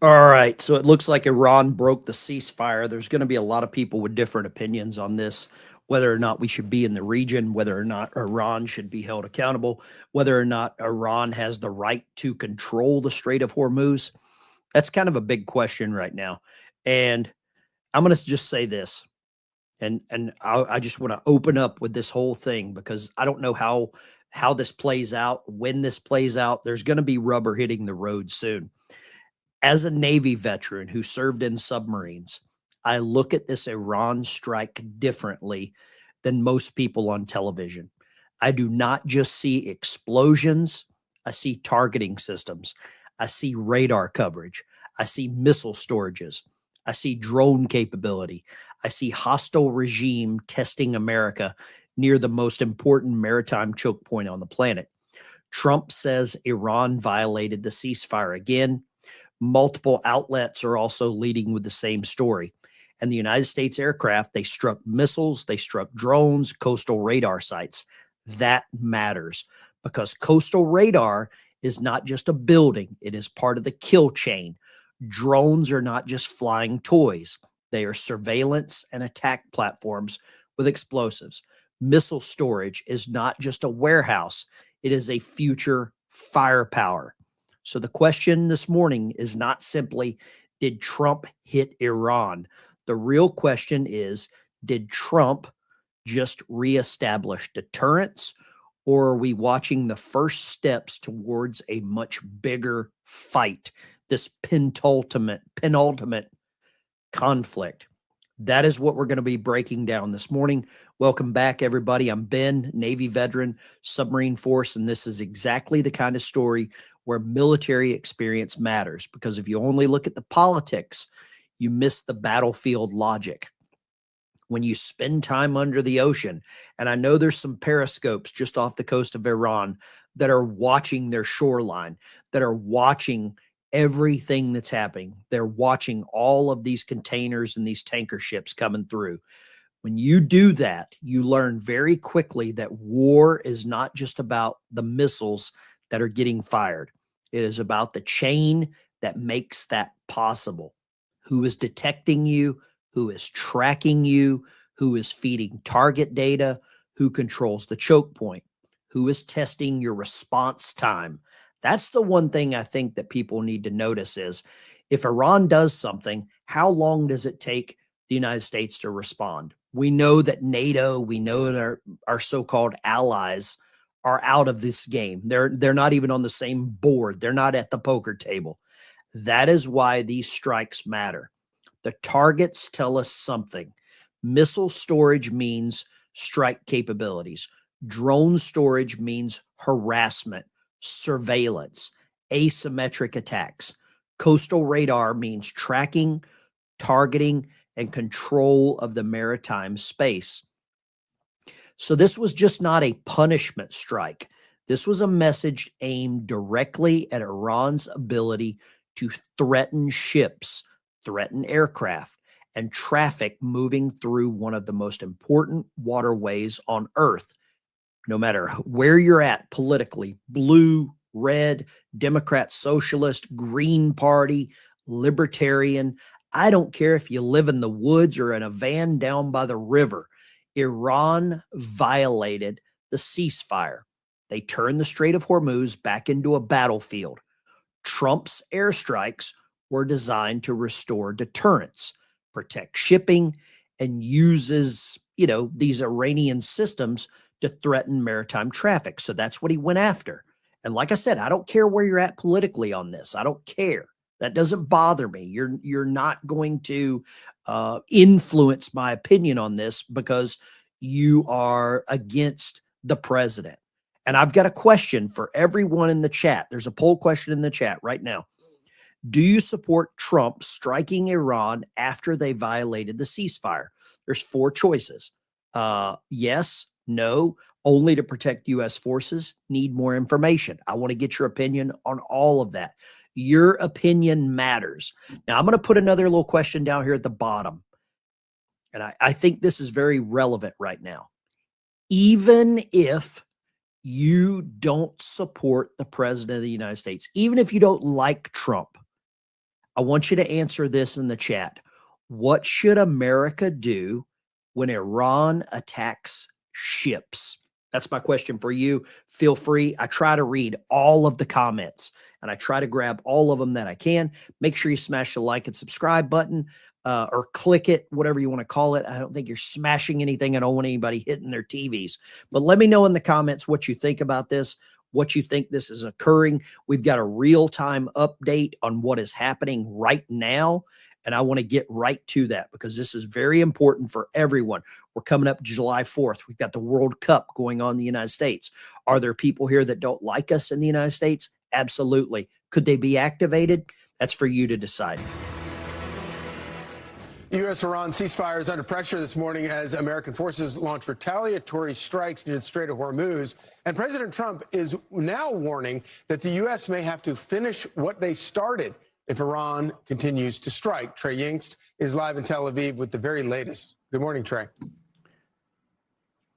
All right, so it looks like Iran broke the ceasefire. There's going to be a lot of people with different opinions on this, whether or not we should be in the region, whether or not Iran should be held accountable, whether or not Iran has the right to control the Strait of Hormuz. That's kind of a big question right now. And I'm going to just say this, and I just want to open up with this whole thing because I don't know how this plays out, when this plays out. There's going to be rubber hitting the road soon. As a Navy veteran who served in submarines, I look at this Iran strike differently than most people on television. I do not just see explosions, I see targeting systems, I see radar coverage, I see missile storages, I see drone capability, I see hostile regime testing America near the most important maritime choke point on the planet. Trump says Iran violated the ceasefire again. Multiple outlets are also leading with the same story. And the United States aircraft, they struck missiles, they struck drones, coastal radar sites. That matters because coastal radar is not just a building, it is part of the kill chain. Drones are not just flying toys, they are surveillance and attack platforms with explosives. Missile storage is not just a warehouse, it is a future firepower. So the question this morning is not simply, did Trump hit Iran? The real question is, did Trump just reestablish deterrence, or are we watching the first steps towards a much bigger fight, this penultimate conflict? That is what we're going to be breaking down this morning. Welcome back, everybody. I'm Ben, Navy veteran, submarine force, and this is exactly the kind of story where military experience matters, because if you only look at the politics, you miss the battlefield logic. When you spend time under the ocean, and I know there's some periscopes just off the coast of Iran that are watching their shoreline, that are watching everything that's happening. They're watching all of these containers and these tanker ships coming through. When you do that, you learn very quickly that war is not just about the missiles that are getting fired. It is about the chain that makes that possible. Who is detecting you? Who is tracking you? Who is feeding target data? Who controls the choke point? Who is testing your response time? That's the one thing I think that people need to notice is, if Iran does something, how long does it take the United States to respond? We know that NATO, we know that our so-called allies are out of this game. They're not even on the same board. They're not at the poker table. That is why these strikes matter. The targets tell us something. Missile storage means strike capabilities. Drone storage means harassment, surveillance, asymmetric attacks. Coastal radar means tracking, targeting, and control of the maritime space. So this was just not a punishment strike. This was a message aimed directly at Iran's ability to threaten ships, threaten aircraft, and traffic moving through one of the most important waterways on Earth. No matter where you're at politically, blue, red, Democrat, socialist, Green Party, libertarian, I don't care if you live in the woods or in a van down by the river. Iran violated the ceasefire. They turned the Strait of Hormuz back into a battlefield. Trump's airstrikes were designed to restore deterrence, protect shipping, and uses, these Iranian systems to threaten maritime traffic. So that's what he went after. And like I said, I don't care where you're at politically on this. I don't care. That doesn't bother me. You're not going to influence my opinion on this because you are against the president. And I've got a question for everyone in the chat. There's a poll question in the chat right now. Do you support Trump striking Iran after they violated the ceasefire? There's four choices. Yes, no, only to protect U.S. forces, need more information. I want to get your opinion on all of that. Your opinion matters. Now, I'm going to put another little question down here at the bottom. And I think this is very relevant right now. Even if you don't support the president of the United States, even if you don't like Trump, I want you to answer this in the chat. What should America do when Iran attacks ships? That's my question for you. Feel free. I try to read all of the comments and I try to grab all of them that I can. Make sure you smash the like and subscribe button or click it, whatever you want to call it. I don't think you're smashing anything. I don't want anybody hitting their TVs. But let me know in the comments what you think about this, what you think this is occurring. We've got a real-time update on what is happening right now. And I want to get right to that because this is very important for everyone. We're coming up July 4th. We've got the World Cup going on in the United States. Are there people here that don't like us in the United States? Absolutely. Could they be activated? That's for you to decide. U.S.-Iran ceasefire is under pressure this morning as American forces launch retaliatory strikes near the Strait of Hormuz. And President Trump is now warning that the U.S. may have to finish what they started if Iran continues to strike. Trey Yingst is live in Tel Aviv with the very latest. Good morning, Trey.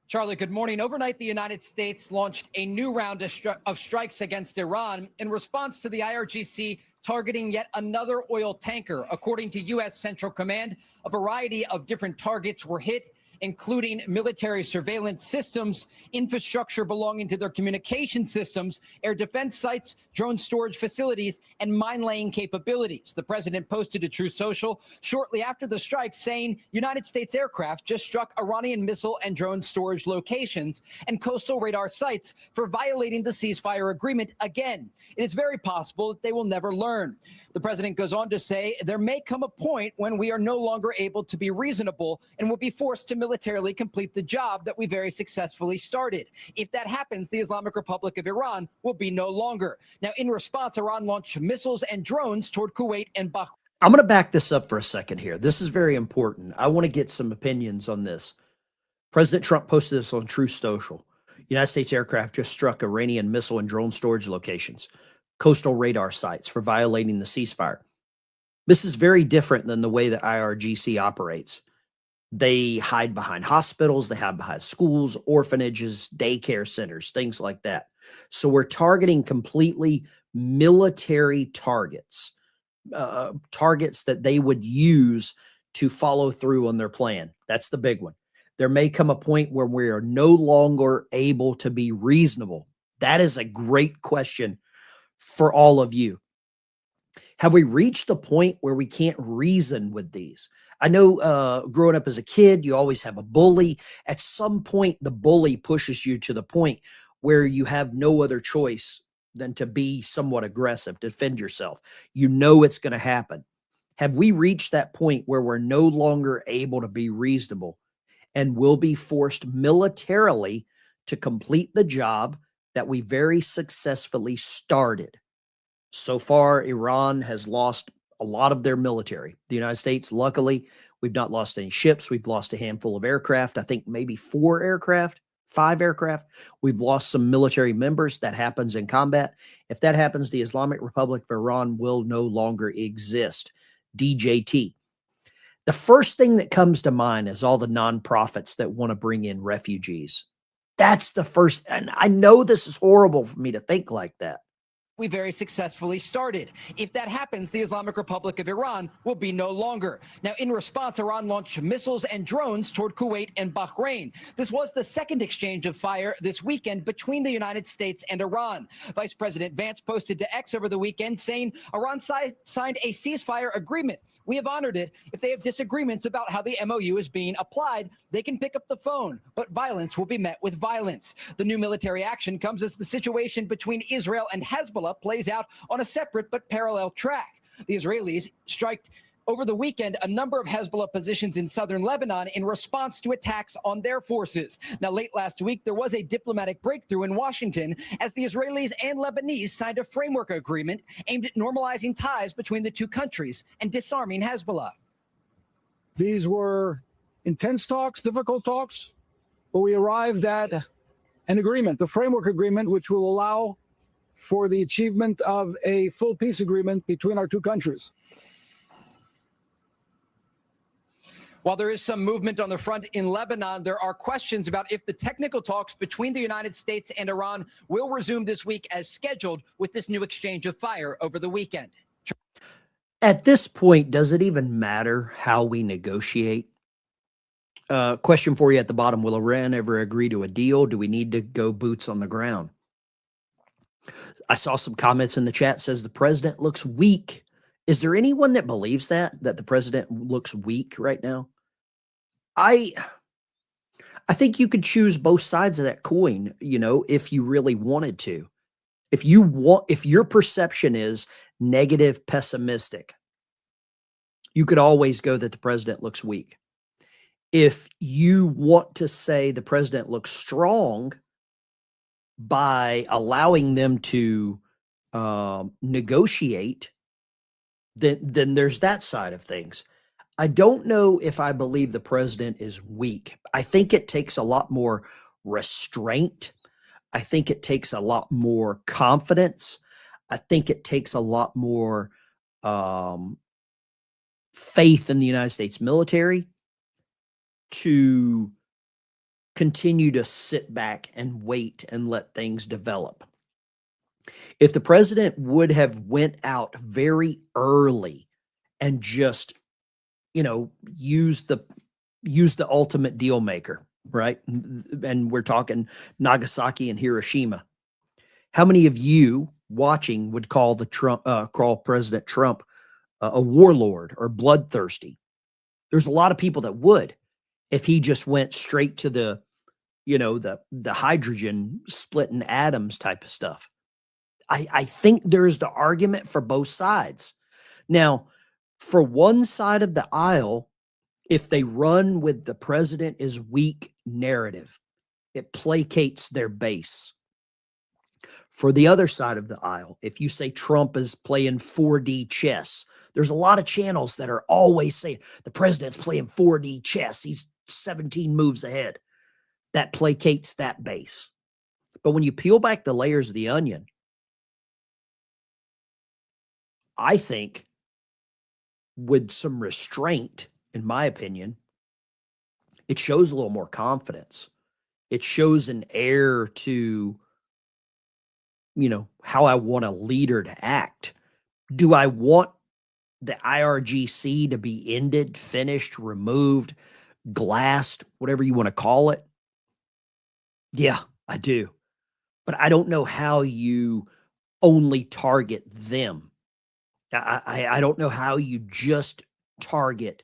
Charlie, good morning. Overnight, the United States launched a new round of strikes against Iran in response to the IRGC targeting yet another oil tanker. According to U.S. Central Command, a variety of different targets were hit, including military surveillance systems, infrastructure belonging to their communication systems, air defense sites, drone storage facilities, and mine-laying capabilities. The president posted to Truth Social shortly after the strike saying United States aircraft just struck Iranian missile and drone storage locations and coastal radar sites for violating the ceasefire agreement again. It is very possible that they will never learn. The president goes on to say there may come a point when we are no longer able to be reasonable and will be forced to militarily complete the job that we very successfully started. If that happens, the Islamic Republic of Iran will be no longer. Now, in response, Iran launched missiles and drones toward Kuwait and Bahrain. I'm going to back this up for a second here. This is very important. I want to get some opinions on this. President Trump posted this on Truth Social. United States aircraft just struck Iranian missile and drone storage locations, coastal radar sites for violating the ceasefire. This is very different than the way that IRGC operates. They hide behind hospitals, they hide behind schools, orphanages, daycare centers, things like that. So we're targeting completely military targets, targets that they would use to follow through on their plan. That's the big one. There may come a point where we are no longer able to be reasonable. That is a great question for all of you. Have we reached the point where we can't reason with these? I know growing up as a kid, you always have a bully. At some point, the bully pushes you to the point where you have no other choice than to be somewhat aggressive, defend yourself. You know it's going to happen. Have we reached that point where we're no longer able to be reasonable and will be forced militarily to complete the job that we very successfully started? So far, Iran has lost a lot of their military. The United States, luckily, we've not lost any ships. We've lost a handful of aircraft. I think maybe 4 aircraft, 5 aircraft. We've lost some military members. That happens in combat. If that happens, the Islamic Republic of Iran will no longer exist. DJT. The first thing that comes to mind is all the nonprofits that want to bring in refugees. That's the first, and I know this is horrible for me to think like that. We very successfully started. If that happens, the Islamic Republic of Iran will be no longer. Now, in response, Iran launched missiles and drones toward Kuwait and Bahrain. This was the second exchange of fire this weekend between the United States and Iran. Vice President Vance posted to X over the weekend saying Iran signed a ceasefire agreement. We have honored it. If they have disagreements about how the MOU is being applied, they can pick up the phone, but violence will be met with violence. The new military action comes as the situation between Israel and Hezbollah plays out on a separate but parallel track. The Israelis struck over the weekend a number of Hezbollah positions in southern Lebanon in response to attacks on their forces. Now, late last week, there was a diplomatic breakthrough in Washington as the Israelis and Lebanese signed a framework agreement aimed at normalizing ties between the two countries and disarming Hezbollah. These were intense talks, difficult talks, but we arrived at an agreement, the framework agreement, which will allow for the achievement of a full peace agreement between our two countries. While there is some movement on the front in Lebanon, there are questions about if the technical talks between the United States and Iran will resume this week as scheduled with this new exchange of fire over the weekend. At this point, does it even matter how we negotiate? Question for you at the bottom. Will Iran ever agree to a deal? Do we need to go boots on the ground? I saw some comments in the chat says the president looks weak. Is there anyone that believes that the president looks weak right now? I think you could choose both sides of that coin, you know, if you really wanted to. If your perception is negative, pessimistic, you could always go that the president looks weak. If you want to say the president looks strong by allowing them to negotiate, then there's that side of things. I don't know if I believe the president is weak. I think it takes a lot more restraint. I think it takes a lot more confidence. I think it takes a lot more faith in the United States military to continue to sit back and wait and let things develop. If the president would have went out very early and just, you know, use the ultimate deal maker, right? And we're talking Nagasaki and Hiroshima. How many of you watching would call President Trump a warlord or bloodthirsty? There's a lot of people that would, if he just went straight to the, you know, the hydrogen splitting atoms type of stuff. I think there's the argument for both sides. Now, for one side of the aisle, if they run with the president is weak narrative, it placates their base. For the other side of the aisle, if you say Trump is playing 4D chess, there's a lot of channels that are always saying the president's playing 4D chess. He's 17 moves ahead. That placates that base. But when you peel back the layers of the onion, I think with some restraint, in my opinion, it shows a little more confidence. It shows an air to, you know, how I want a leader to act. Do I want the IRGC to be ended, finished, removed, glassed, whatever you want to call it? Yeah, I do. But I don't know how you only target them. I don't know how you just target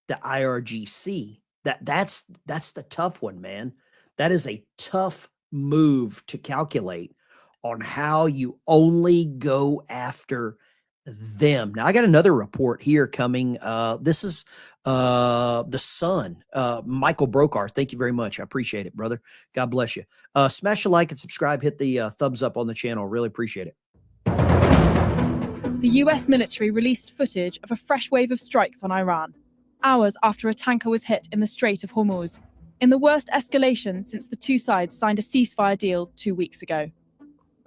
the IRGC. That's the tough one, man. That is a tough move to calculate on how you only go after them. Now I got another report here coming. This is the Sun. Michael Brokar, thank you very much. I appreciate it, brother. God bless you. Smash a like and subscribe. Hit the thumbs up on the channel. Really appreciate it. The US military released footage of a fresh wave of strikes on Iran, hours after a tanker was hit in the Strait of Hormuz, in the worst escalation since the two sides signed a ceasefire deal 2 weeks ago.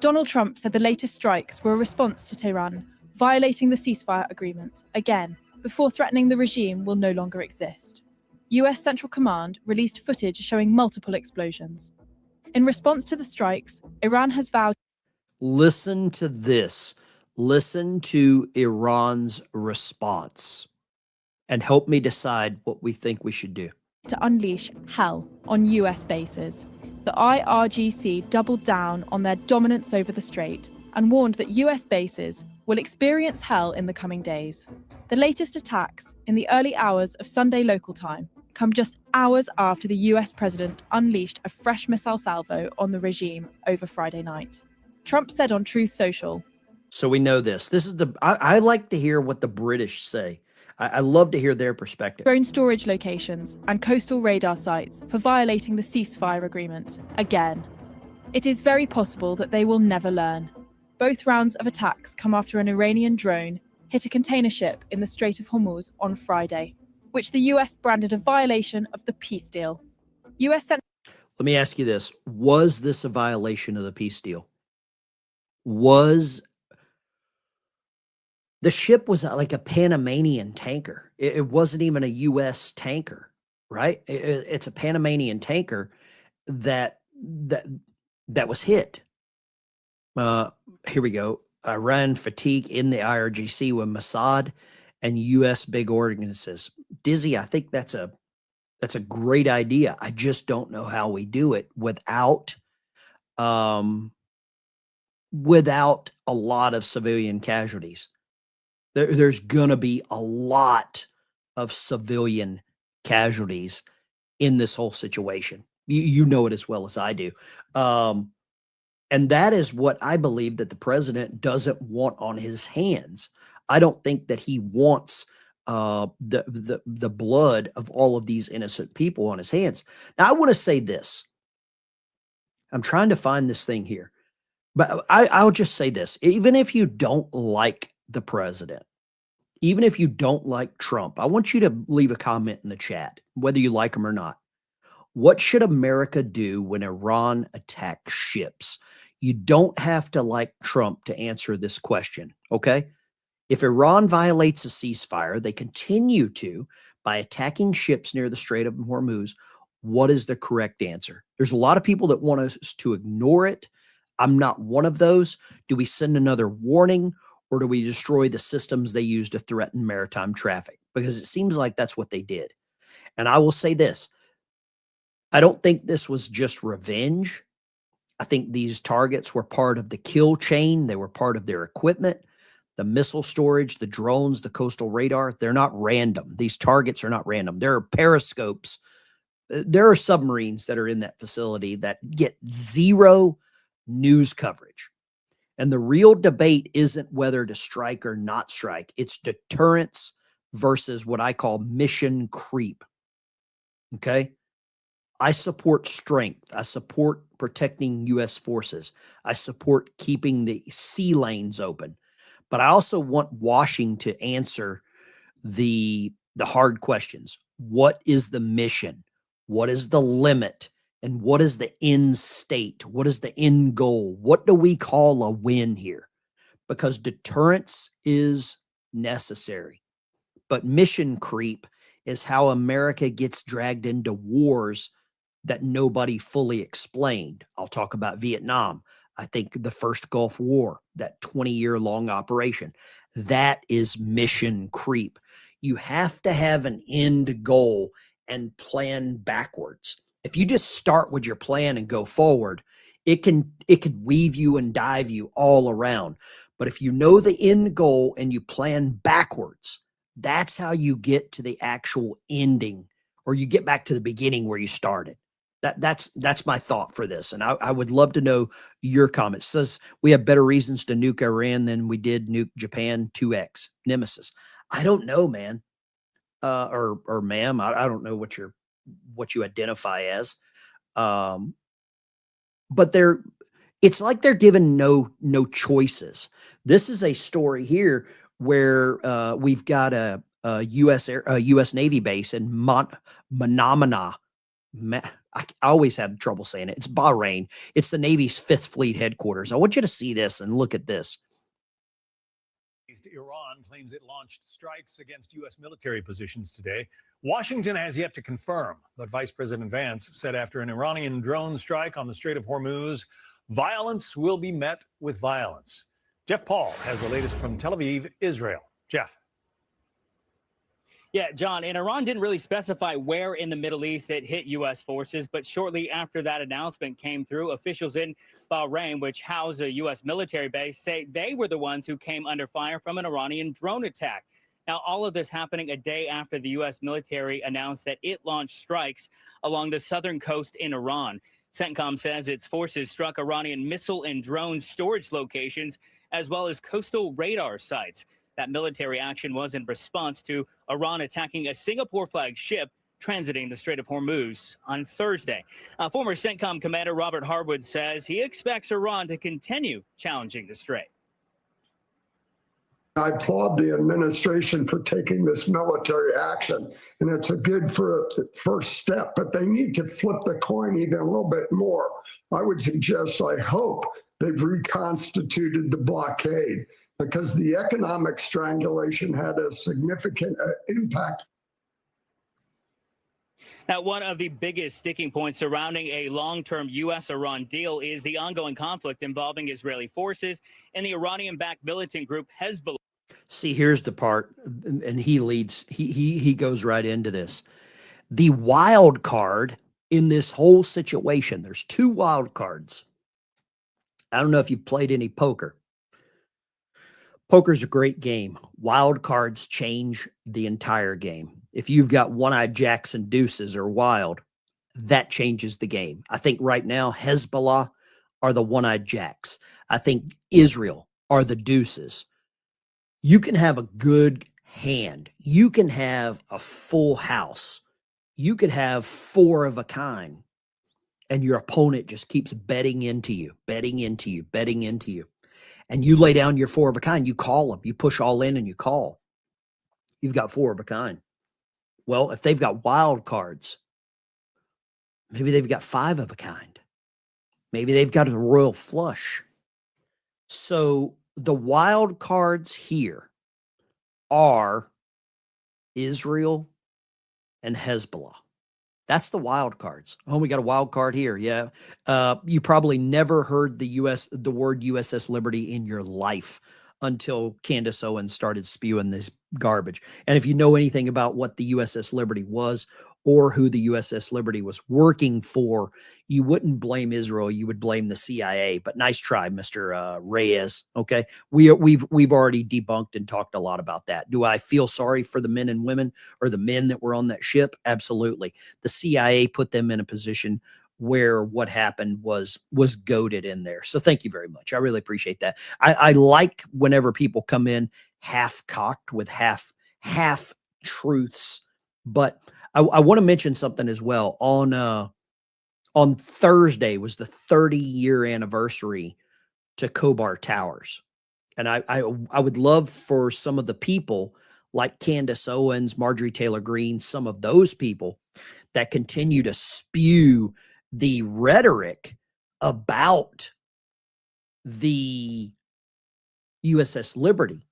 Donald Trump said the latest strikes were a response to Tehran violating the ceasefire agreement, again, before threatening the regime will no longer exist. US Central Command released footage showing multiple explosions. In response to the strikes, Iran has vowed. Listen to this. Listen to Iran's response and help me decide what we think we should do. To unleash hell on US bases. The IRGC doubled down on their dominance over the strait and warned that US bases will experience hell in the coming days. The latest attacks, in the early hours of Sunday local time, come just hours after the US president unleashed a fresh missile salvo on the regime over Friday night. Trump said on Truth Social, so we know this. This is I like to hear what the British say. I love to hear their perspective. Drone storage locations and coastal radar sites for violating the ceasefire agreement again. It is very possible that they will never learn. Both rounds of attacks come after an Iranian drone hit a container ship in the Strait of Hormuz on Friday, which the US branded a violation of the peace deal. Let me ask you this. Was this a violation of the peace deal? The ship was like a Panamanian tanker. It wasn't even a U.S. tanker, right? It's a Panamanian tanker that was hit. Here we go. Iran fatigue in the IRGC with Mossad and U.S. big ordinances. Dizzy, I think that's a great idea. I just don't know how we do it without without a lot of civilian casualties. There's going to be a lot of civilian casualties in this whole situation. You know it as well as I do. And that is what I believe that the president doesn't want on his hands. I don't think that he wants the blood of all of these innocent people on his hands. Now, I want to say this. I'm trying to find this thing here. But I'll just say this. Even if you don't like the president, even if you don't like Trump, I want you to leave a comment in the chat, whether you like him or not. What should America do when Iran attacks ships? You don't have to like Trump to answer this question, okay? If Iran violates a ceasefire, they continue to by attacking ships near the Strait of Hormuz. What is the correct answer? There's a lot of people that want us to ignore it. I'm not one of those. Do we send another warning, or do we destroy the systems they use to threaten maritime traffic? Because it seems like that's what they did. And I will say this. I don't think this was just revenge. I think these targets were part of the kill chain. They were part of their equipment, the missile storage, the drones, the coastal radar. They're not random. These targets are not random. There are periscopes. There are submarines that are in that facility that get zero news coverage. And the real debate isn't whether to strike or not strike. It's deterrence versus what I call mission creep. Okay? I support strength. I support protecting U.S. forces. I support keeping the sea lanes open. But I also want Washington to answer the hard questions. What is the mission? What is the limit? And what is the end state? What is the end goal? What do we call a win here? Because deterrence is necessary. But mission creep is how America gets dragged into wars that nobody fully explained. I'll talk about Vietnam. I think the first Gulf War, that 20-year-long operation, that is mission creep. You have to have an end goal and plan backwards. If you just start with your plan and go forward, it can weave you and dive you all around. But if you know the end goal and you plan backwards, that's how you get to the actual ending, or you get back to the beginning where you started. That's my thought for this. And I would love to know your comments. It says we have better reasons to nuke Iran than we did nuke Japan 2X Nemesis. I don't know, man. Or ma'am. I don't know what you identify as. But it's like they're given no choices. This is a story here where we've got a U.S. Navy base in Manamana. I always had trouble saying it. It's Bahrain. It's the Navy's 5th Fleet headquarters. I want you to see this and look at this. Iran claims it launched strikes against U.S. military positions today. Washington has yet to confirm, but Vice President Vance said after an Iranian drone strike on the Strait of Hormuz, violence will be met with violence. Jeff Paul has the latest from Tel Aviv, Israel. Jeff. Yeah, John, and Iran didn't really specify where in the Middle East it hit U.S. forces, but shortly after that announcement came through, officials in Bahrain, which house a U.S. military base, say they were the ones who came under fire from an Iranian drone attack. Now, all of this happening a day after the U.S. military announced that it launched strikes along the southern coast in Iran. CENTCOM says its forces struck Iranian missile and drone storage locations, as well as coastal radar sites. That military action was in response to Iran attacking a Singapore flagged ship transiting the Strait of Hormuz on Thursday. Former CENTCOM commander Robert Harwood says he expects Iran to continue challenging the strait. I applaud the administration for taking this military action, and it's a good first step, but they need to flip the coin even a little bit more. I would suggest, I hope, they've reconstituted the blockade, because the economic strangulation had a significant impact. Now, one of the biggest sticking points surrounding a long-term U.S.-Iran deal is the ongoing conflict involving Israeli forces and the Iranian-backed militant group Hezbollah. See, here's the part, and he goes right into this. The wild card in this whole situation, there's two wild cards. I don't know if you've played any poker. Poker's a great game. Wild cards change the entire game. If you've got one-eyed jacks and deuces or wild, that changes the game. I think right now Hezbollah are the one-eyed jacks. I think Israel are the deuces. You can have a good hand. You can have a full house. You could have four of a kind, and your opponent just keeps betting into you, betting into you, betting into you. And you lay down your four of a kind, you call them, you push all in and you call. You've got four of a kind. Well, if they've got wild cards, maybe they've got five of a kind. Maybe they've got a royal flush. So the wild cards here are Israel and Hezbollah. That's the wild cards. Oh, we got a wild card here. Yeah. You probably never heard the word USS Liberty in your life until Candace Owens started spewing this garbage. And if you know anything about what the USS Liberty was or who the USS Liberty was working for, you wouldn't blame Israel. You would blame the CIA. But nice try, Mr. Reyes. Okay, we've already debunked and talked a lot about that. Do I feel sorry for the men and women or the men that were on that ship? Absolutely. The CIA put them in a position where what happened was goaded in there. So thank you very much. I really appreciate that. I like whenever people come in half cocked with half truths, but I want to mention something as well. On Thursday was the 30-year anniversary to Khobar Towers. And I would love for some of the people like Candace Owens, Marjorie Taylor Greene, some of those people that continue to spew the rhetoric about the USS Liberty.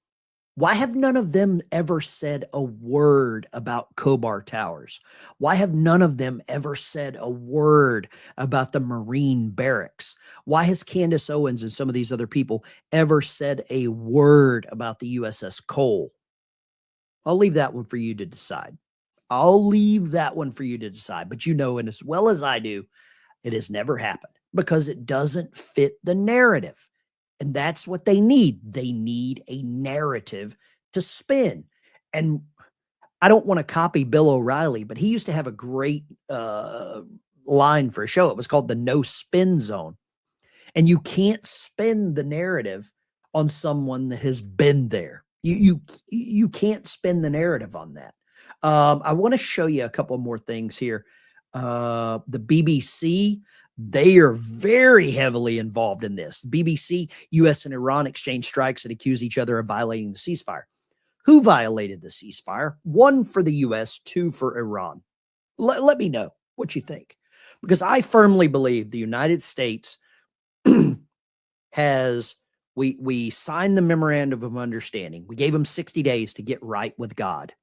Why have none of them ever said a word about Khobar Towers? Why have none of them ever said a word about the Marine barracks? Why has Candace Owens and some of these other people ever said a word about the USS Cole? I'll leave that one for you to decide. But you know, and as well as I do, it has never happened because it doesn't fit the narrative. And that's what they need. They need a narrative to spin. And I don't want to copy Bill O'Reilly, but he used to have a great line for a show. It was called the No Spin Zone. And you can't spin the narrative on someone that has been there. You can't spin the narrative on that. I want to show you a couple more things here. The BBC, they are very heavily involved in this. BBC, US and Iran exchange strikes and accuse each other of violating the ceasefire. Who violated the ceasefire? One for the US, two for Iran. Let me know what you think. Because I firmly believe the United States we signed the memorandum of understanding. We gave them 60 days to get right with God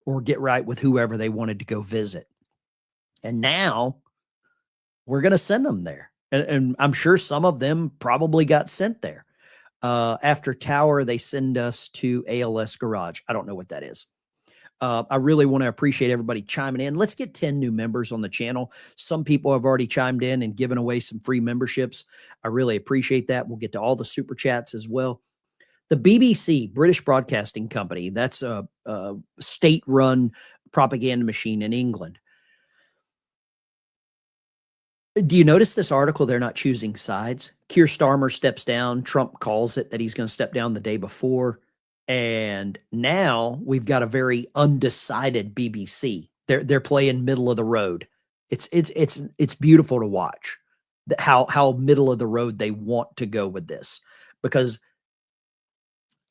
or get right with whoever they wanted to go visit. And now we're going to send them there. And I'm sure some of them probably got sent there. After Tower, they send us to ALS Garage. I don't know what that is. I really want to appreciate everybody chiming in. Let's get 10 new members on the channel. Some people have already chimed in and given away some free memberships. I really appreciate that. We'll get to all the super chats as well. The BBC, British Broadcasting Company, that's a state-run propaganda machine in England. Do you notice this article? They're not choosing sides. Keir Starmer steps down. Trump calls it that he's going to step down the day before. And now we've got a very undecided BBC. They're playing middle of the road. It's beautiful to watch how middle of the road they want to go with this. Because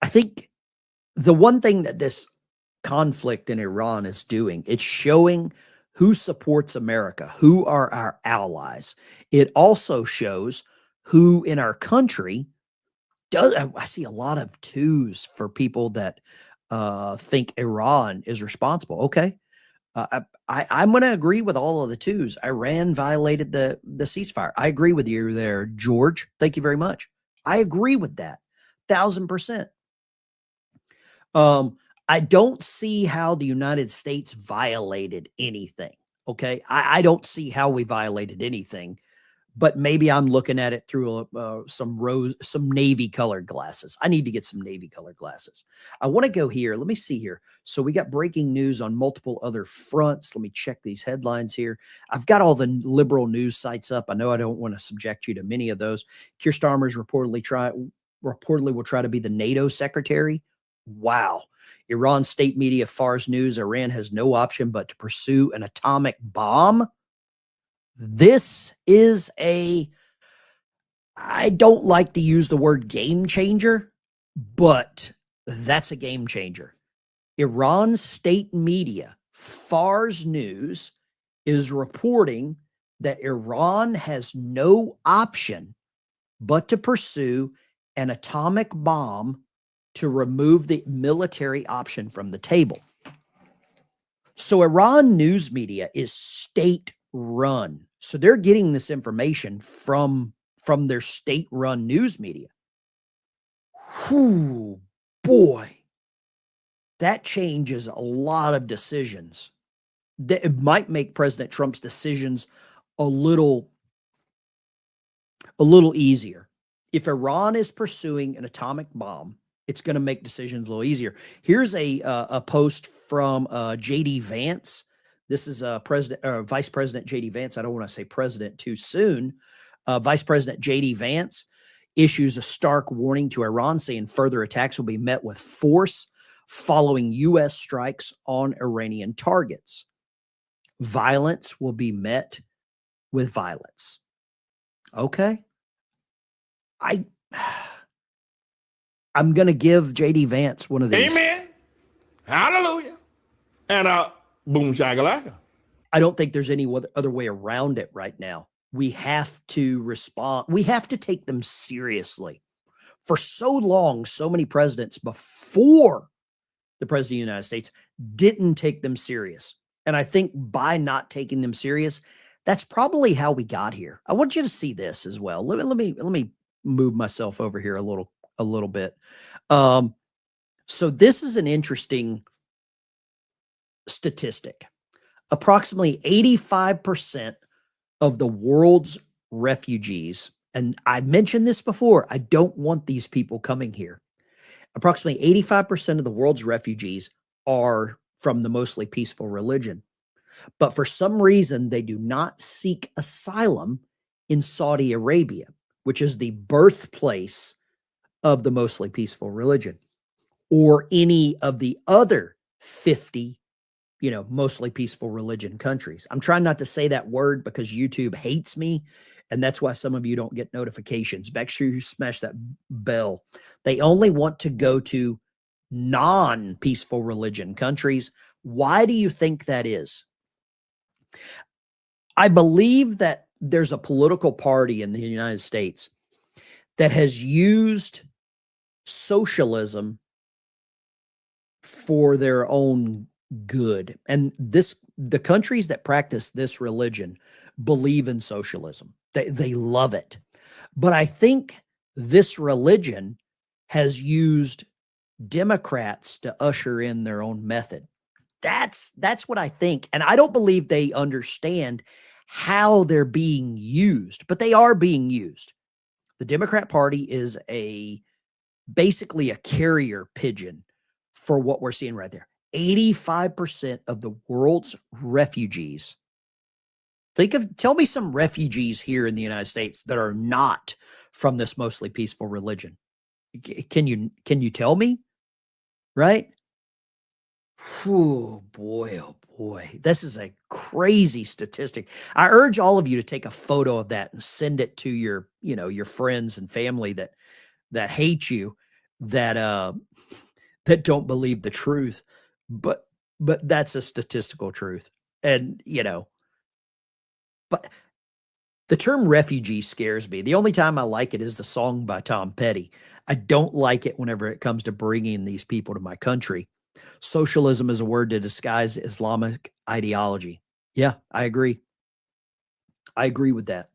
I think the one thing that this conflict in Iran is doing, it's showing who supports America, who are our allies. It also shows who in our country does. I see a lot of twos for people that think Iran is responsible. Okay. I'm going to agree with all of the twos. Iran violated the ceasefire. I agree with you there, George. Thank you very much. I agree with that, 1,000%. I don't see how the United States violated anything. Okay, I don't see how we violated anything, but maybe I'm looking at it through some navy colored glasses. I need to get some navy colored glasses. I want to go here. Let me see here. So we got breaking news on multiple other fronts. Let me check these headlines here. I've got all the liberal news sites up. I know I don't want to subject you to many of those. Keir Starmer's reportedly will try to be the NATO secretary. Wow. Iran state media Fars News, Iran has no option but to pursue an atomic bomb. This is I don't like to use the word game changer, but that's a game changer. Iran state media, Fars News, is reporting that Iran has no option but to pursue an atomic bomb to remove the military option from the table. So Iran news media is state run. So they're getting this information from their state-run news media. Whew, boy, that changes a lot of decisions. It might make President Trump's decisions a little easier. If Iran is pursuing an atomic bomb, it's going to make decisions a little easier. Here's a post from J.D. Vance. This is Vice President J.D. Vance. I don't want to say president too soon. Vice President J.D. Vance issues a stark warning to Iran, saying further attacks will be met with force following U.S. strikes on Iranian targets. Violence will be met with violence. Okay. I'm going to give J.D. Vance one of these. Amen. Hallelujah. And boom shakalaka. I don't think there's any other way around it right now. We have to respond. We have to take them seriously. For so long, so many presidents before the president of the United States didn't take them serious. And I think by not taking them serious, that's probably how we got here. I want you to see this as well. Let me move myself over here a little bit. So this is an interesting statistic. Approximately 85% of the world's refugees, and I mentioned this before, I don't want these people coming here. Approximately 85% of the world's refugees are from the mostly peaceful religion. But for some reason, they do not seek asylum in Saudi Arabia, which is the birthplace of the mostly peaceful religion, or any of the other 50, mostly peaceful religion countries. I'm trying not to say that word because YouTube hates me, and that's why some of you don't get notifications. Make sure you smash that bell. They only want to go to non-peaceful religion countries. Why do you think that is? I believe that there's a political party in the United States that has used socialism for their own good. And the countries that practice this religion believe in socialism. They love it. But I think this religion has used Democrats to usher in their own method. That's what I think. And I don't believe they understand how they're being used, but they are being used. The Democrat Party is basically a carrier pigeon for what we're seeing right there. 85% of the world's refugees. Tell me some refugees here in the United States that are not from this mostly peaceful religion. Can you tell me? Right? Oh boy. This is a crazy statistic. I urge all of you to take a photo of that and send it to your friends and family that hate you, that don't believe the truth. But that's a statistical truth. And but the term refugee scares me. The only time I like it is the song by Tom Petty. I don't like it whenever it comes to bringing these people to my country. Socialism is a word to disguise Islamic ideology. Yeah, I agree. I agree with that.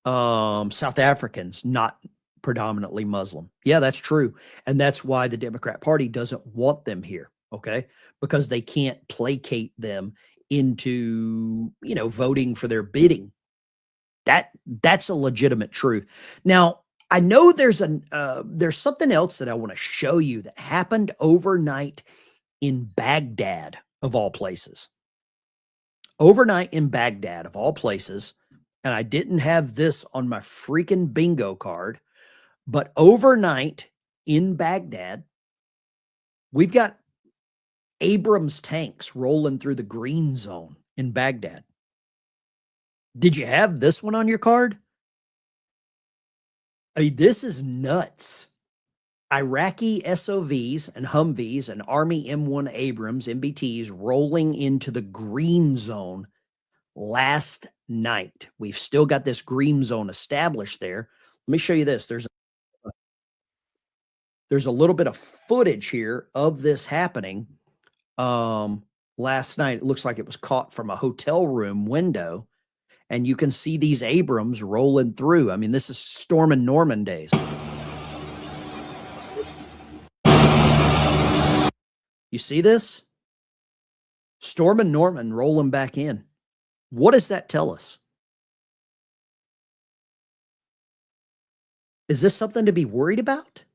South Africans, not predominantly Muslim. Yeah, that's true. And that's why the Democrat Party doesn't want them here, okay? Because they can't placate them into, voting for their bidding. That's a legitimate truth. Now, I know there's something else that I want to show you that happened overnight in Baghdad, of all places. Overnight in Baghdad, of all places, and I didn't have this on my freaking bingo card, but overnight in Baghdad, we've got Abrams tanks rolling through the green zone in Baghdad. Did you have this one on your card? I mean, this is nuts. Iraqi SOVs and Humvees and Army M1 Abrams MBTs rolling into the green zone last night. We've still got this green zone established there. Let me show you this. There's a little bit of footage here of this happening. Last night, it looks like it was caught from a hotel room window, and you can see these Abrams rolling through. I mean, this is Stormin' Norman days. You see this? Stormin' Norman rolling back in. What does that tell us? Is this something to be worried about?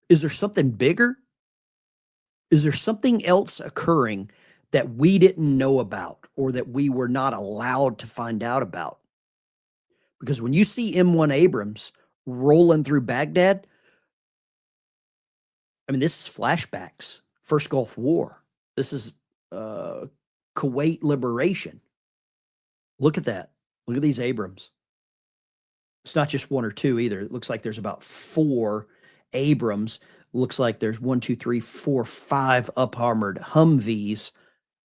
Is there something bigger? Is there something else occurring that we didn't know about or that we were not allowed to find out about? Because when you see M1 Abrams rolling through Baghdad, I mean, this is flashbacks. First Gulf War. This is Kuwait liberation. Look at that. Look at these Abrams. It's not just one or two either. It looks like there's about 4 Abrams. Looks like there's 1, 2, 3, 4, 5 up-armored Humvees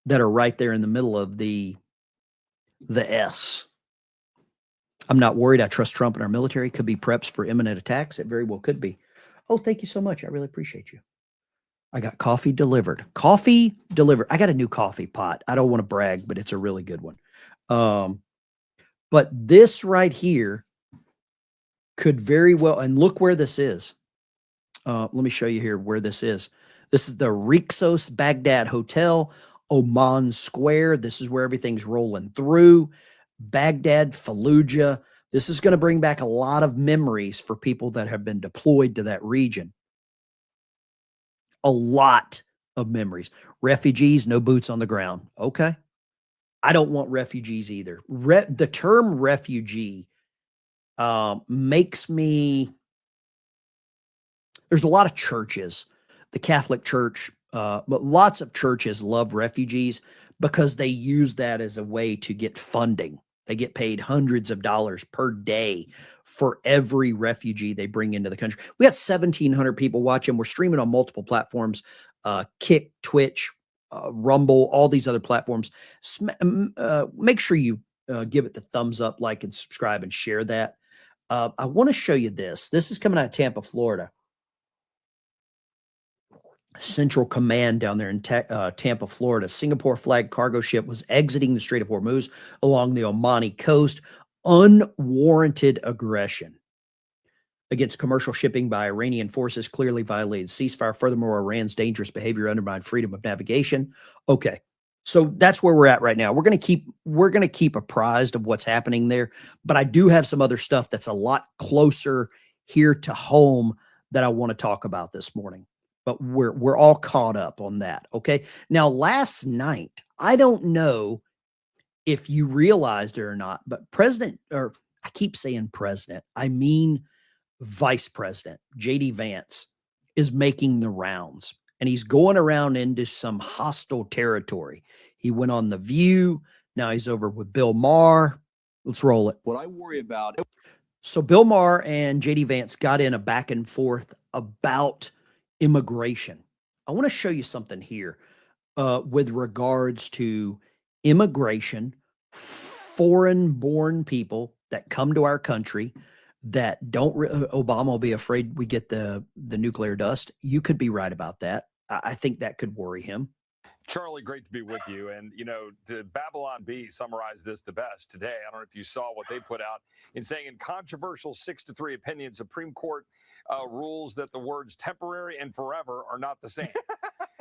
that are right there in the middle of the S. I'm not worried. I trust Trump and our military. Could be preps for imminent attacks. It very well could be. Oh, thank you so much. I really appreciate you. I got coffee delivered. Coffee delivered. I got a new coffee pot. I don't want to brag, but it's a really good one. But this right here could very well, and look where this is. Let me show you here where this is. This is the Rixos Baghdad Hotel, Oman Square. This is where everything's rolling through. Baghdad, Fallujah. This is going to bring back a lot of memories for people that have been deployed to that region. A lot of memories. Refugees, no boots on the ground. Okay. I don't want refugees either. The term refugee makes me, there's a lot of churches, the Catholic Church, but lots of churches love refugees because they use that as a way to get funding. They get paid hundreds of dollars per day for every refugee they bring into the country. We got 1,700 people watching. We're streaming on multiple platforms, Kick, Twitch, Rumble, all these other platforms. Make sure you give it the thumbs up, like, and subscribe and share that. I want to show you this. This is coming out of Tampa, Florida. Central Command down there in Tampa, Florida. Singapore flag cargo ship was exiting the Strait of Hormuz along the Omani coast. Unwarranted aggression against commercial shipping by Iranian forces clearly violated ceasefire. Furthermore, Iran's dangerous behavior undermined freedom of navigation. Okay, so that's where we're at right now. We're gonna keep apprised of what's happening there, but I do have some other stuff that's a lot closer here to home that I want to talk about this morning. But we're all caught up on that. Okay. Now, last night, I don't know if you realized it or not, but I keep saying president, I mean Vice President J.D. Vance is making the rounds, and he's going around into some hostile territory. He went on The View. Now he's over with Bill Maher. Let's roll it. What I worry about. So Bill Maher and J.D. Vance got in a back and forth about immigration. I want to show you something here with regards to immigration, foreign-born people that come to our country that don't. Obama will be afraid we get the nuclear dust. You could be right about that. I think that could worry him. Charlie, great to be with you. And, you know, the Babylon Bee summarized this the best today. I don't know if you saw what they put out in saying in controversial 6-3 opinion, Supreme Court rules that the words temporary and forever are not the same.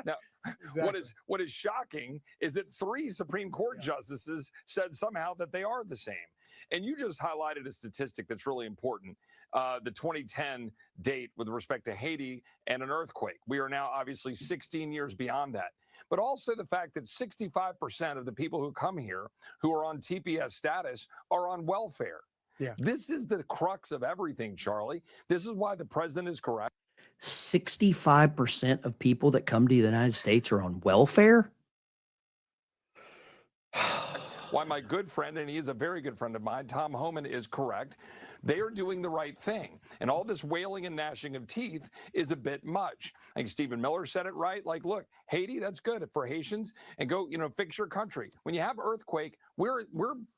Now, Exactly. what is shocking is that 3 Supreme Court justices said somehow that they are the same. And you just highlighted a statistic that's really important, the 2010 date with respect to Haiti and an earthquake. We are now obviously 16 years beyond that. But also the fact that 65% of the people who come here who are on TPS status are on welfare. Yeah. This is the crux of everything, Charlie. This is why the president is correct. 65% of people that come to the United States are on welfare? Why my good friend, and he is a very good friend of mine, Tom Homan, is correct. They are doing the right thing. And all this wailing and gnashing of teeth is a bit much. I think Stephen Miller said it right. Like, look, Haiti, that's good for Haitians, and go, fix your country. When you have earthquake, we're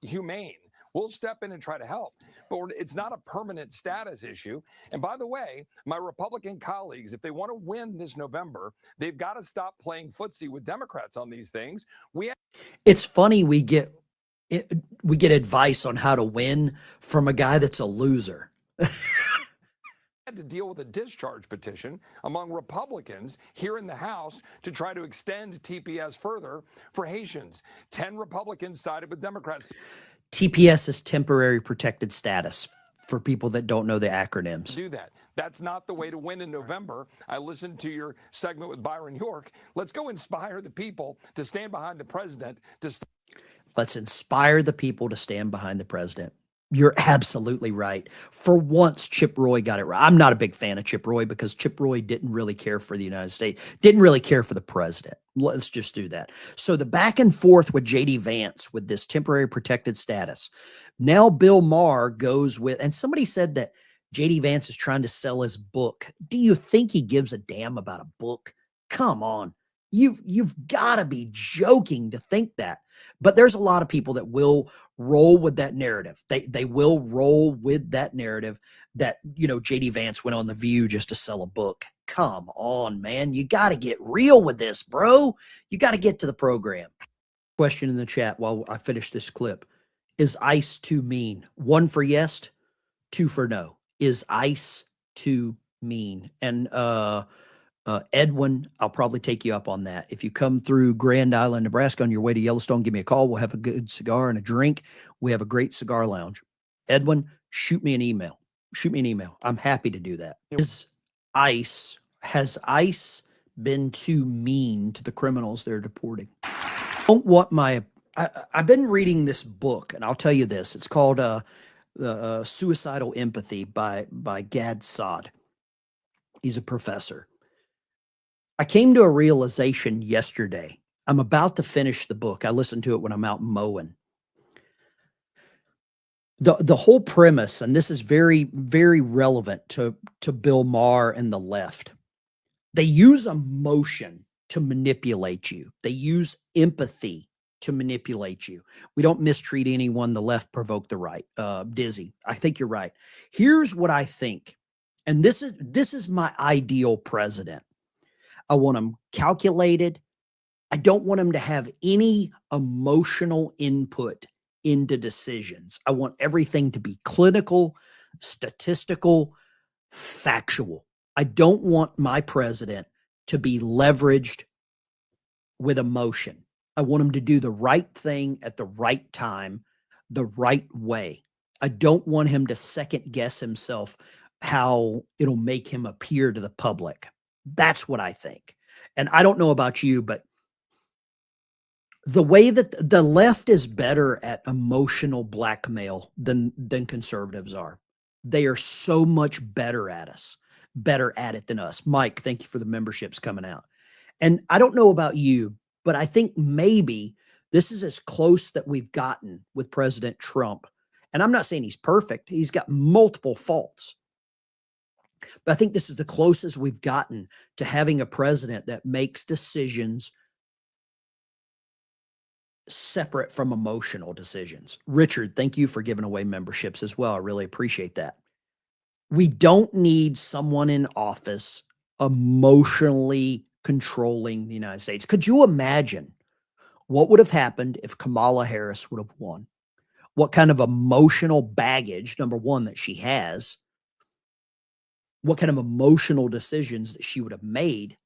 humane. We'll step in and try to help. But it's not a permanent status issue. And by the way, my Republican colleagues, if they want to win this November, they've got to stop playing footsie with Democrats on these things. It's funny we get advice on how to win from a guy that's a loser. Had to deal with a discharge petition among Republicans here in the House to try to extend TPS further for Haitians. 10 Republicans sided with Democrats. TPS is temporary protected status for people that don't know the acronyms. Do that. That's not the way to win in November. I listened to your segment with Byron York. Let's go inspire the people to stand behind the president. Let's inspire the people to stand behind the president. You're absolutely right. For once, Chip Roy got it right. I'm not a big fan of Chip Roy because Chip Roy didn't really care for the United States, didn't really care for the president. Let's just do that. So the back and forth with J.D. Vance with this temporary protected status. Now Bill Maher goes with, and somebody said that J.D. Vance is trying to sell his book. Do you think he gives a damn about a book? Come on. You've got to be joking to think that. But there's a lot of people that will roll with that narrative. They will roll with that narrative that, J.D. Vance went on The View just to sell a book. Come on, man. You got to get real with this, bro. You got to get to the program. Question in the chat while I finish this clip. Is ICE too mean? 1 for yes, 2 for no. Is ICE too mean? And Edwin, I'll probably take you up on that. If you come through Grand Island, Nebraska on your way to Yellowstone, give me a call. We'll have a good cigar and a drink. We have a great cigar lounge. Edwin, shoot me an email. Shoot me an email. I'm happy to do that. Has ICE been too mean to the criminals they're deporting? Don't want I've been reading this book, and I'll tell you this. It's called Suicidal Empathy by Gad Saad. He's a professor. I came to a realization yesterday. I'm about to finish the book. I listened to it when I'm out mowing. The whole premise, and this is very, very relevant to Bill Maher and the left. They use emotion to manipulate you. They use empathy to manipulate you. We don't mistreat anyone. The left provoke the right. Dizzy, I think you're right. Here's what I think. And this is my ideal president. I want him calculated. I don't want him to have any emotional input into decisions. I want everything to be clinical, statistical, factual. I don't want my president to be leveraged with emotion. I want him to do the right thing at the right time, the right way. I don't want him to second guess himself how it'll make him appear to the public. That's what I think. And I don't know about you, but the way that the left is better at emotional blackmail than conservatives are. They are so much better at it than us. Mike, thank you for the memberships coming out. And I don't know about you, but I think maybe this is as close that we've gotten with President Trump. And I'm not saying he's perfect. He's got multiple faults. But I think this is the closest we've gotten to having a president that makes decisions separate from emotional decisions. Richard, thank you for giving away memberships as well. I really appreciate that. We don't need someone in office emotionally controlling the United States. Could you imagine what would have happened if Kamala Harris would have won? What kind of emotional baggage, number one, that she has, what kind of emotional decisions that she would have made,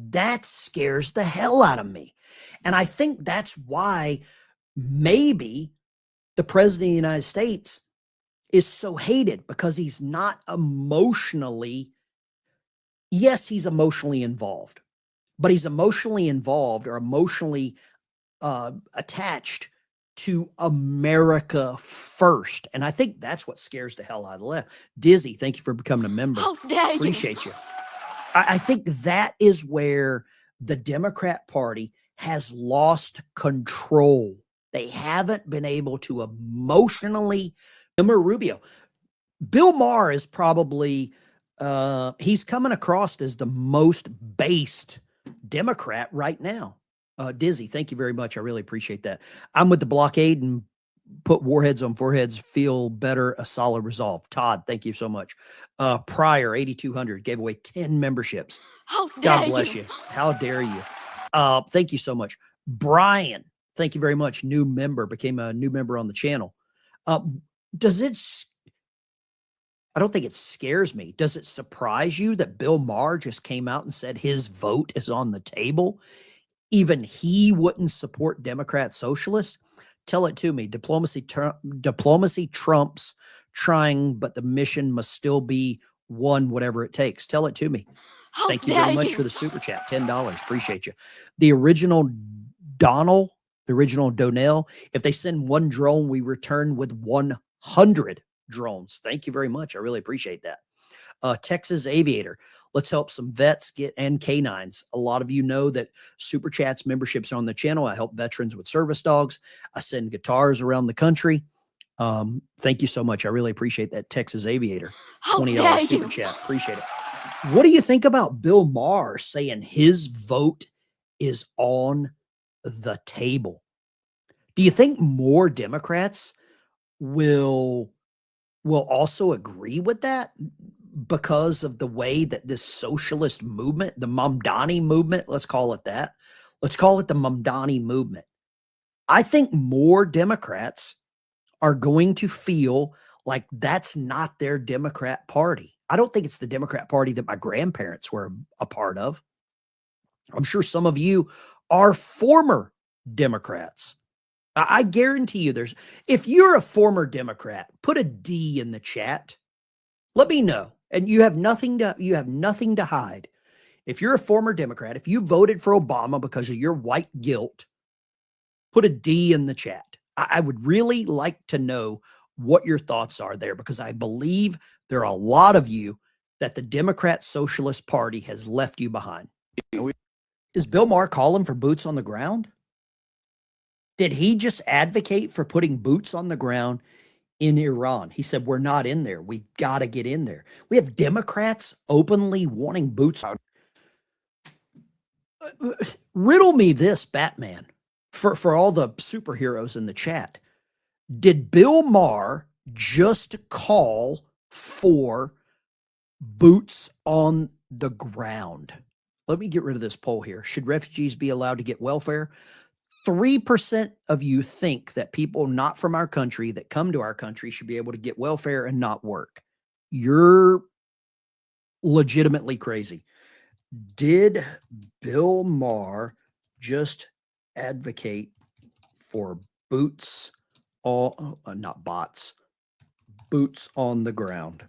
that scares the hell out of me. And I think that's why maybe the president of the United States is so hated, because he's not emotionally, yes, he's emotionally involved, but he's emotionally involved or emotionally attached to America first. And I think that's what scares the hell out of the left. Dizzy, thank you for becoming a member. How dare you? Appreciate you. I think that is where the Democrat Party has lost control. They haven't been able to emotionally. Rubio, Bill Maher is probably, he's coming across as the most based Democrat right now. Dizzy, thank you very much. I really appreciate that. I'm with the blockade and put warheads on foreheads, feel better, a solid resolve. Todd, thank you so much. Pryor, 8,200, gave away 10 memberships. How dare God bless you. How dare you? Thank you so much. Brian, thank you very much. New member, became a new member on the channel. Does it, I don't think it scares me. Does it surprise you that Bill Maher just came out and said his vote is on the table? Even he wouldn't support Democrat socialists? Tell it to me. Diplomacy trumps trying, but the mission must still be one, whatever it takes. Tell it to me. How Thank you very dare much you? for the super chat. $10. Appreciate you. The original Donald, the original Donnell, if they send one drone, we return with 100 drones. Thank you very much. I really appreciate that. Texas Aviator, let's help some vets get and canines. A lot of you know that Super Chats memberships are on the channel. I help veterans with service dogs. I send guitars around the country. Thank you so much. I really appreciate that. Texas Aviator, How $20 dare super you? chat. Appreciate it. What do you think about Bill Maher saying his vote is on the table? Do you think more Democrats will also agree with that because of the way that this socialist movement, the Mamdani movement, let's call it that. Let's call it the Mamdani movement. I think more Democrats are going to feel like that's not their Democrat Party. I don't think it's the Democrat Party that my grandparents were a part of. I'm sure some of you are former Democrats. I guarantee you if you're a former Democrat, put a D in the chat. Let me know. And you have nothing to hide. If you're a former Democrat, if you voted for Obama because of your white guilt, put a D in the chat. I would really like to know what your thoughts are there, because I believe there are a lot of you that the Democrat Socialist Party has left you behind. Is Bill Maher calling for boots on the ground? Did he just advocate for putting boots on the ground in Iran? He said, we're not in there. We got to get in there. We have Democrats openly wanting boots. Riddle me this, Batman, for all the superheroes in the chat. Did Bill Maher just call for boots on the ground? Let me get rid of this poll here. Should refugees be allowed to get welfare? 3% of you think that people not from our country that come to our country should be able to get welfare and not work. You're legitimately crazy. Did Bill Maher just advocate for boots on, not bots, boots on the ground?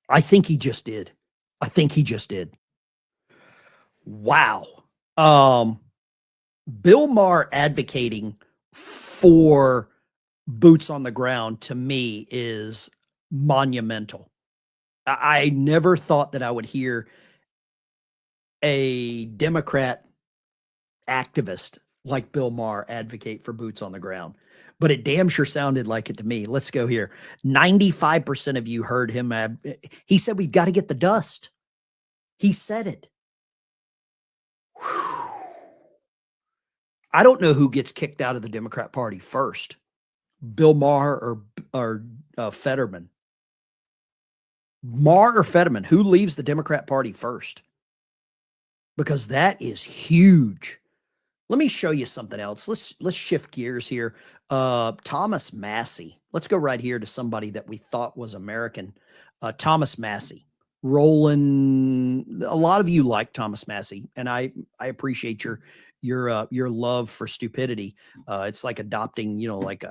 I think he just did. Wow. Bill Maher advocating for boots on the ground, to me, is monumental. I never thought that I would hear a Democrat activist like Bill Maher advocate for boots on the ground, but it damn sure sounded like it to me. Let's go here. 95% of you heard him. He said, we've got to get the dust. He said it. Whew. I don't know who gets kicked out of the Democrat Party first, Bill Maher or Fetterman. Maher or Fetterman, who leaves the Democrat Party first? because that is huge. Let me show you something else. Let's shift gears here. Thomas Massey. Let's go right here to somebody that we thought was American. Thomas Massey. Roland. A lot of you like Thomas Massey, and I appreciate your love for stupidity. It's like adopting, like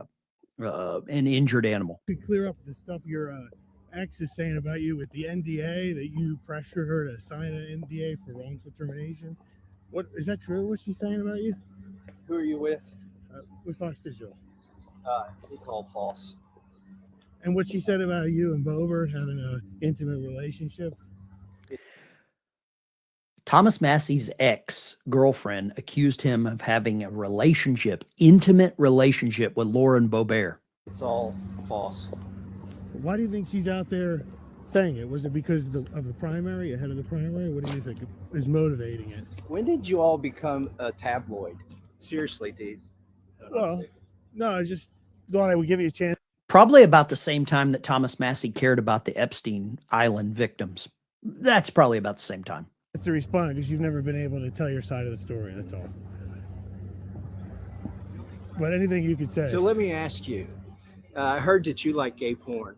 an injured animal. To clear up the stuff your ex is saying about you with the NDA, that you pressured her to sign an NDA for wrongful termination. What is that true? What's she saying about you? Who are you with? With Fox Digital. He called false. And what she said about you and Boebert having an intimate relationship. Thomas Massey's ex-girlfriend accused him of having a intimate relationship with Lauren Boebert. It's all false. Why do you think she's out there saying it? Was it because of the primary, ahead of the primary? What do you think is motivating it? When did you all become a tabloid? Seriously, dude. Well, no, I just thought I would give you a chance. Probably about the same time that Thomas Massey cared about the Epstein Island victims. That's probably about the same time. To respond, because you've never been able to tell your side of the story, that's all. But anything you could say. So let me ask you. I heard that you like gay porn.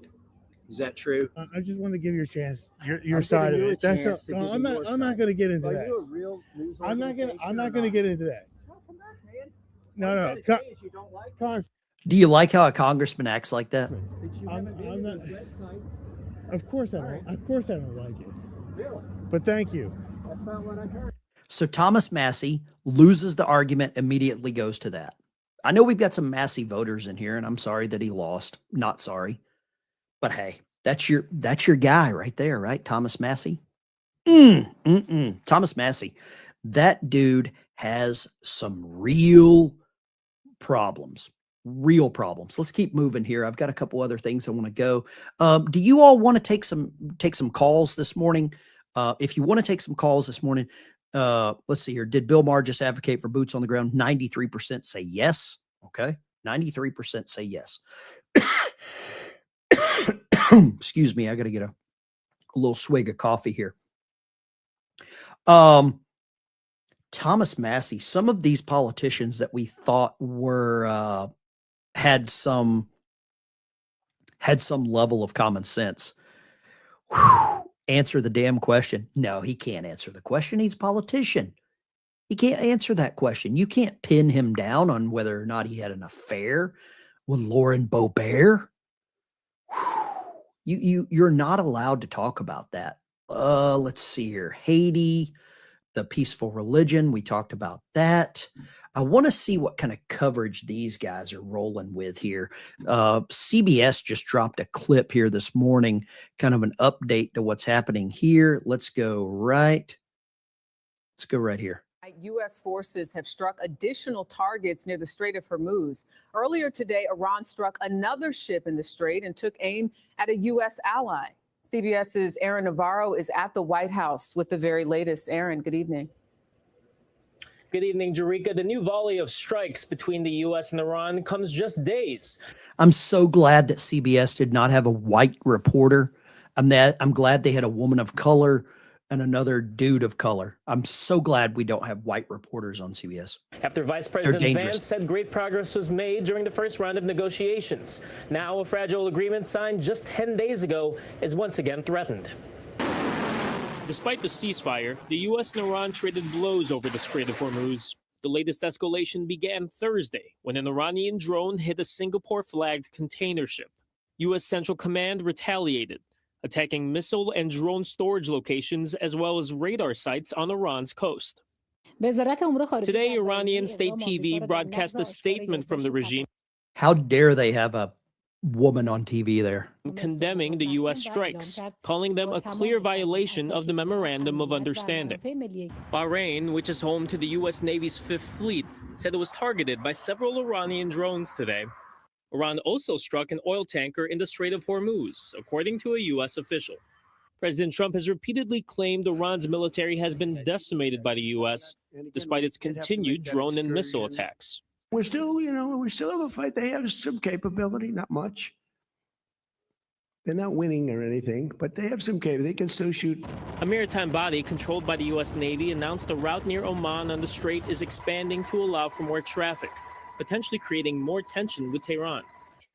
Is that true? I just want to give you a chance. Your side of it. That's all. I'm not going to get into that. Are you a real news I'm not organization going to get into that. No, come back, man. No. You don't like Do you like how a congressman acts like that? I'm not. Of course I don't. Of course I don't like it. Really? But thank you. That's not what I heard. So Thomas Massey loses the argument, immediately goes to that. I know we've got some Massey voters in here, and I'm sorry that he lost. Not sorry. But hey, that's your guy right there, right? Thomas Massey. Thomas Massey. That dude has some real problems. Real problems. Let's keep moving here. I've got a couple other things I want to go. Do you all want to take some calls this morning? If you want to take some calls this morning, let's see here. Did Bill Maher just advocate for boots on the ground? 93% say yes. Okay. 93% say yes. Excuse me. I got to get a little swig of coffee here. Thomas Massey, some of these politicians that we thought were, had some level of common sense. Answer the damn question. No, he can't answer the question. He's a politician. He can't answer that question. You can't pin him down on whether or not he had an affair with Lauren Boebert. You're not allowed to talk about that. Let's see here. Haiti, the peaceful religion. We talked about that. I want to see what kind of coverage these guys are rolling with here. CBS just dropped a clip here this morning, kind of an update to what's happening here. Let's go right here. U.S. forces have struck additional targets near the Strait of Hormuz. Earlier today, Iran struck another ship in the strait and took aim at a U.S. ally. CBS's Aaron Navarro is at the White House with the very latest. Aaron, good evening. Good evening, Jerika. The new volley of strikes between the U.S. and Iran comes just days. I'm so glad that CBS did not have a white reporter. I'm glad they had a woman of color and another dude of color. I'm so glad we don't have white reporters on CBS. After Vice President Vance said great progress was made during the first round of negotiations, now a fragile agreement signed just 10 days ago is once again threatened. Despite the ceasefire, the U.S. and Iran traded blows over the Strait of Hormuz. The latest escalation began Thursday when an Iranian drone hit a Singapore-flagged container ship. U.S. Central Command retaliated, attacking missile and drone storage locations as well as radar sites on Iran's coast. Today, Iranian state TV broadcast a statement from the regime. How dare they have a woman on TV there? Condemning the U.S. strikes, calling them a clear violation of the Memorandum of Understanding. Bahrain, which is home to the U.S. Navy's Fifth Fleet, said it was targeted by several Iranian drones today. Iran also struck an oil tanker in the Strait of Hormuz, according to a U.S. official. President Trump has repeatedly claimed Iran's military has been decimated by the U.S., despite its continued drone and missile attacks. We still have a fight. They have some capability, not much. They're not winning or anything, but they have some capability. They can still shoot. A maritime body controlled by the U.S. Navy announced a route near Oman on the strait is expanding to allow for more traffic, potentially creating more tension with Tehran.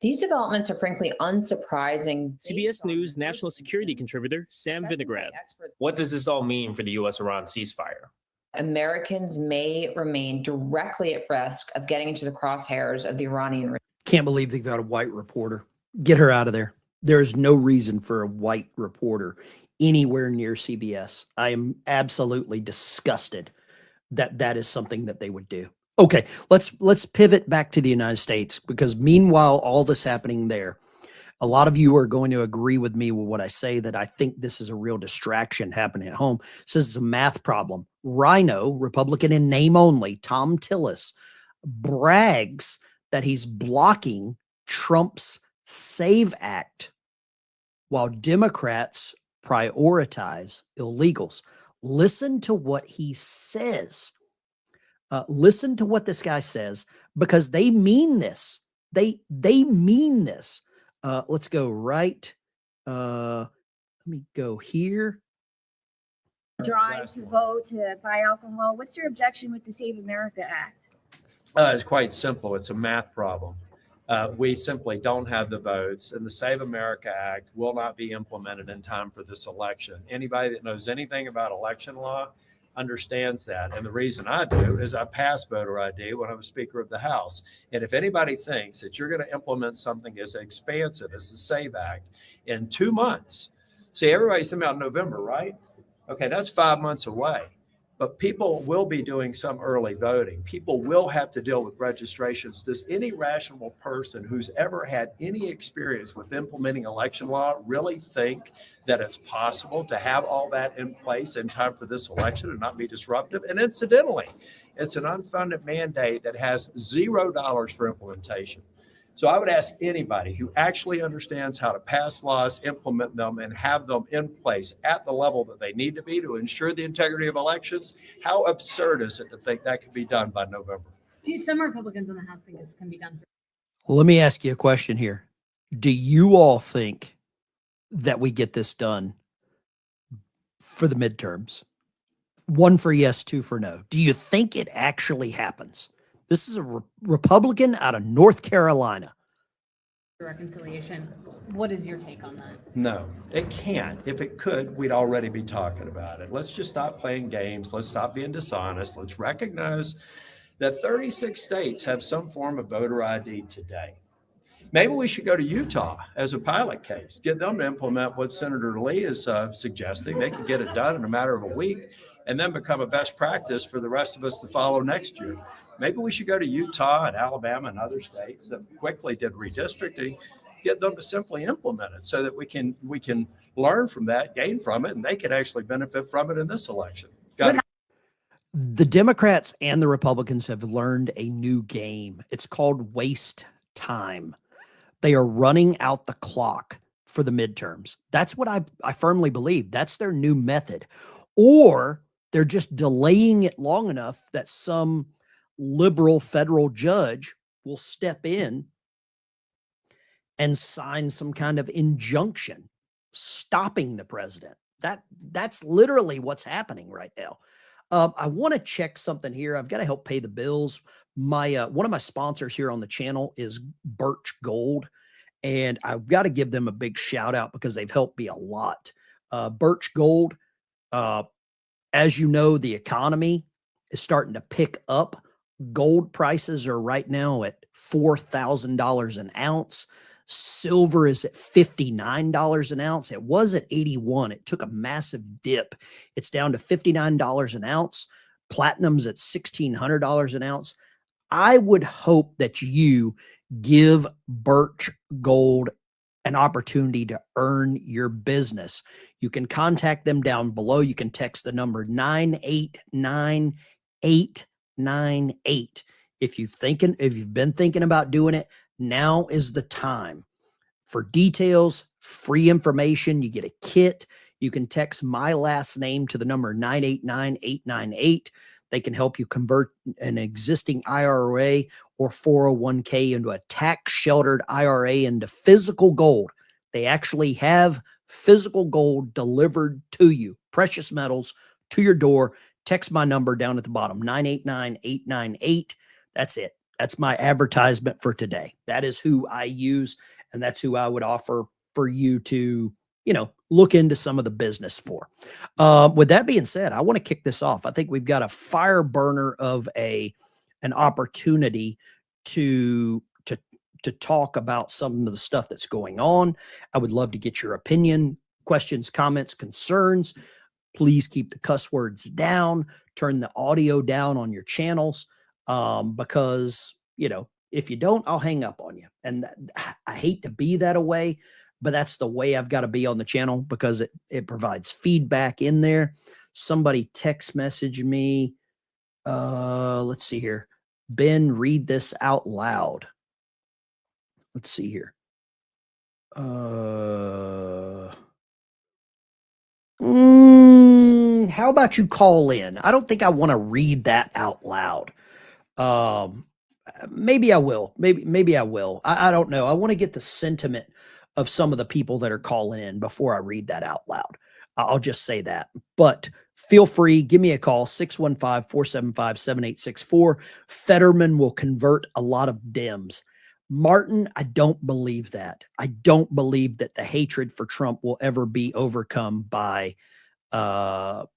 These developments are frankly unsurprising. CBS News national security contributor Sam Vinograd. What does this all mean for the U.S.-Iran ceasefire? Americans may remain directly at risk of getting into the crosshairs of the Iranian regime. Can't believe they've got a white reporter. Get her out of there. There is no reason for a white reporter anywhere near CBS. I am absolutely disgusted that that is something that they would do. Okay, let's pivot back to the United States, because meanwhile, all this happening there, a lot of you are going to agree with me with what I say, that I think this is a real distraction happening at home. Says it's a math problem. Rhino, Republican in name only, Tom Tillis, brags that he's blocking Trump's SAVE Act while Democrats prioritize illegals. Listen to what he says. Listen to what this guy says, because they mean this. They mean this. Let's go right. Let me go here. Drive to vote to buy alcohol. What's your objection with the Save America Act? It's quite simple. It's a math problem. We simply don't have the votes, and the Save America Act will not be implemented in time for this election. Anybody that knows anything about election law understands that. And the reason I do is I passed voter ID when I was Speaker of the House. And if anybody thinks that you're going to implement something as expansive as the SAVE Act in 2 months, see, everybody's talking about November, right? Okay, that's 5 months away. But people will be doing some early voting. People will have to deal with registrations. Does any rational person who's ever had any experience with implementing election law really think that it's possible to have all that in place in time for this election and not be disruptive? And incidentally, it's an unfunded mandate that has $0 for implementation. So I would ask anybody who actually understands how to pass laws, implement them, and have them in place at the level that they need to be to ensure the integrity of elections, how absurd is it to think that could be done by November? Do some Republicans in the House think this can be done? Well, let me ask you a question here. Do you all think that we get this done for the midterms? 1 for yes, 2 for no. Do you think it actually happens? This is a Republican out of North Carolina. Reconciliation. What is your take on that? No, it can't. If it could, we'd already be talking about it. Let's just stop playing games. Let's stop being dishonest. Let's recognize that 36 states have some form of voter ID today. Maybe we should go to Utah as a pilot case, get them to implement what Senator Lee is suggesting. They could get it done in a matter of a week and then become a best practice for the rest of us to follow next year. Maybe we should go to Utah and Alabama and other states that quickly did redistricting, get them to simply implement it so that we can learn from that, gain from it, and they could actually benefit from it in this election. The Democrats and the Republicans have learned a new game. It's called waste time. They are running out the clock for the midterms. That's what I firmly believe. That's their new method. Or they're just delaying it long enough that some liberal federal judge will step in and sign some kind of injunction stopping the president. That's literally what's happening right now. I want to check something here. I've got to help pay the bills. My one of my sponsors here on the channel is Birch Gold, and I've got to give them a big shout out because they've helped me a lot. Birch Gold, as you know, the economy is starting to pick up. Gold prices are right now at $4,000 an ounce. Silver is at $59 an ounce. It was at 81. It took a massive dip. It's down to $59 an ounce. Platinum's at $1,600 an ounce. I would hope that you give Birch Gold an opportunity to earn your business. You can contact them down below. You can text the number 989898. If you've been thinking about doing it, now is the time. For details, free information, you get a kit. You can text my last name to the number 989898. They can help you convert an existing IRA or 401k into a tax-sheltered IRA into physical gold. They actually have physical gold delivered to you, precious metals to your door. Text my number down at the bottom, 989-898. That's it. That's my advertisement for today. That is who I use, and that's who I would offer for you to, look into some of the business for. With that being said, I want to kick this off. I think we've got a fire burner of an opportunity to talk about some of the stuff that's going on. I would love to get your opinion, questions, comments, concerns. Please keep the cuss words down, turn the audio down on your channels, because, if you don't, I'll hang up on you. And I hate to be that way, but that's the way I've got to be on the channel because it provides feedback in there. Somebody text message me. Let's see here. Ben, read this out loud. Let's see here. How about you call in? I don't think I want to read that out loud. Maybe I will. Maybe I will. I don't know. I want to get the sentiment of some of the people that are calling in before I read that out loud. I'll just say that. But feel free, give me a call, 615-475-7864. Fetterman will convert a lot of Dems. Martin, I don't believe that. I don't believe that the hatred for Trump will ever be overcome by that.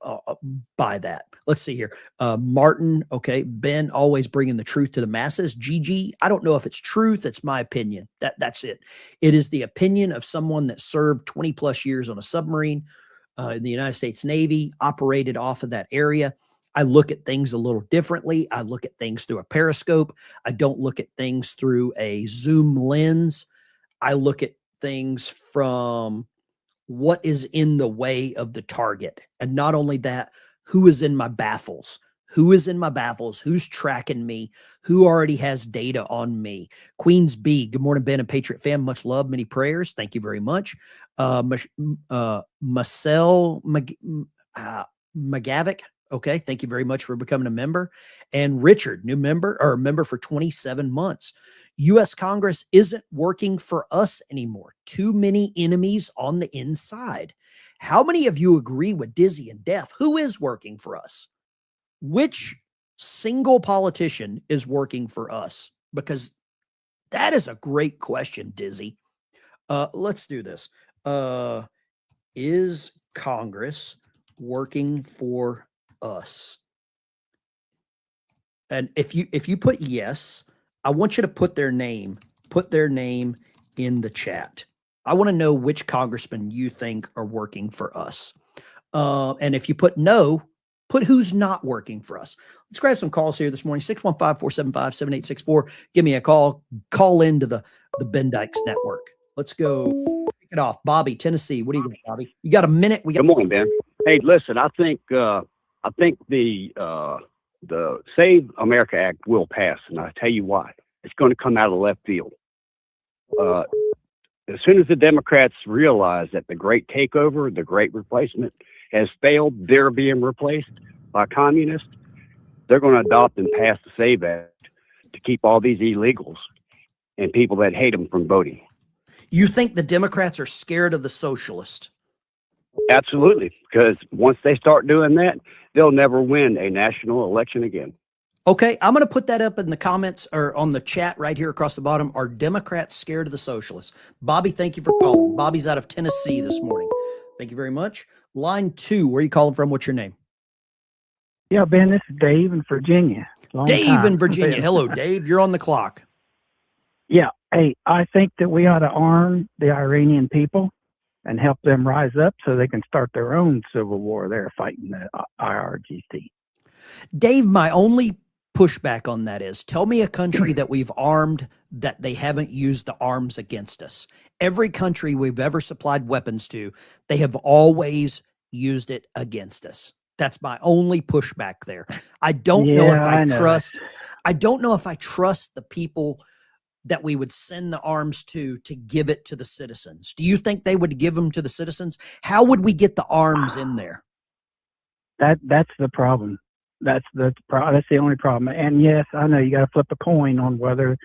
Let's see here. Martin, okay. Ben, always bringing the truth to the masses. GG, I don't know if it's truth. It's my opinion. That's it. It is the opinion of someone that served 20 plus years on a submarine in the United States Navy, operated off of that area. I look at things a little differently. I look at things through a periscope. I don't look at things through a zoom lens. I look at things from what is in the way of the target. And not only that, who is in my baffles? Who is in my baffles? Who's tracking me? Who already has data on me? Queens B, good morning, Ben and Patriot fam. Much love, many prayers. Thank you very much. Marcel McGavick. Okay, thank you very much for becoming a member. And Richard, new member, or a member for 27 months. U.S. Congress isn't working for us anymore. Too many enemies on the inside. How many of you agree with Dizzy and Def? Who is working for us? Which single politician is working for us? Because that is a great question, Dizzy. Let's do this. Is Congress working for us? And if you put yes, I want you to put their name in the chat. I want to know which congressman you think are working for us. And if you put no, put who's not working for us. Let's grab some calls here this morning. 615-475-7864. Give me a call. Call into the Ben Dykes Network. Let's go kick it off. Bobby, Tennessee. What do you got, Bobby? You got a minute? Good morning, Ben. Hey, listen, I think the Save America Act will pass, and I'll tell you why. It's going to come out of left field. As soon as the Democrats realize that the great takeover, the great replacement has failed, they're being replaced by communists, they're going to adopt and pass the Save Act to keep all these illegals and people that hate them from voting. You think the Democrats are scared of the socialists? Absolutely, because once they start doing that, they'll never win a national election again. Okay, I'm going to put that up in the comments or on the chat right here across the bottom. Are Democrats scared of the socialists? Bobby, thank you for calling. Bobby's out of Tennessee this morning. Thank you very much. Line 2, where are you calling from? What's your name? Yeah, Ben, this is Dave in Virginia. Dave in Virginia. Hello, Dave. You're on the clock. Yeah. Hey, I think that we ought to arm the Iranian people and help them rise up so they can start their own civil war there fighting the IRGC. Dave, my only pushback on that is, tell me a country that we've armed that they haven't used the arms against us. Every country we've ever supplied weapons to, they have always used it against us. That's my only pushback there. I don't know if I don't know if I trust the people that we would send the arms to give it to the citizens. Do you think they would give them to the citizens? How would we get the arms in there? That's the problem. That's the only problem. And yes, I know you got to flip a coin on whether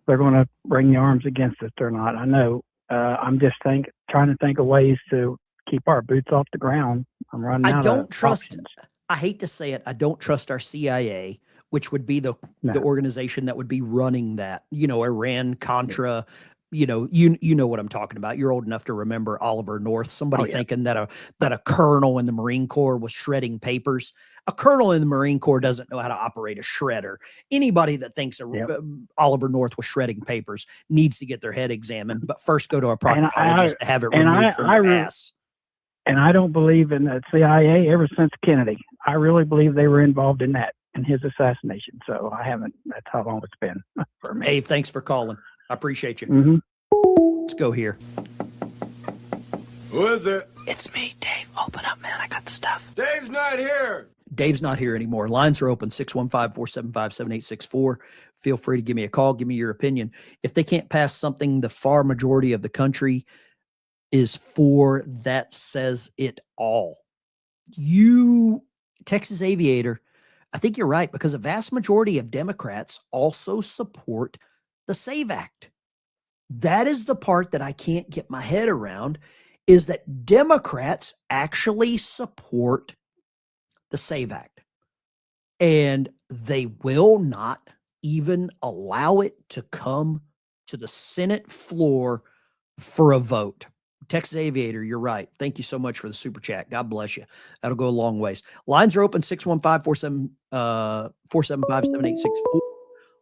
they're going to bring the arms against us or not. I know. I'm just trying to think of ways to keep our boots off the ground. I'm running out I of don't trust, options. I hate to say it, I don't trust our CIA, which would be the organization that would be running that, Iran, Contra, you know what I'm talking about. You're old enough to remember Oliver North, somebody thinking that a colonel in the Marine Corps was shredding papers. A colonel in the Marine Corps doesn't know how to operate a shredder. Anybody that thinks Oliver North was shredding papers needs to get their head examined, but first go to a proctologist to have it removed from their ass. And I don't believe in the CIA ever since Kennedy. I really believe they were involved in that, in his assassination. So I haven't, that's how long it's been for me. Dave, thanks for calling. I appreciate you. Let's go here. Who is it? It's me, Dave. Open up, man. I got the stuff. Dave's not here. Dave's not here anymore. Lines are open, 615-475-7864. Feel free to give me a call. Give me your opinion. If they can't pass something the far majority of the country is for, that says it all. You, Texas Aviator, I think you're right, because a vast majority of Democrats also support the SAVE Act. That is the part that I can't get my head around, is that Democrats actually support the SAVE Act. And they will not even allow it to come to the Senate floor for a vote. Texas Aviator, you're right. Thank you so much for the super chat. God bless you. That'll go a long ways. Lines are open, 615-475-7864.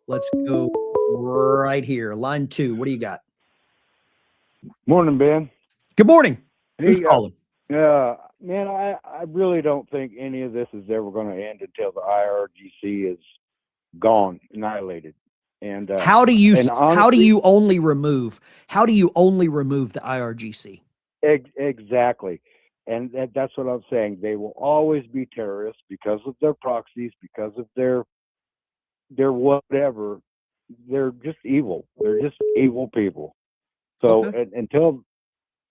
Let's go right here. Line 2. What do you got? Morning, Ben. Good morning. Who's calling? Man, I really don't think any of this is ever going to end until the IRGC is gone, annihilated. And how do you only remove the IRGC? Exactly. And that's what I'm saying. They will always be terrorists because of their proxies, because of their whatever. They're just evil. They're just evil people. So until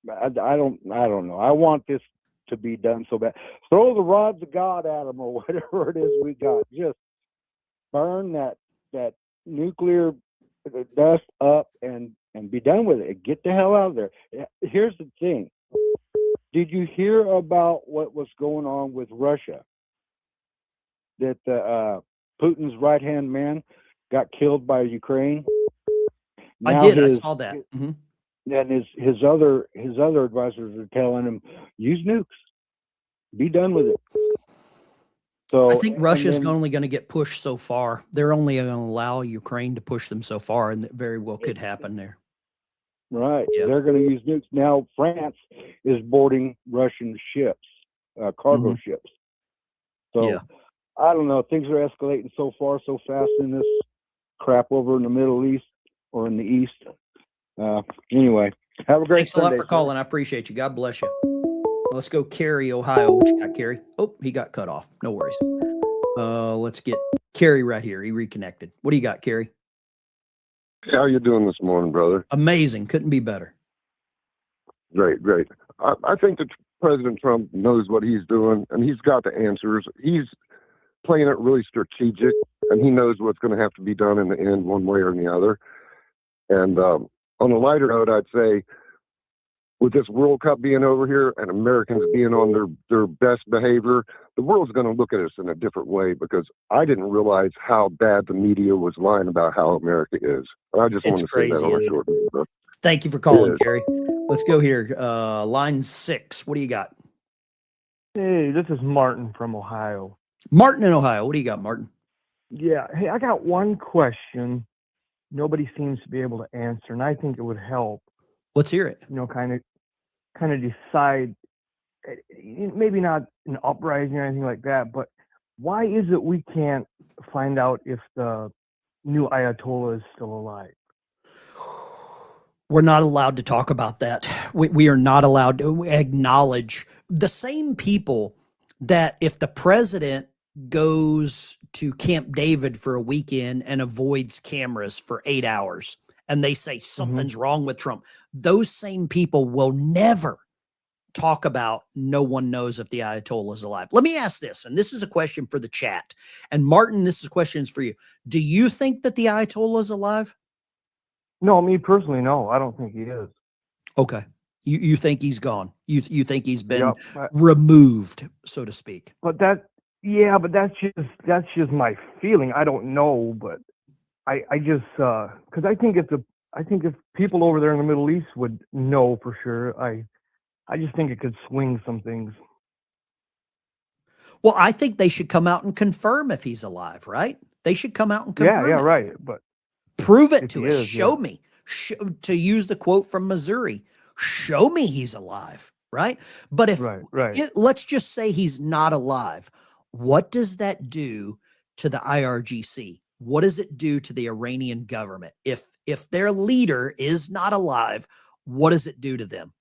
I don't know. I want this to be done so bad. Throw the rods of God at them or whatever it is we got. Just burn that nuclear dust up and be done with it. Get the hell out of there. Here's the thing. Did you hear about what was going on with Russia? That Putin's right-hand man got killed by Ukraine. I did. I saw that. And his other advisors are telling him, use nukes. Be done with it. So I think Russia's only going to get pushed so far. They're only going to allow Ukraine to push them so far, and that very well could happen there. Right. Yeah. They're going to use nukes. Now France is boarding Russian ships, cargo ships. So I don't know. Things are escalating so far, so fast in this crap over in the Middle East or in the East. Anyway, have a great Thanks a lot for calling. I appreciate you. God bless you. Let's go Cary, Ohio. What you got, Cary? Oh, he got cut off. No worries. Let's get Cary right here. He reconnected. What do you got, Cary? How you doing this morning, brother? Amazing. Couldn't be better. Great. I think that President Trump knows what he's doing, and he's got the answers. He's playing it really strategic, and he knows what's going to have to be done in the end, one way or the other. And on a lighter note, I'd say, with this World Cup being over here and Americans being on their best behavior, the world's going to look at us in a different way, because I didn't realize how bad the media was lying about how America is. I just want to say that on a short note. Thank you for calling, Cary. Let's go here. Line 6. What do you got? Hey, this is Martin from Ohio. Martin in Ohio. What do you got, Martin? Yeah. Hey, I got one question nobody seems to be able to answer, and I think it would help. Let's hear it. Kind of decide, maybe not an uprising or anything like that, but why is it we can't find out if the new Ayatollah is still alive? We're not allowed to talk about that. We are not allowed to acknowledge the same people that if the president goes to Camp David for a weekend and avoids cameras for 8 hours, and they say something's wrong with Trump, those same people will never talk about no one knows if the Ayatollah is alive. Let me ask this, and this is a question for the chat. And Martin, this is questions for you. Do you think that the Ayatollah is alive? No, me personally, no. I don't think he is. Okay. You think he's gone. You think he's been Yep. removed, so to speak. But that's just my feeling. I don't know, but I just because I think if people over there in the Middle East would know for sure, I just think it could swing some things. Well, I think they should come out and confirm if he's alive, right? They should come out and confirm Yeah, it. right. But Prove it if to he us. is, Show yeah. me. To use the quote from Missouri, show me he's alive, right? But if Right. let's just say he's not alive, what does that do to the IRGC? What does it do to the Iranian government? If their leader is not alive, what does it do to them?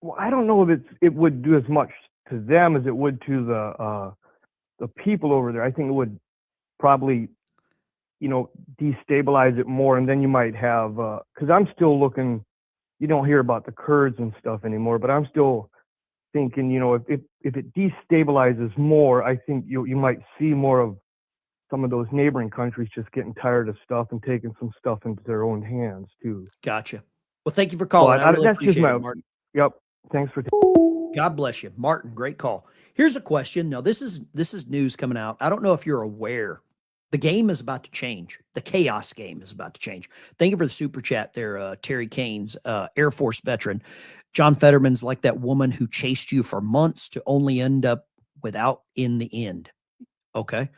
Well, I don't know if it would do as much to them as it would to the people over there. I think it would probably, destabilize it more, and then you might have because I'm still looking. You don't hear about the Kurds and stuff anymore, but I'm still thinking, if it destabilizes more, I think you might see more of some of those neighboring countries just getting tired of stuff and taking some stuff into their own hands too. Gotcha. Well, thank you for calling. I really that's just appreciate my. it, Martin. Yep. Thanks for. God bless you, Martin. Great call. Here's a question. Now, this is news coming out. I don't know if you're aware. The game is about to change. The chaos game is about to change. Thank you for the super chat there, Terry Keynes, Air Force veteran. John Fetterman's like that woman who chased you for months to only end up without in the end. Okay.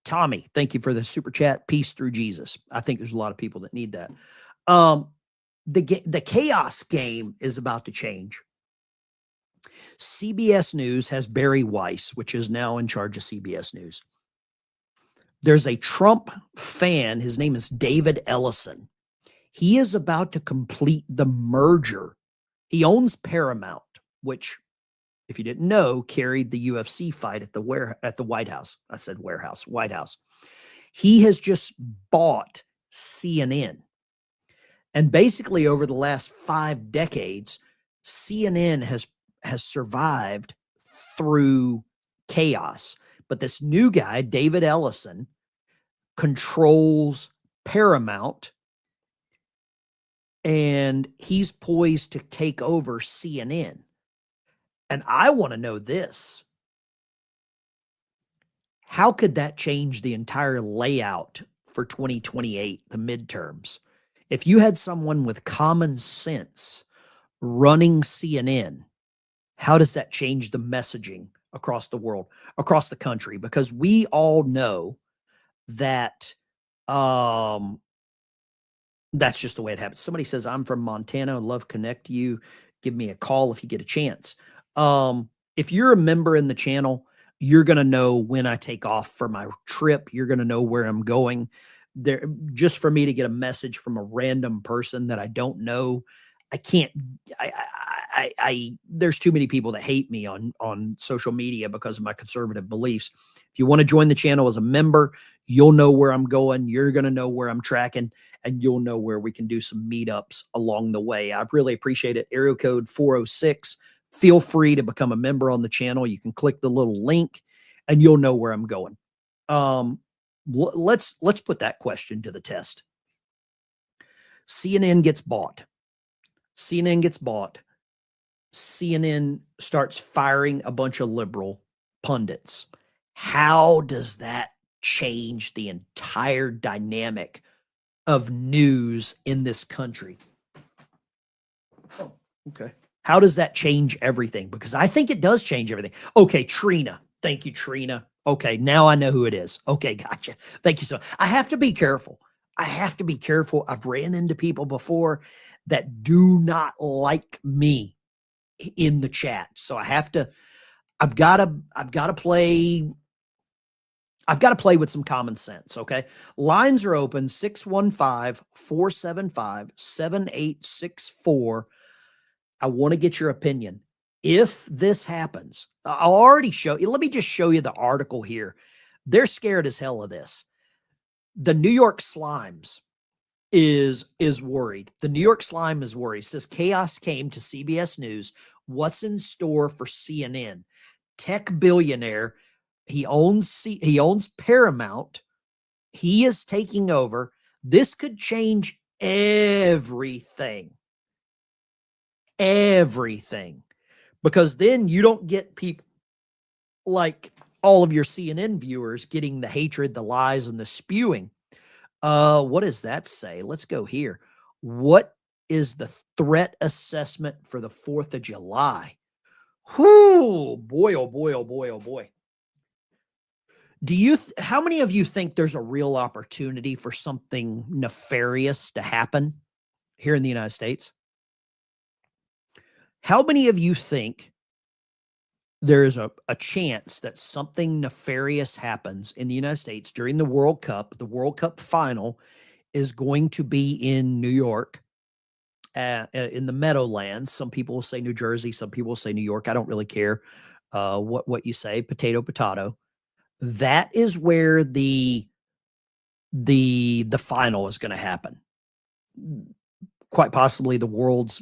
Tommy, thank you for the super chat. Peace through Jesus. I think there's a lot of people that need that. The chaos game is about to change. CBS News has Barry Weiss, which is now in charge of CBS News. There's a Trump fan. His name is David Ellison. He is about to complete the merger. He owns Paramount, which, if you didn't know, carried the UFC fight at the White House. I said warehouse, White House. He has just bought CNN. And basically over the last 5 decades, CNN has survived through chaos. But this new guy, David Ellison, controls Paramount, and he's poised to take over CNN. And I want to know this. How could that change the entire layout for 2028, the midterms? If you had someone with common sense running CNN, how does that change the messaging across the world, across the country? Because we all know that that's just the way it happens. Somebody says, I'm from Montana. I'd love to connect to you. Give me a call if you get a chance. If you're a member in the channel, you're going to know when I take off for my trip. You're going to know where I'm going. There, just for me to get a message from a random person that I don't know, I can't. There's too many people that hate me on social media because of my conservative beliefs. If you want to join the channel as a member, you'll know where I'm going. You're going to know where I'm tracking, and you'll know where we can do some meetups along the way. I really appreciate it. Area code 406. Feel free to become a member on the channel. You can click the little link, and you'll know where I'm going. Let's put that question to the test. CNN gets bought. CNN gets bought. CNN starts firing a bunch of liberal pundits. How does that change the entire dynamic of news in this country? Oh, okay. How does that change everything? Because I think it does change everything. Okay, Trina. Thank you, Trina. Okay, now I know who it is. Okay, gotcha. Thank you so much. I have to be careful. I've ran into people before that do not like me in the chat. So I've got to play with some common sense. Okay. Lines are open 615-475-7864. I want to get your opinion. If this happens, I'll already show you. Let me just show you the article here. They're scared as hell of this. The New York Slimes is worried. The New York Slime is worried. It says chaos came to CBS News. What's in store for CNN? Tech billionaire. He owns Paramount. He is taking over. This could change everything. everything, because then you don't get people like all of your CNN viewers getting the hatred, the lies, and the spewing. What does that say? Let's go here. What is the threat assessment for the 4th of July? Whoo, boy, oh boy, oh boy, oh boy. Do you, how many of you think there's a real opportunity for something nefarious to happen here in the United States? How many of you think there's a chance that something nefarious happens in the United States during the World Cup? The World Cup final is going to be in New York, in the Meadowlands. Some people will say New Jersey. Some people will say New York. I don't really care what you say. Potato, potato. That is where the final is going to happen. Quite possibly the world's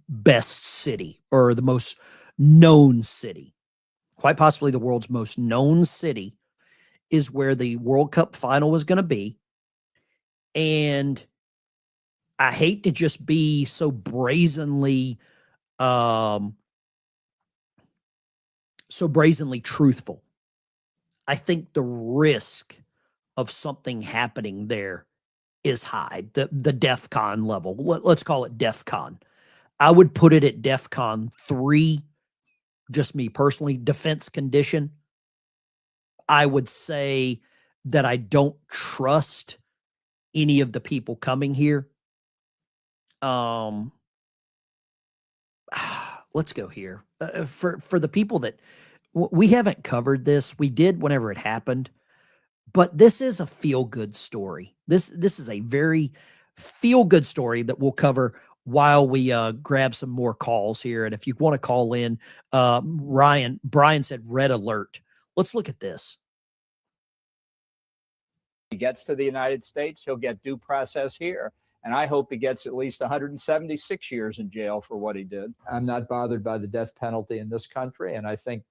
best city, or the most known city. Quite possibly the world's most known city is where the World Cup final is going to be. And I hate to just be so brazenly truthful. I think the risk of something happening there is high. The DEFCON level. Let's call it DEFCON. I would put it at DEFCON 3, just me personally, defense condition. I would say that I don't trust any of the people coming here. Let's go here. For the people that we haven't covered this, we did whenever it happened, but this is a feel-good story. This is a very feel-good story that we'll cover while we grab some more calls here. And if you want to call in, Brian said red alert. Let's look at this. He gets to the United States, he'll get due process here. And I hope he gets at least 176 years in jail for what he did. I'm not bothered by the death penalty in this country. And I think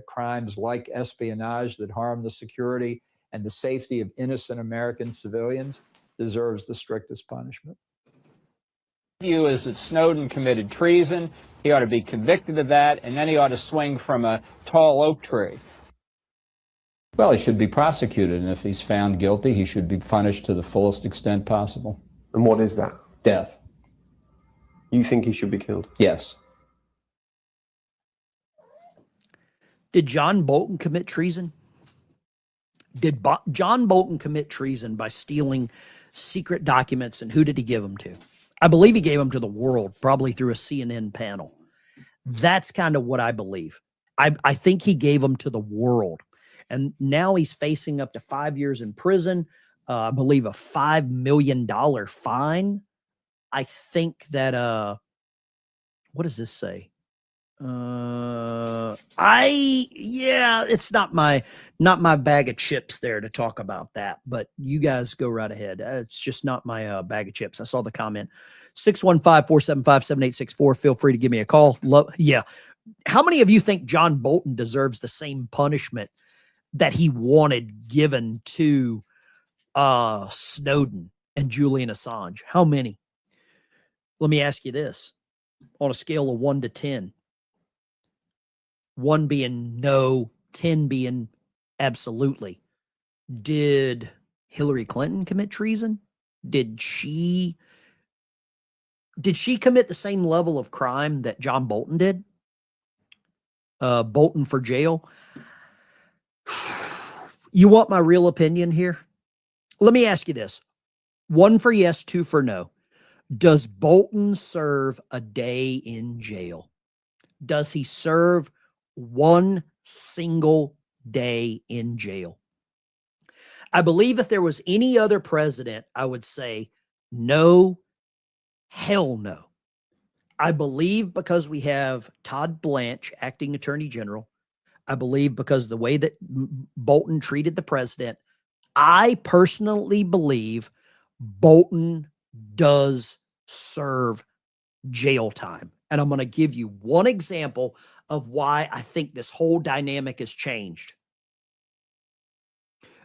crimes like espionage that harm the security and the safety of innocent American civilians deserves the strictest punishment. The view is that Snowden committed treason. He ought to be convicted of that, and then he ought to swing from a tall oak tree. Well, he should be prosecuted, and if he's found guilty, he should be punished to the fullest extent possible. And what is that? Death. You think he should be killed? Yes. Did John Bolton commit treason? Did John Bolton commit treason by stealing secret documents, and who did he give them to? I believe he gave them to the world, probably through a CNN panel. That's kind of what I believe. I think he gave them to the world. And now he's facing up to 5 years in prison. I believe a $5 million fine. I think that, what does this say? It's not my bag of chips there to talk about that, but you guys go right ahead. It's just not my bag of chips. I saw the comment. 615-475-7864. Feel free to give me a call. How many of you think John Bolton deserves the same punishment that he wanted given to Snowden and Julian Assange? How many? Let me ask you this. On a scale of 1 to 10, 1 being no, 10 being absolutely. Did Hillary Clinton commit treason? Did she commit the same level of crime that John Bolton did? Bolton for jail. You want my real opinion here? Let me ask you this. 1 for yes, 2 for no. Does Bolton serve a day in jail? Does he serve 1 single day in jail? I believe if there was any other president, I would say no, hell no. I believe because we have Todd Blanche, acting attorney general. I believe because of the way that Bolton treated the president. I personally believe Bolton does serve jail time. And I'm going to give you one example of why I think this whole dynamic has changed.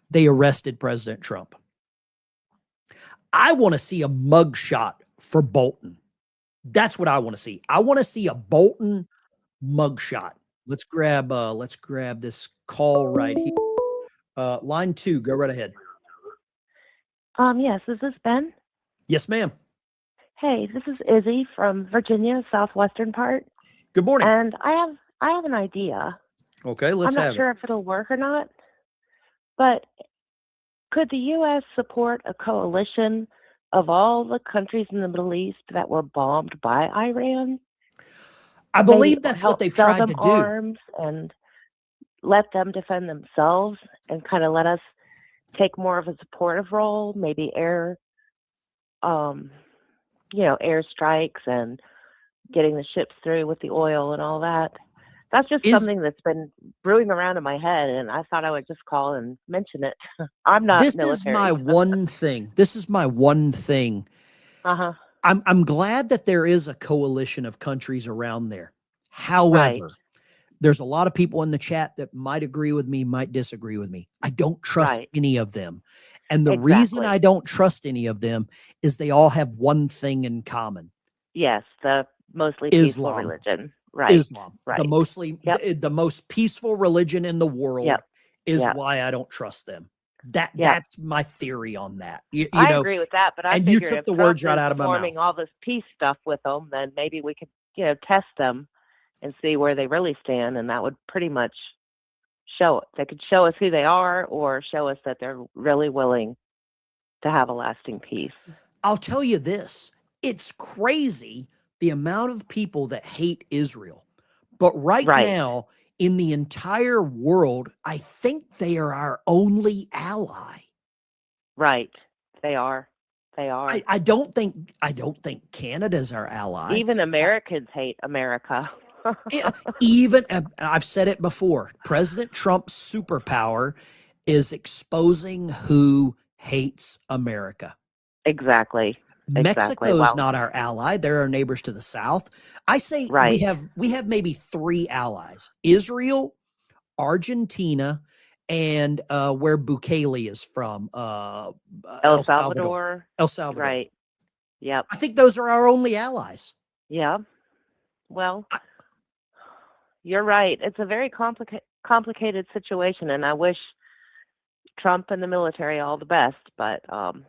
They arrested President Trump. I want to see a mugshot for Bolton. That's what I want to see. I want to see a Bolton mugshot. Let's grab this call right here. Line 2, go right ahead. Yes, is this Ben? Yes, ma'am. Hey, this is Izzy from Virginia, southwestern part. Good morning. And I have an idea. Okay, let's I'm have not sure if it'll work or not, but could the U.S. support a coalition of all the countries in the Middle East that were bombed by Iran? I believe that's what they've sell tried them to do. arms and let them defend themselves, and kind of let us take more of a supportive role, maybe air strikes and getting the ships through with the oil and all that. That's just something that's been brewing around in my head, and I thought I would just call and mention it. I'm not This military. is my one thing. Uh-huh. I'm glad that there is a coalition of countries around there. However, there's a lot of people in the chat that might agree with me, might disagree with me. I don't trust any of them. And the reason I don't trust any of them is they all have one thing in common. Yes, the mostly peaceful Islam. religion. Right. Islam. Right. The most peaceful religion in the world is why I don't trust them. That's my theory on that. I agree with that, but I and you figured took if the Trump words right is out of my forming mouth. all this peace stuff with them, then maybe we could, test them and see where they really stand, and that would pretty much they could show us who they are, or show us that they're really willing to have a lasting peace. I'll tell you this. It's crazy the amount of people that hate Israel. But right now, in the entire world, I think they are our only ally. Right. They are. I don't think Canada's our ally. Even Americans hate America. Even I've said it before. President Trump's superpower is exposing who hates America. Exactly. Mexico's not our ally. They're our neighbors to the south. I say we have maybe 3 allies: Israel, Argentina, and where Bukele is from, El Salvador. El Salvador. Right. Yep. I think those are our only allies. Yeah. Well, you're right. It's a very complicated situation, and I wish Trump and the military all the best, but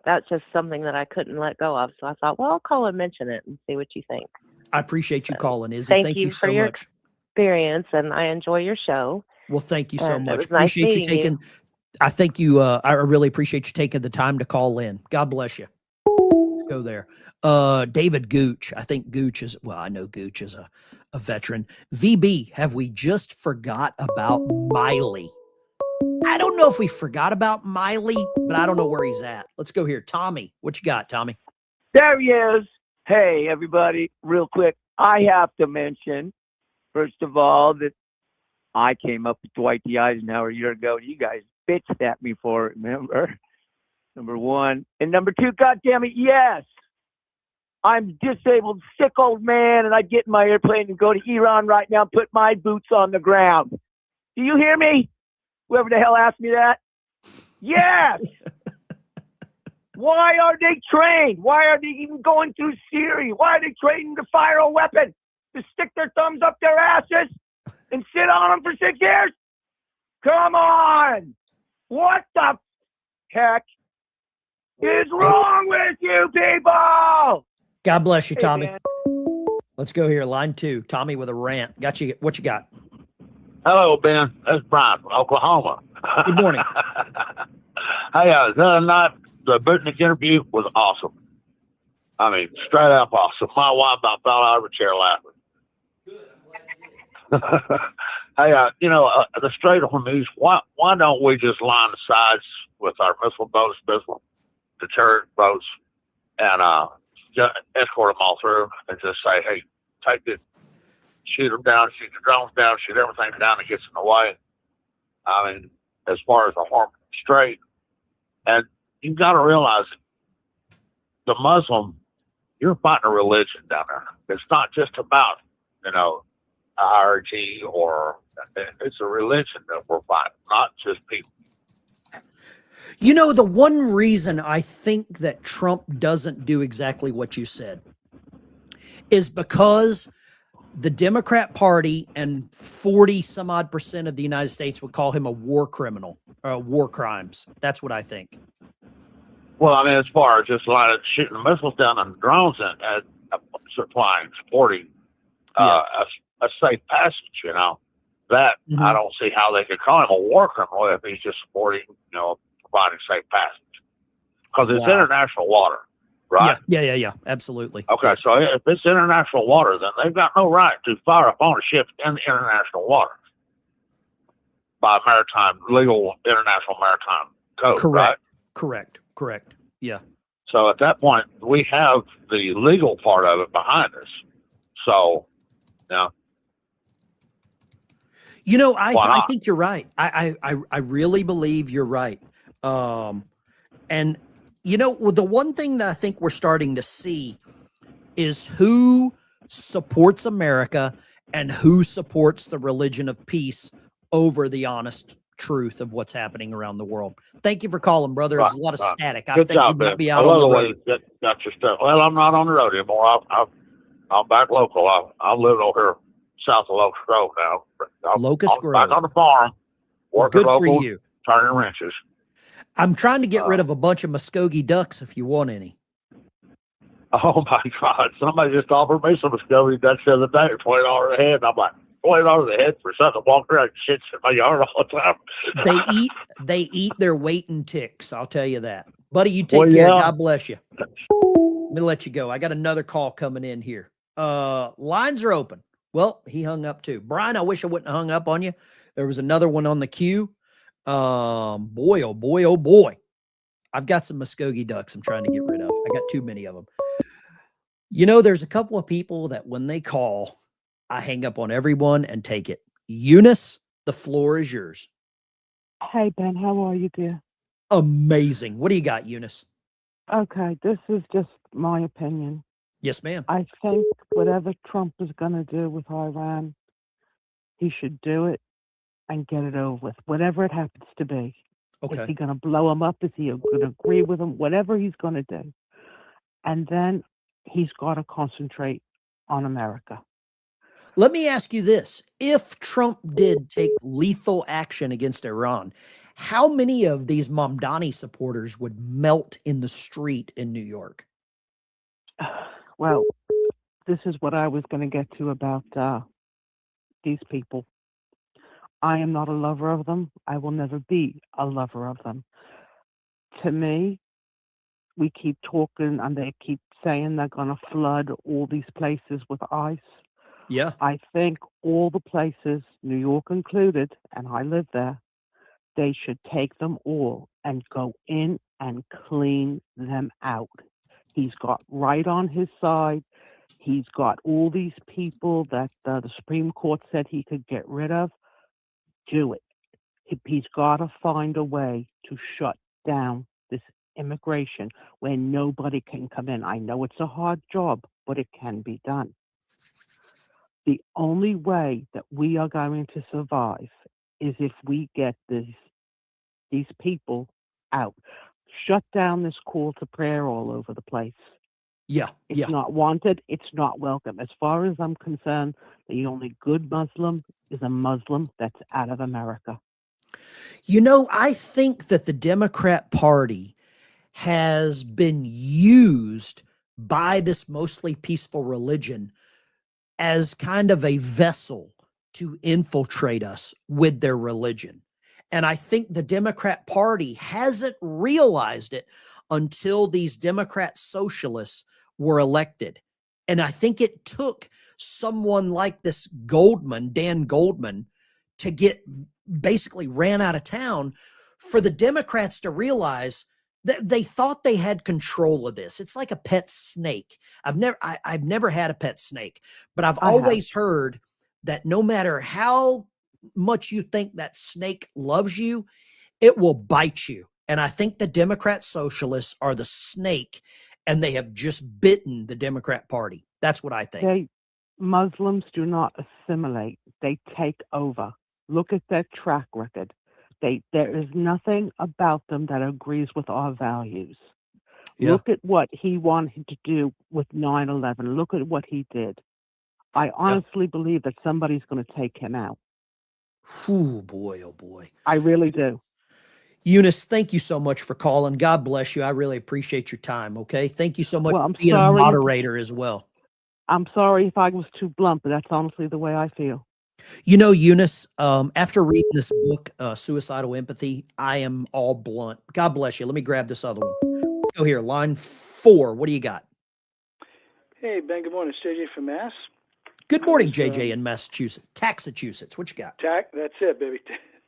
that's just something that I couldn't let go of. So I thought, well, I'll call and mention it and see what you think. I appreciate you calling, Izzy. Thank you so for your much. experience, and I enjoy your show. Well, thank you so And much. it was nice Appreciate you meeting taking. I think you. I really appreciate you taking the time to call in. God bless you. Let's go there. David Gooch. I think Gooch is. Well, I know Gooch is a veteran. VB. Have we just forgot about Miley? I don't know if we forgot about Miley, but I don't know where he's at. Let's go here. Tommy, what you got, Tommy? There he is. Hey, everybody, real quick. I have to mention, first of all, that I came up with Dwight D. Eisenhower a year ago, and you guys bitched at me for it, remember? Number one. And number two, goddammit, yes. I'm a disabled, sick old man, and I'd get in my airplane and go to Iran right now and put my boots on the ground. Do you hear me? Whoever the hell asked me that? Yes! Why are they trained? Why are they even going through Syria? Why are they training to fire a weapon? To stick their thumbs up their asses and sit on them for 6 years? Come on! What the heck is wrong with you people? God bless you, Hey, Tommy. man. Let's go here. Line 2. Tommy with a rant. Got you. What you got? Hello, Ben. That's Brian from Oklahoma. Good morning. Hey, the other night, the Butnick interview was awesome. I mean, straight up awesome. My wife about fell out of her chair laughing. Hey, the Strait of Hormuz, why don't we just line the sides with our missile boats, missile deterrent boats, and just escort them all through and just say, hey, take it. Shoot them down, shoot the drones down, shoot everything down that gets in the way. I mean, as far as the Hormuz Strait. And you've got to realize the Muslim, you're fighting a religion down there. It's not just about, IRG or it's a religion that we're fighting, not just people. The one reason I think that Trump doesn't do exactly what you said is because the Democrat Party and 40 some odd percent of the United States would call him a war criminal or war crimes. That's what I think. Well, I mean, as far as just like shooting missiles down on drones and supporting a safe passage, you know, that I don't see how they could call him a war criminal if he's just supporting, you know, providing safe passage, because it's international water, right? Yeah. Absolutely. Okay, so if it's international water, then they've got no right to fire upon a ship in the international waters by legal international maritime code, right? Correct. Yeah. So at that point, we have the legal part of it behind us. So, yeah. You know, I think you're right. I really believe you're right. And you know, the one thing that I think we're starting to see is who supports America and who supports the religion of peace over the honest truth of what's happening around the world. Thank you for calling, brother. There's a lot of static. I think you might be out on the road. Got your stuff. Well, I'm not on the road anymore. I'm back local. I live over here south of Locust Grove now. Locust Grove. Back on the farm. Working Good local, for you. turning wrenches. I'm trying to get rid of a bunch of Muskogee ducks if you want any. Oh my God! Somebody just offered me some Muskogee ducks the other day, $20 a head. And I'm like, $20 a head for something to walk around and shits in my yard all the time. They eat their weight in ticks. I'll tell you that, buddy. You take care. Yeah. God bless you. Let me let you go. I got another call coming in here. Lines are open. Well, he hung up too. Brian, I wish I wouldn't have hung up on you. There was another one on the queue. Boy, oh boy, oh boy. I've got some Muskogee ducks I'm trying to get rid of. I got too many of them. You know, there's a couple of people that when they call, I hang up on everyone and take it. Eunice, the floor is yours. Hey, Ben, how are you, dear? Amazing. What do you got, Eunice? Okay, this is just my opinion. Yes, ma'am. I think whatever Trump is going to do with Iran, he should do it and get it over with, whatever it happens to be. Okay. Is he going to blow him up? Is he going to agree with him? Whatever he's going to do. And then he's got to concentrate on America. Let me ask you this. If Trump did take lethal action against Iran, how many of these Mamdani supporters would melt in the street in New York? Well, this is what I was going to get to about these people. I am not a lover of them. I will never be a lover of them. To me, we keep talking and they keep saying they're going to flood all these places with ice. Yeah. I think all the places, New York included, and I live there, they should take them all and go in and clean them out. He's got right on his side. He's got all these people that the Supreme Court said he could get rid of. Do it. He's got to find a way to shut down this immigration where nobody can come in. I know it's a hard job, but it can be done. The only way that we are going to survive is if we get these people out. Shut down this call to prayer all over the place. Yeah. It's not wanted. It's not welcome. As far as I'm concerned, the only good Muslim is a Muslim that's out of America. You know, I think that the Democrat Party has been used by this mostly peaceful religion as kind of a vessel to infiltrate us with their religion. And I think the Democrat Party hasn't realized it until these Democrat socialists were elected. And I think it took someone like this Dan Goldman, to get basically ran out of town for the Democrats to realize that they thought they had control of this. It's like a pet snake. I've never had a pet snake, but I've always heard that no matter how much you think that snake loves you, it will bite you. And I think the Democrat socialists are the snake, and they have just bitten the Democrat Party. That's what I think. Muslims do not assimilate. They take over. Look at their track record. There is nothing about them that agrees with our values. Yeah. Look at what he wanted to do with 9/11. Look at what he did. I honestly believe that somebody's going to take him out. Oh boy, oh boy. I really do. Eunice, thank you so much for calling. God bless you. I really appreciate your time. Okay. Thank you so much Well, for I'm being a sorry. moderator as well. I'm sorry if I was too blunt, but that's honestly the way I feel. You know, Eunice, after reading this book, Suicidal Empathy, I am all blunt. God bless you. Let me grab this other one. Go here, line 4. What do you got? Hey, Ben, good morning. It's JJ from Mass. Good morning, JJ in Massachusetts. Taxachusetts. What you got? That's it, baby.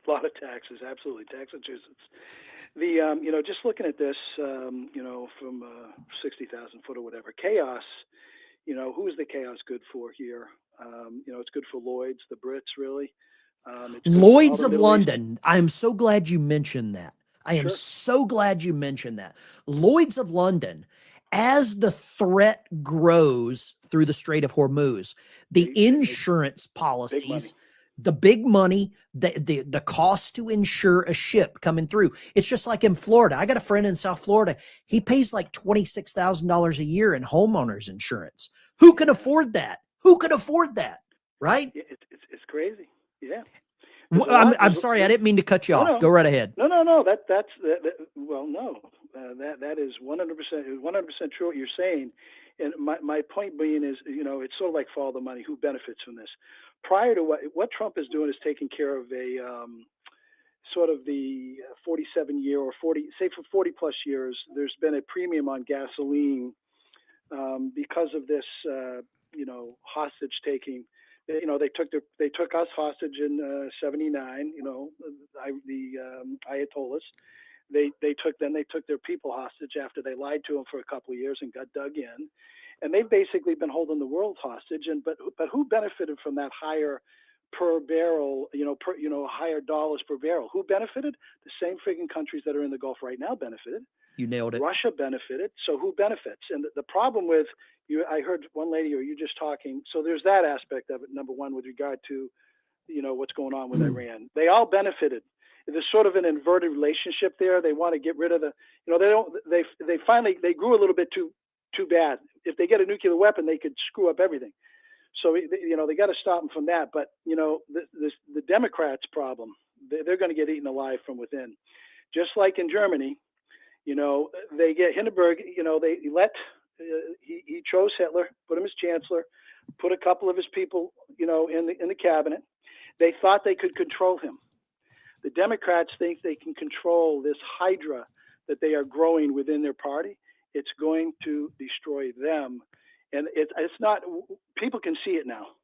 A lot of taxes, absolutely. Taxachusetts. The, just looking at this, from 60,000 foot or whatever, chaos, who is the chaos good for here? It's good for Lloyd's, the Brits, really. Lloyd's of London. I am so glad you mentioned that. I am so glad you mentioned that. Lloyd's of London, as the threat grows through the Strait of Hormuz, the insurance policies, the big money, the cost to insure a ship coming through. It's just like in Florida. I got a friend in South Florida. He pays like $26,000 a year in homeowners insurance. Who can afford that? Who can afford that? Right? It's crazy. Yeah. I'm sorry. I didn't mean to cut you off. No. Go right ahead. No. Well, no. That is 100% true what you're saying. And my point being is, it's sort of like follow the money. Who benefits from this? Prior to what Trump is doing is taking care of a sort of the 47-year or 40, say for 40 plus years, there's been a premium on gasoline because of this, hostage taking. They took us hostage in '79. The Ayatollahs. They took their people hostage after they lied to them for a couple of years and got dug in, and they've basically been holding the world hostage. But who benefited from that higher per barrel, higher dollars per barrel? Who benefited? The same friggin' countries that are in the Gulf right now benefited. You nailed it. Russia benefited. So who benefits? And the problem with you, I heard one lady or you just talking. So there's that aspect of it. Number one, with regard to, what's going on with Iran. They all benefited. There's sort of an inverted relationship there. They want to get rid of they grew a little bit too bad. If they get a nuclear weapon, they could screw up everything. So, they got to stop them from that. But, the Democrats' problem, they're going to get eaten alive from within. Just like in Germany, they get Hindenburg, he chose Hitler, put him as chancellor, put a couple of his people, in the cabinet. They thought they could control him. The Democrats think they can control this hydra that they are growing within their party. It's going to destroy them. And it's not, people can see it now.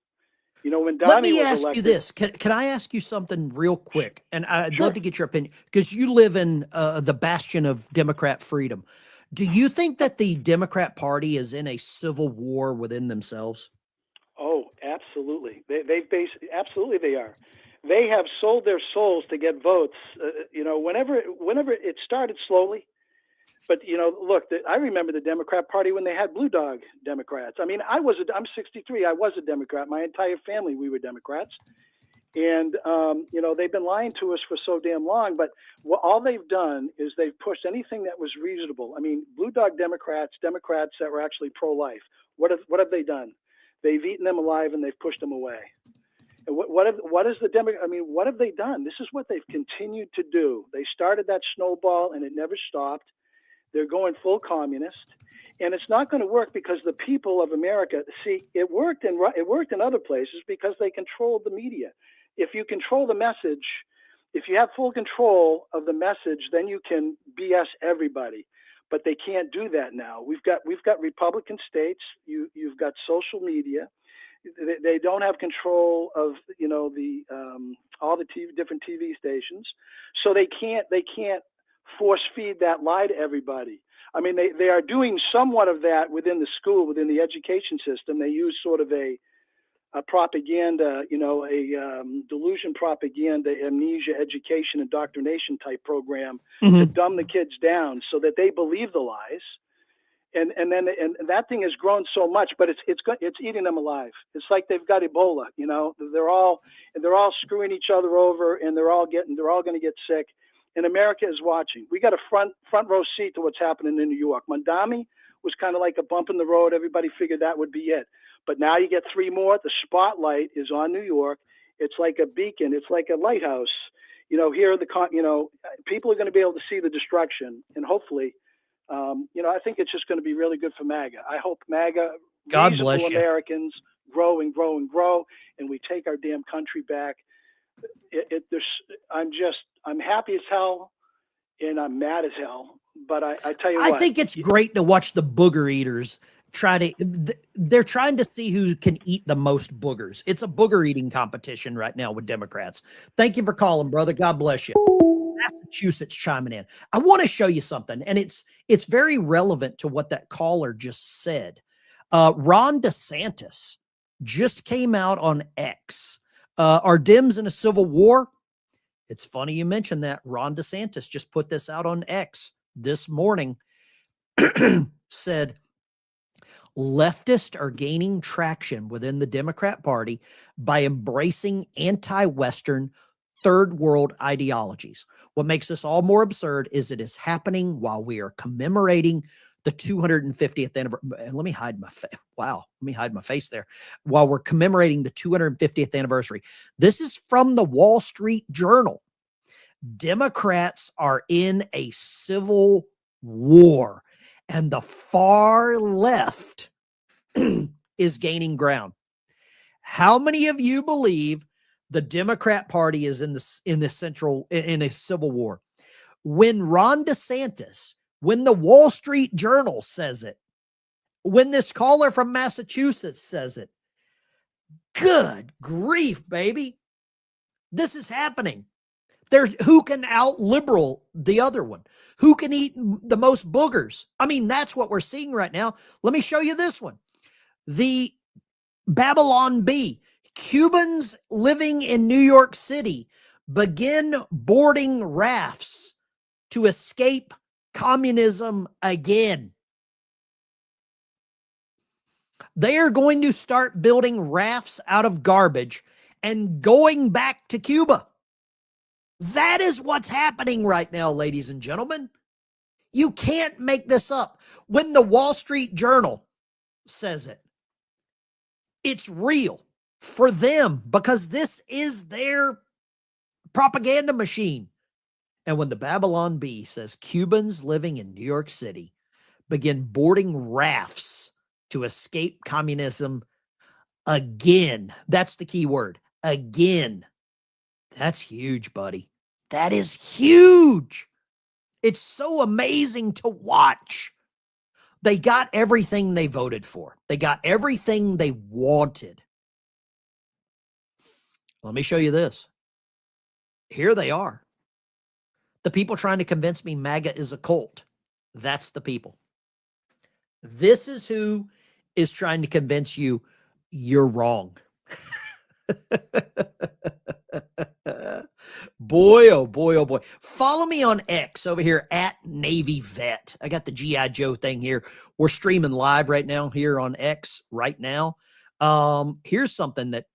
When Donnie Let me was ask elected, you this. Can I ask you something real quick? And I'd love to get your opinion because you live in the bastion of Democrat freedom. Do you think that the Democrat Party is in a civil war within themselves? Oh, absolutely. Absolutely they are. They have sold their souls to get votes. Whenever it started slowly, but look, I remember the Democrat Party when they had Blue Dog Democrats. I mean, I'm 63. I was a Democrat. My entire family, we were Democrats, and they've been lying to us for so damn long. But all they've done is they've pushed anything that was reasonable. I mean, Blue Dog Democrats that were actually pro-life. What have they done? They've eaten them alive and they've pushed them away. And what have they done? This is what they've continued to do. They started that snowball and it never stopped. They're going full communist, and it's not going to work because the people of America it worked in other places because they controlled the media. If you control the message, if you have full control of the message, then you can BS everybody. But they can't do that now. We've got Republican states. You've got social media. They don't have control of all the different TV stations, so they can't force feed that lie to everybody. I mean, they are doing somewhat of that within the school, within the education system. They use sort of a propaganda, delusion propaganda, amnesia, education, indoctrination type program to dumb the kids down so that they believe the lies. And that thing has grown so much, but it's eating them alive. It's like they've got Ebola. They're all screwing each other over, and they're all going to get sick. and America is watching. We got a front row seat to what's happening in New York. Mondami was kind of like a bump in the road. Everybody figured that would be it. But now you get 3 more. The spotlight is on New York. It's like a beacon. It's like a lighthouse. Here people are going to be able to see the destruction, and hopefully, I think it's just going to be really good for MAGA. I hope MAGA, God bless reasonable you. Americans, grow and grow and grow, and we take our damn country back. I'm happy as hell, and I'm mad as hell. But I tell you what, I think it's great to watch the booger eaters they're trying to see who can eat the most boogers. It's a booger eating competition right now with Democrats. Thank you for calling, brother. God bless you. Massachusetts chiming in. I want to show you something, and it's very relevant to what that caller just said. Ron DeSantis just came out on X. Are Dems in a civil war? It's funny you mentioned that. Ron DeSantis just put this out on X this morning. Said, leftists are gaining traction within the Democrat Party by embracing anti-Western third world ideologies. What makes this all more absurd is it is happening while we are commemorating the 250th anniversary. Let me hide my face. Wow. Let me hide my face there. While we're commemorating the 250th anniversary. This is from the Wall Street Journal. Democrats are in a civil war, and the far left is gaining ground. How many of you believe the Democrat Party is in a civil war? When Ron DeSantis, when the Wall Street Journal says it, when this caller from Massachusetts says it, good grief, baby. This is happening. There's who can out liberal the other one, who can eat the most boogers. I mean, that's what we're seeing right now. Let me show you this one. The Babylon Bee. Cubans living in New York City begin boarding rafts to escape communism again. They are going to start building rafts out of garbage and going back to Cuba. That is what's happening right now, ladies and gentlemen. You can't make this up. When the Wall Street Journal says it, it's real for them because this is their propaganda machine. And when the Babylon Bee says Cubans living in New York City begin boarding rafts to escape communism again, that's the key word, again. That's huge, buddy. That is huge. It's so amazing to watch. They got everything they voted for. They got everything they wanted. Let me show you this. Here they are. The people trying to convince me MAGA is a cult. That's the people. This is who is trying to convince you you're wrong. Boy, oh boy, oh boy. Follow me on X over here at Navy Vet. I got the G.I. Joe thing here. We're streaming live right now here on X right now. Here's something that,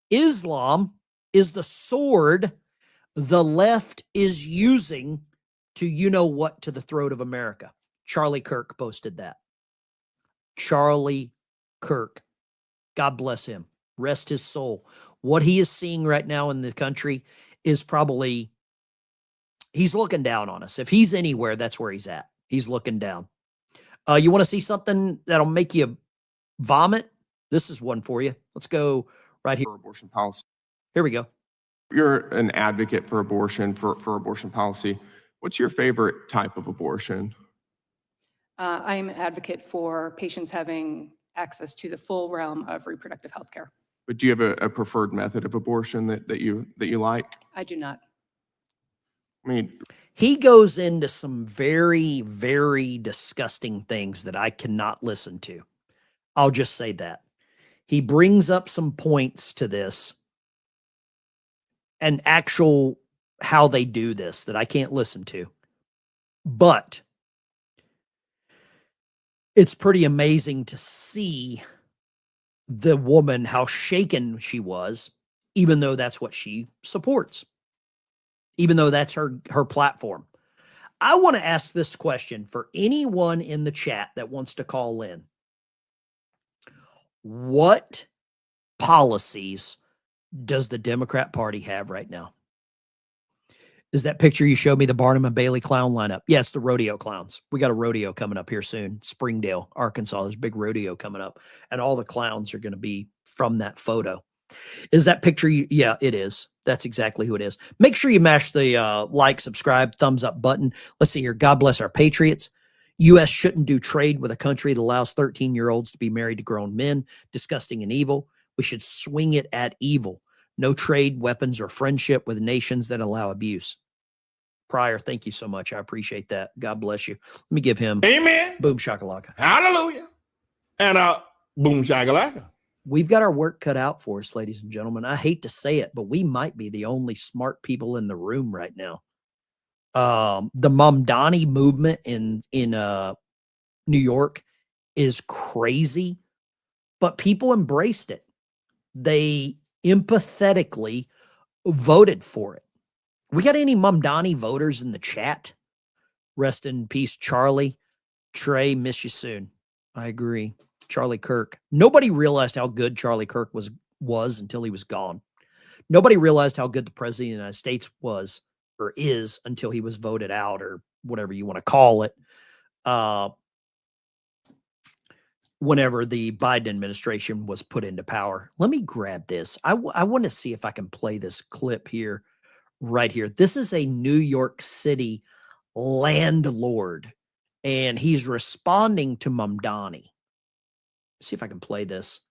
Islam is the sword the left is using to what to the throat of America. Charlie Kirk posted that. Charlie Kirk. God bless him. Rest his soul. What he is seeing right now in the country is probably, he's looking down on us. If he's anywhere, that's where he's at. He's looking down. You want to see something that'll make you vomit? This is one for you. Let's go right here. For abortion policy. Here we go. You're an advocate for abortion, for abortion policy. What's your favorite type of abortion? I am an advocate for patients having access to the full realm of reproductive health care. But do you have a preferred method of abortion that you like? I do not. I mean, he goes into some very, very disgusting things that I cannot listen to. I'll just say that. He brings up some points to this and actual how they do this that I can't listen to. But it's pretty amazing to see the woman, how shaken she was, even though that's what she supports. even though that's her platform. I want to ask this question for anyone in the chat that wants to call in. What policies does the Democrat Party have right now? Is that picture you showed me, the Barnum and Bailey clown lineup? Yeah, it's the rodeo clowns. We got a rodeo coming up here soon. Springdale, Arkansas. There's a big rodeo coming up, and all the clowns are going to be from that photo. Is that picture you? Yeah, it is. That's exactly who it is. Make sure you mash the like, subscribe, thumbs up button. Let's see here. God bless our patriots. U.S. shouldn't do trade with a country that allows 13-year-olds to be married to grown men. Disgusting and evil. We should swing it at evil. No trade, weapons, or friendship with nations that allow abuse. Pryor, thank you so much. I appreciate that. God bless you. Let me give him Amen. Boom shakalaka. Hallelujah. And boom shakalaka. We've got our work cut out for us, ladies and gentlemen. I hate to say it, but we might be the only smart people in the room right now. The Mamdani movement in New York is crazy, but people embraced it. They empathetically voted for it. We got any Mamdani voters in the chat? Rest in peace, Charlie. Trey, miss you soon. I agree. Charlie Kirk. Nobody realized how good Charlie Kirk was until he was gone. Nobody realized how good the president of the United States was or is until he was voted out, or whatever you want to call it. Whenever the Biden administration was put into power. Let me grab this. I want to see if I can play this clip here. Right here. This is a New York City landlord, and he's responding to Mamdani. See if I can play this.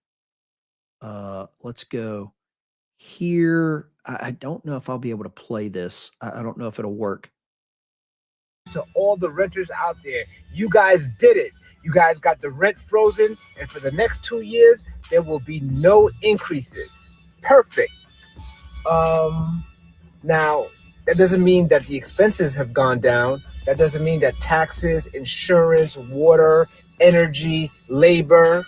Let's go here. I don't know if I'll be able to play this. I don't know if it'll work. To all the renters out there, you guys did it. You guys got the rent frozen, and for the next 2 years, there will be no increases. Perfect. Now, that doesn't mean that the expenses have gone down. That doesn't mean that taxes, insurance, water, energy, labor,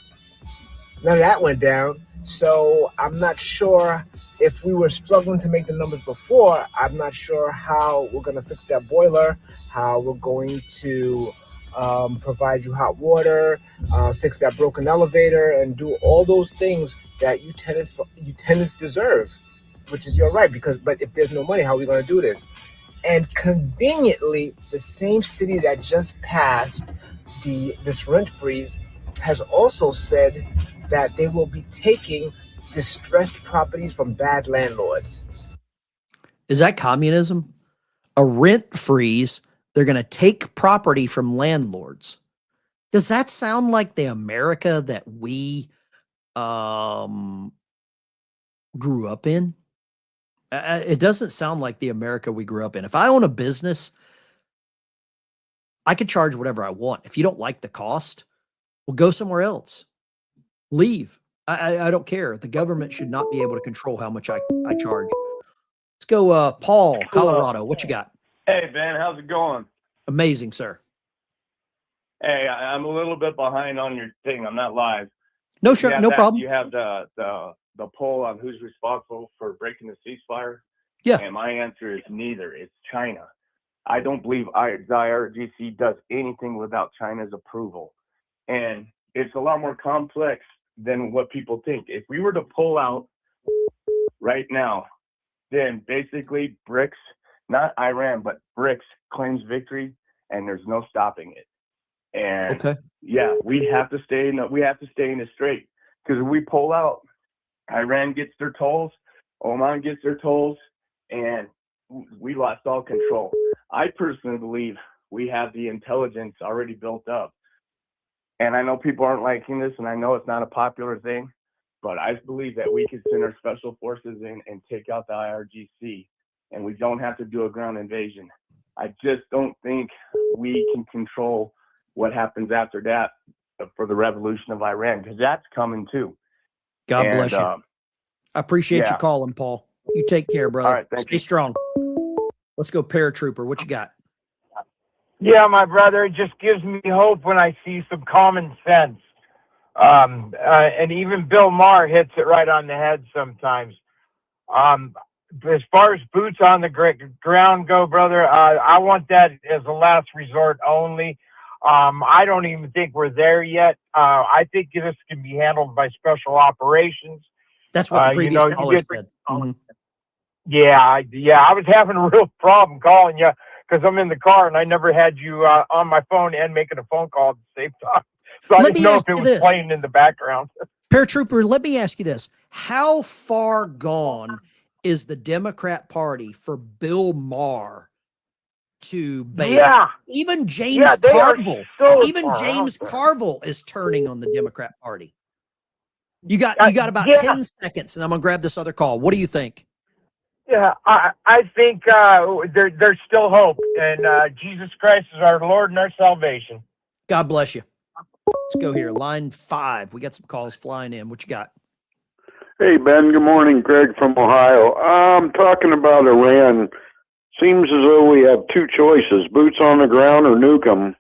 none of that went down. So I'm not sure if we were struggling to make the numbers before. I'm not sure how we're going to fix that boiler, how we're going to provide you hot water, fix that broken elevator, and do all those things that you tenants deserve. Which is your right, but if there's no money, how are we going to do this? And conveniently, the same city that just passed this rent freeze has also said that they will be taking distressed properties from bad landlords. Is that communism? A rent freeze. They're going to take property from landlords. Does that sound like the America that we grew up in? It doesn't sound like the America we grew up in. If I own a business, I could charge whatever I want. If you don't like the cost, well, go somewhere else. Leave. I don't care. The government should not be able to control how much I charge. Let's go, Paul, Colorado. What you got? Hey, Ben, how's it going? Amazing, sir. Hey, I'm a little bit behind on your thing. I'm not live. No, sure, no problem. You have the poll on who's responsible for breaking the ceasefire. Yeah. And my answer is neither. It's China. I don't believe the IRGC does anything without China's approval. And it's a lot more complex than what people think. If we were to pull out right now, then basically BRICS, not Iran, but BRICS claims victory, and there's no stopping it. And okay, yeah, we have to stay in the strait, because if we pull out, Iran gets their tolls, Oman gets their tolls, and we lost all control. I personally believe we have the intelligence already built up. And I know people aren't liking this, and I know it's not a popular thing, but I believe that we can send our special forces in and take out the IRGC, and we don't have to do a ground invasion. I just don't think we can control what happens after that for the revolution of Iran, because that's coming too. God bless you. I appreciate you calling, Paul. You take care, brother. All right, Stay strong. Let's go, paratrooper. What you got? Yeah, my brother, it just gives me hope when I see some common sense. And even Bill Maher hits it right on the head sometimes. as far as boots on the ground go, brother, I want that as a last resort only. I don't even think we're there yet. I think this can be handled by special operations. That's what the previous caller said. Yeah, I was having a real problem calling you because I'm in the car and I never had you on my phone and making a phone call at the same time. So I didn't know if it was playing in the background. Paratrooper, let me ask you this. How far gone is the Democrat Party for Bill Maher to bail? Yeah. Even James Carville, Carville is turning on the Democrat Party. You got about 10 seconds, and I'm gonna grab this other call. What do you think? Yeah, I think there's still hope, and Jesus Christ is our Lord and our salvation. God bless you. Let's go here. Line 5. We got some calls flying in. What you got? Hey, Ben. Good morning. Greg from Ohio. I'm talking about Iran. Seems as though we have two choices, boots on the ground or nuke them.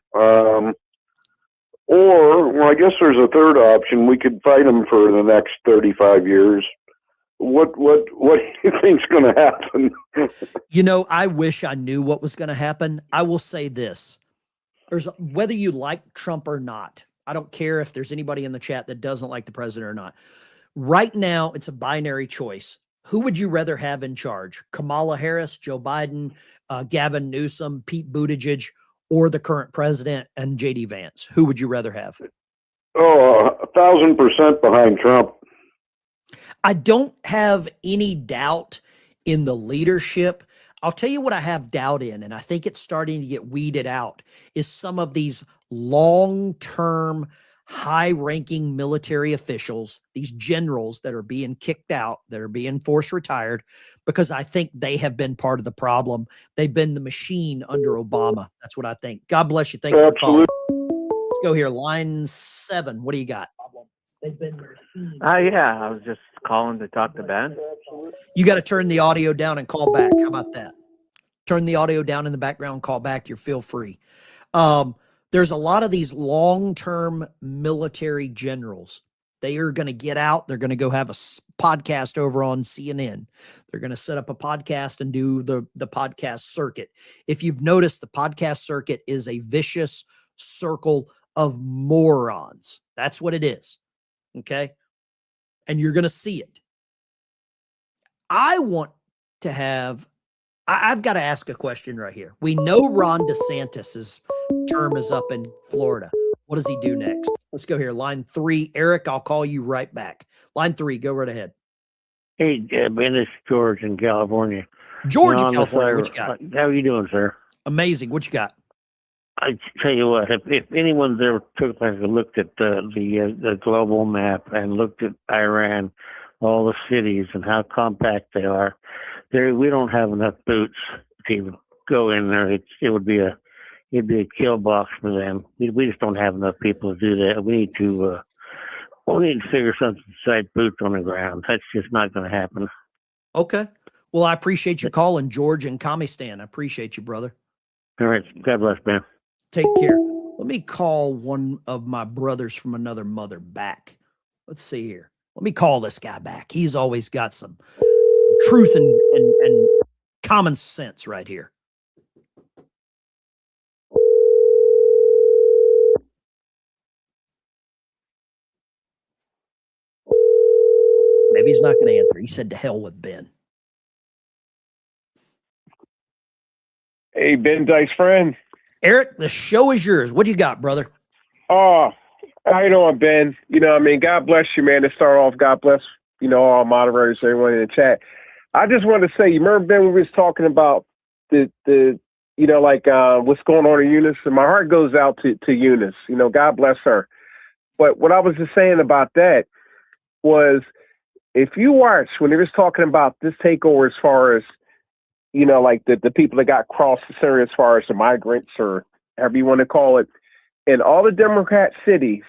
Or, well, I guess there's a third option. We could fight them for the next 35 years. What do you think's going to happen? You know, I wish I knew what was going to happen. I will say this. Whether you like Trump or not, I don't care if there's anybody in the chat that doesn't like the president or not. Right now, it's a binary choice. Who would you rather have in charge? Kamala Harris, Joe Biden, Gavin Newsom, Pete Buttigieg, or the current president and J.D. Vance? Who would you rather have? Oh, 1,000% behind Trump. I don't have any doubt in the leadership. I'll tell you what I have doubt in, and I think it's starting to get weeded out, is some of these long-term, high-ranking military officials, these generals that are being kicked out, that are being forced retired, because I think they have been part of the problem. They've been the machine under Obama. That's what I think. God bless you. Thank you for calling. Let's go here. Line 7. What do you got? Yeah, I was just calling to talk to Ben. You got to turn the audio down and call back. How about that? Turn the audio down in the background, call back. You're feel free. There's a lot of these long-term military generals. They are going to get out. They're going to go have a podcast over on CNN. They're going to set up a podcast and do the podcast circuit. If you've noticed, the podcast circuit is a vicious circle of morons. That's what it is. Okay. And you're going to see it. I want to have, I've got to ask a question right here. We know Ron DeSantis's term is up in Florida. What does he do next? Let's go here. Line 3. Eric, I'll call you right back. Line 3, go right ahead. Hey, Ben, it's George in California. George in California, what you got? How are you doing, sir? Amazing. What you got? I tell you what, if anyone's ever took like a look at the global map and looked at Iran, all the cities and how compact they are, we don't have enough boots to even go in there. It'd be a kill box for them. We just don't have enough people to do that. We need to figure something besides boots on the ground. That's just not going to happen. Okay. Well, I appreciate you calling, George and Kamistan. I appreciate you, brother. All right. God bless, man. Take care. Let me call one of my brothers from another mother back. Let's see here. Let me call this guy back. He's always got some truth and common sense right here. Maybe he's not going to answer. He said to hell with Ben. Hey, Ben Dykes friend. Eric, the show is yours. What do you got, brother? Oh, how you doing, Ben? You know, I mean, God bless you, man. To start off, God bless, all moderators, everyone in the chat. I just wanted to say, you remember, Ben, we was talking about what's going on in Eunice, and my heart goes out to Eunice. God bless her. But what I was just saying about that was, if you watch when they was talking about this takeover, as far as the people that got crossed the Syria, as far as the migrants or however you want to call it, in all the Democrat cities,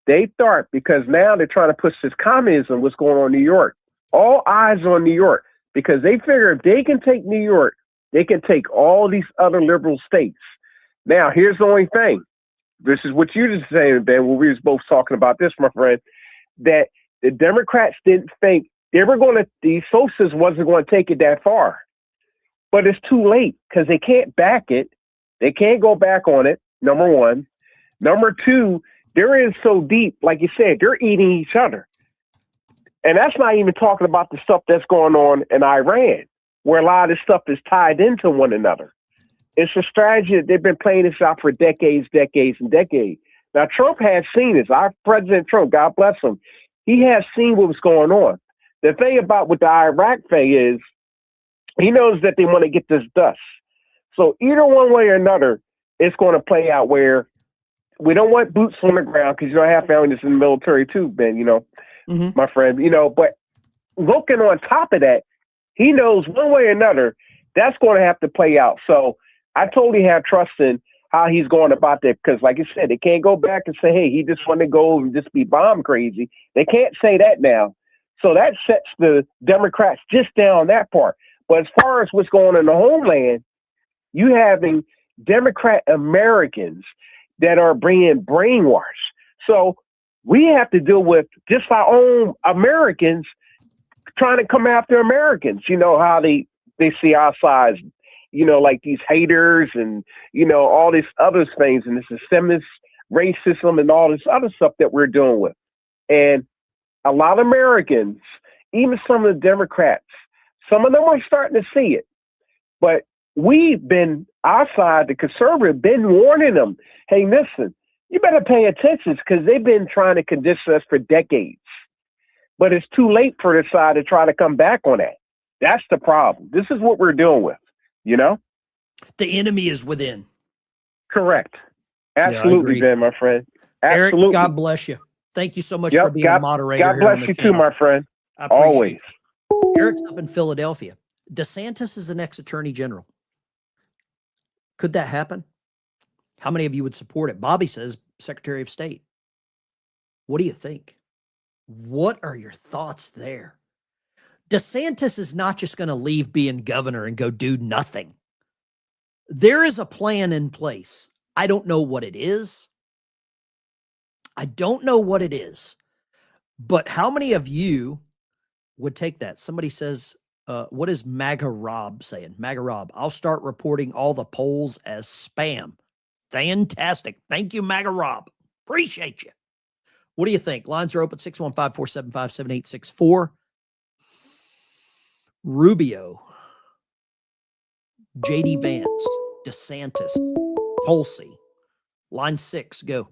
they thought, because now they're trying to push this communism, what's going on in New York. All eyes on New York, because they figure if they can take New York, they can take all these other liberal states. Now, here's the only thing. This is what you just saying, Ben, when we was both talking about this, my friend, that the Democrats didn't think these socialists wasn't going to take it that far. But it's too late because they can't back it. They can't go back on it, number one. Number two, they're in so deep, like you said, they're eating each other. And that's not even talking about the stuff that's going on in Iran, where a lot of this stuff is tied into one another. It's a strategy that they've been playing this out for decades, and decades. Now, Trump has seen this. Our President Trump, God bless him, he has seen what was going on. The thing about with the Iraq thing is he knows that they want to get this dust. So either one way or another, it's going to play out where we don't want boots on the ground because, I have family that's in the military too, Ben, my friend, but looking on top of that, he knows one way or another, that's going to have to play out. So I totally have trust in how he's going about that because, like I said, they can't go back and say, hey, he just wanted to go and just be bomb crazy. They can't say that now. So that sets the Democrats just down that part. But as far as what's going on in the homeland, you having Democrat Americans that are being brainwashed. So we have to deal with just our own Americans trying to come after Americans. You know how they see our size, like these haters and, all these other things and this systemic racism and all this other stuff that we're dealing with. And a lot of Americans, even some of the Democrats, some of them are starting to see it. But we've been, our side, the conservative, been warning them, hey, listen, you better pay attention because they've been trying to condition us for decades. But it's too late for the side to try to come back on that. That's the problem. This is what we're dealing with, The enemy is within. Correct. Absolutely, Ben, my friend. Absolutely. Eric, God bless you. Thank you so much for being a moderator. God bless you too, my friend. Always. Eric's up in Philadelphia. DeSantis is the next attorney general. Could that happen? How many of you would support it? Bobby says Secretary of State. What do you think? What are your thoughts there? DeSantis is not just going to leave being governor and go do nothing. There is a plan in place. I don't know what it is. But how many of you would take that? Somebody says, what is MAGA Rob saying? MAGA Rob, I'll start reporting all the polls as spam. Fantastic. Thank you, MAGA Rob. Appreciate you. What do you think? Lines are open, 615-475-7864. Rubio, J.D. Vance, DeSantis, Tulsi. Line 6, go.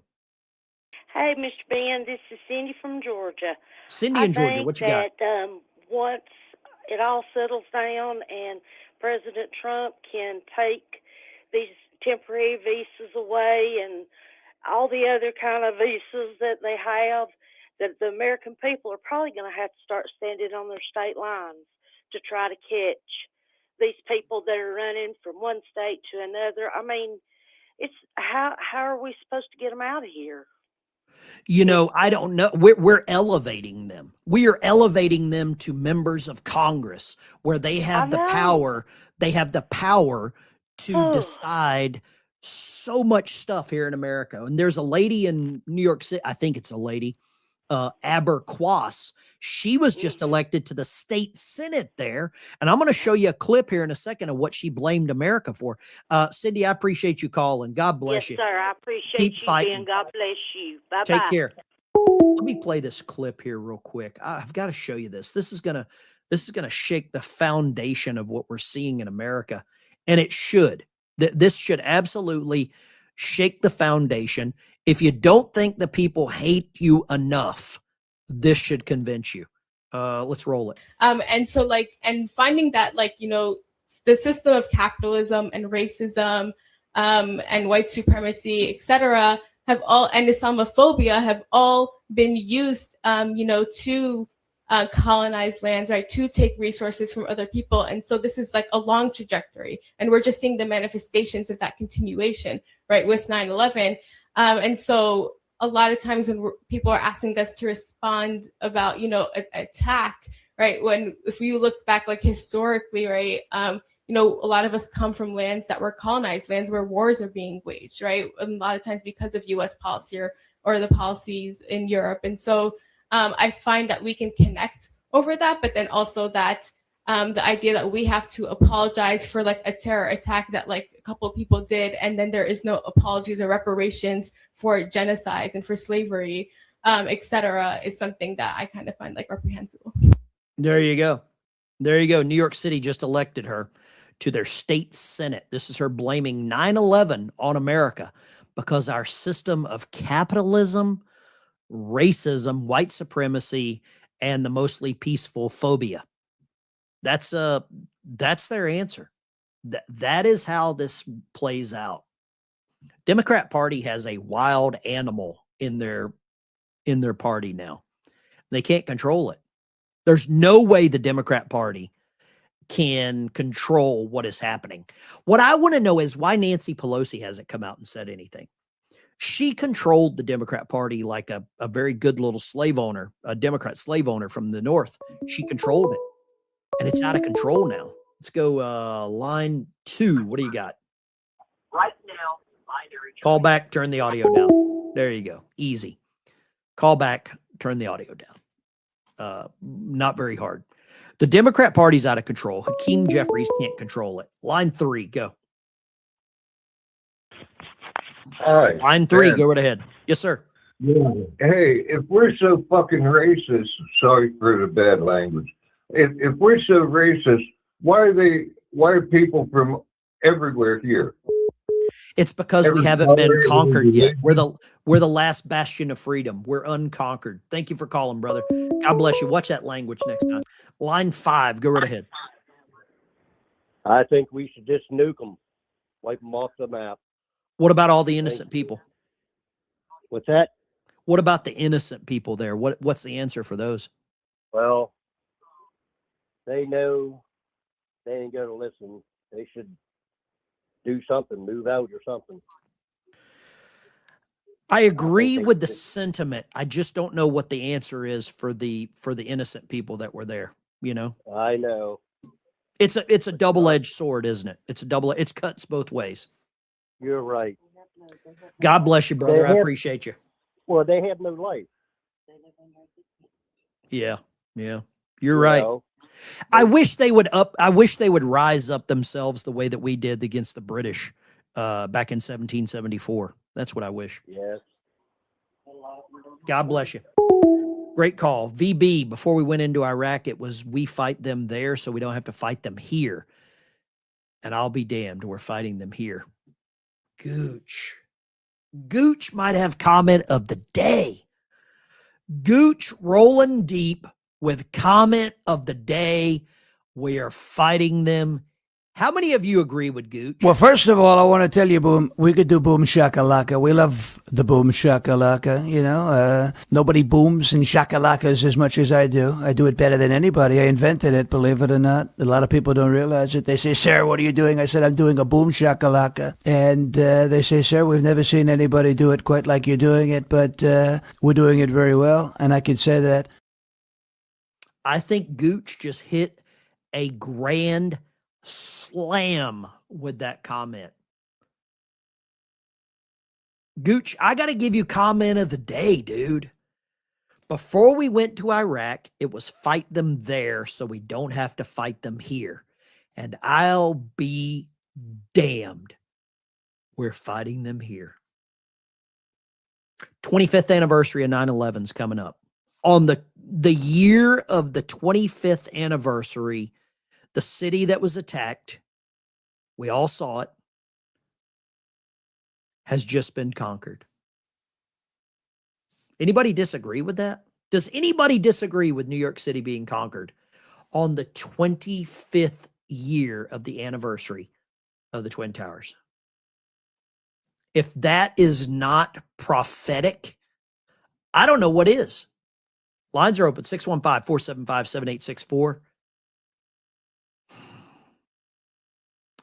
Hey, Mr. Ben, this is Cindy from Georgia. Cindy in Georgia, what you got? Once it all settles down and President Trump can take these temporary visas away and all the other kind of visas that they have, that the American people are probably going to have to start standing on their state lines to try to catch these people that are running from one state to another. I mean, it's how are we supposed to get them out of here? I don't know. We're elevating them. We are elevating them to members of Congress where they have the power. They have the power to decide so much stuff here in America. And there's a lady in New York City. I think it's a lady, Aberquas. She was just elected to the state Senate there. And I'm going to show you a clip here in a second of what she blamed America for. Cindy, I appreciate you calling. God bless you. Yes, sir. I appreciate Keep you, fighting. Ben. God bless you. Bye-bye. Take care. Let me play this clip here real quick. I've got to show you this. This is gonna shake the foundation of what we're seeing in America. And it should. This should absolutely shake the foundation. If you don't think the people hate you enough, this should convince you. Let's roll it. And so and finding that the system of capitalism and racism and white supremacy, etc., have all, and Islamophobia have all been used, to colonize lands, right, to take resources from other people. And so this is a long trajectory, and we're just seeing the manifestations of that continuation, right, with 9/11. And so a lot of times when people are asking us to respond about, attack, right, if you look back historically, right, a lot of us come from lands that were colonized, lands where wars are being waged, right, a lot of times because of U.S. policy or the policies in Europe. And so I find that we can connect over that, but then also that the idea that we have to apologize for like a terror attack that like a couple of people did, and then there is no apologies or reparations for genocides and for slavery, etc., is something that I kind of find like reprehensible. There you go. There you go. New York City just elected her to their state senate. This is her blaming 9/11 on America because our system of capitalism, racism, white supremacy, and the mostly peaceful phobia. That's their answer. That is how this plays out. Democrat Party has a wild animal in their party now. They can't control it. There's no way the Democrat Party can control what is happening. What I want to know is why Nancy Pelosi hasn't come out and said anything. She controlled the Democrat Party like a very good little slave owner, a Democrat slave owner from the North. She controlled it. And it's out of control now. Let's go line 2. What do you got? Right now, binary. Call back, turn the audio down. There you go. Easy. Call back, turn the audio down. Not very hard. The Democrat Party's out of control. Hakeem Jeffries can't control it. Line 3, go. Hi. Line 3, Ben. go right ahead. Yes, sir. Yeah. Hey, if we're so fucking racist, sorry for the bad language. If we're so racist, why are people from everywhere here? It's because we haven't been conquered yet. We're the last bastion of freedom. We're unconquered. Thank you for calling, brother. God bless you. Watch that language next time. Line 5, go right ahead. I think we should just nuke them, wipe them off the map. What about all the innocent people? What's that? What about the innocent people there? What's the answer for those? Well, they know they ain't going to listen. They should do something, move out or something. I agree with the sentiment. I just don't know what the answer is for the innocent people that were there. You know, I know. It's a double-edged sword, isn't it? It cuts both ways. You're right. God bless you, brother. I appreciate you. Well, they have no life. Yeah. You're right. I wish they would rise up themselves the way that we did against the British back in 1774. That's what I wish. Yes. God bless you. Great call. VB, before we went into Iraq, it was we fight them there so we don't have to fight them here. And I'll be damned, we're fighting them here. Gooch might have comment of the day. Gooch rolling deep with comment of the day. We are fighting them. How many of you agree with Gooch? Well, first of all, I want to tell you, Boom, we could do Boom Shakalaka. We love the Boom Shakalaka, you know. Nobody booms and shakalakas as much as I do. I do it better than anybody. I invented it, believe it or not. A lot of people don't realize it. They say, sir, what are you doing? I said, I'm doing a Boom Shakalaka. And they say, sir, we've never seen anybody do it quite like you're doing it, but we're doing it very well. And I can say that. I think Gooch just hit a grand slam with that comment. Gooch, I got to give you comment of the day, dude. Before we went to Iraq, it was fight them there so we don't have to fight them here. And I'll be damned. We're fighting them here. 25th anniversary of 9/11 is coming up. On the year of the 25th anniversary, the city that was attacked, we all saw it, has just been conquered. Anybody disagree with that? Does anybody disagree with New York City being conquered on the 25th year of the anniversary of the Twin Towers? If that is not prophetic, I don't know what is. Lines are open, 615-475-7864.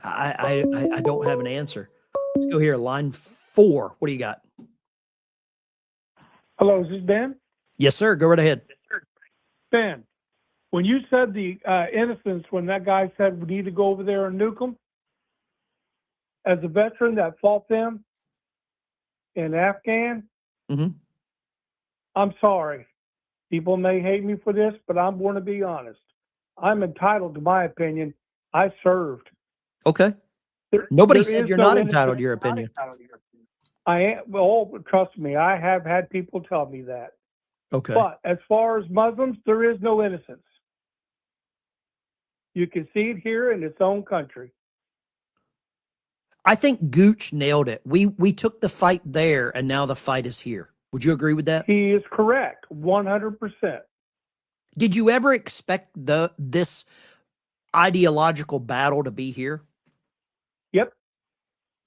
I don't have an answer. Let's go here. Line 4. What do you got? Hello, is this Ben? Yes, sir. Go right ahead. Ben, when you said the innocence, when that guy said we need to go over there and nuke them, as a veteran that fought them in Afghan, I'm sorry. People may hate me for this, but I'm going to be honest. I'm entitled to my opinion. I served. Okay. Nobody said you're not entitled to your opinion. I am. Well, trust me, I have had people tell me that. Okay. But as far as Muslims, there is no innocence. You can see it here in its own country. I think Gooch nailed it. We took the fight there, and now the fight is here. Would you agree with that? He is correct, 100%. Did you ever expect this ideological battle to be here? Yep.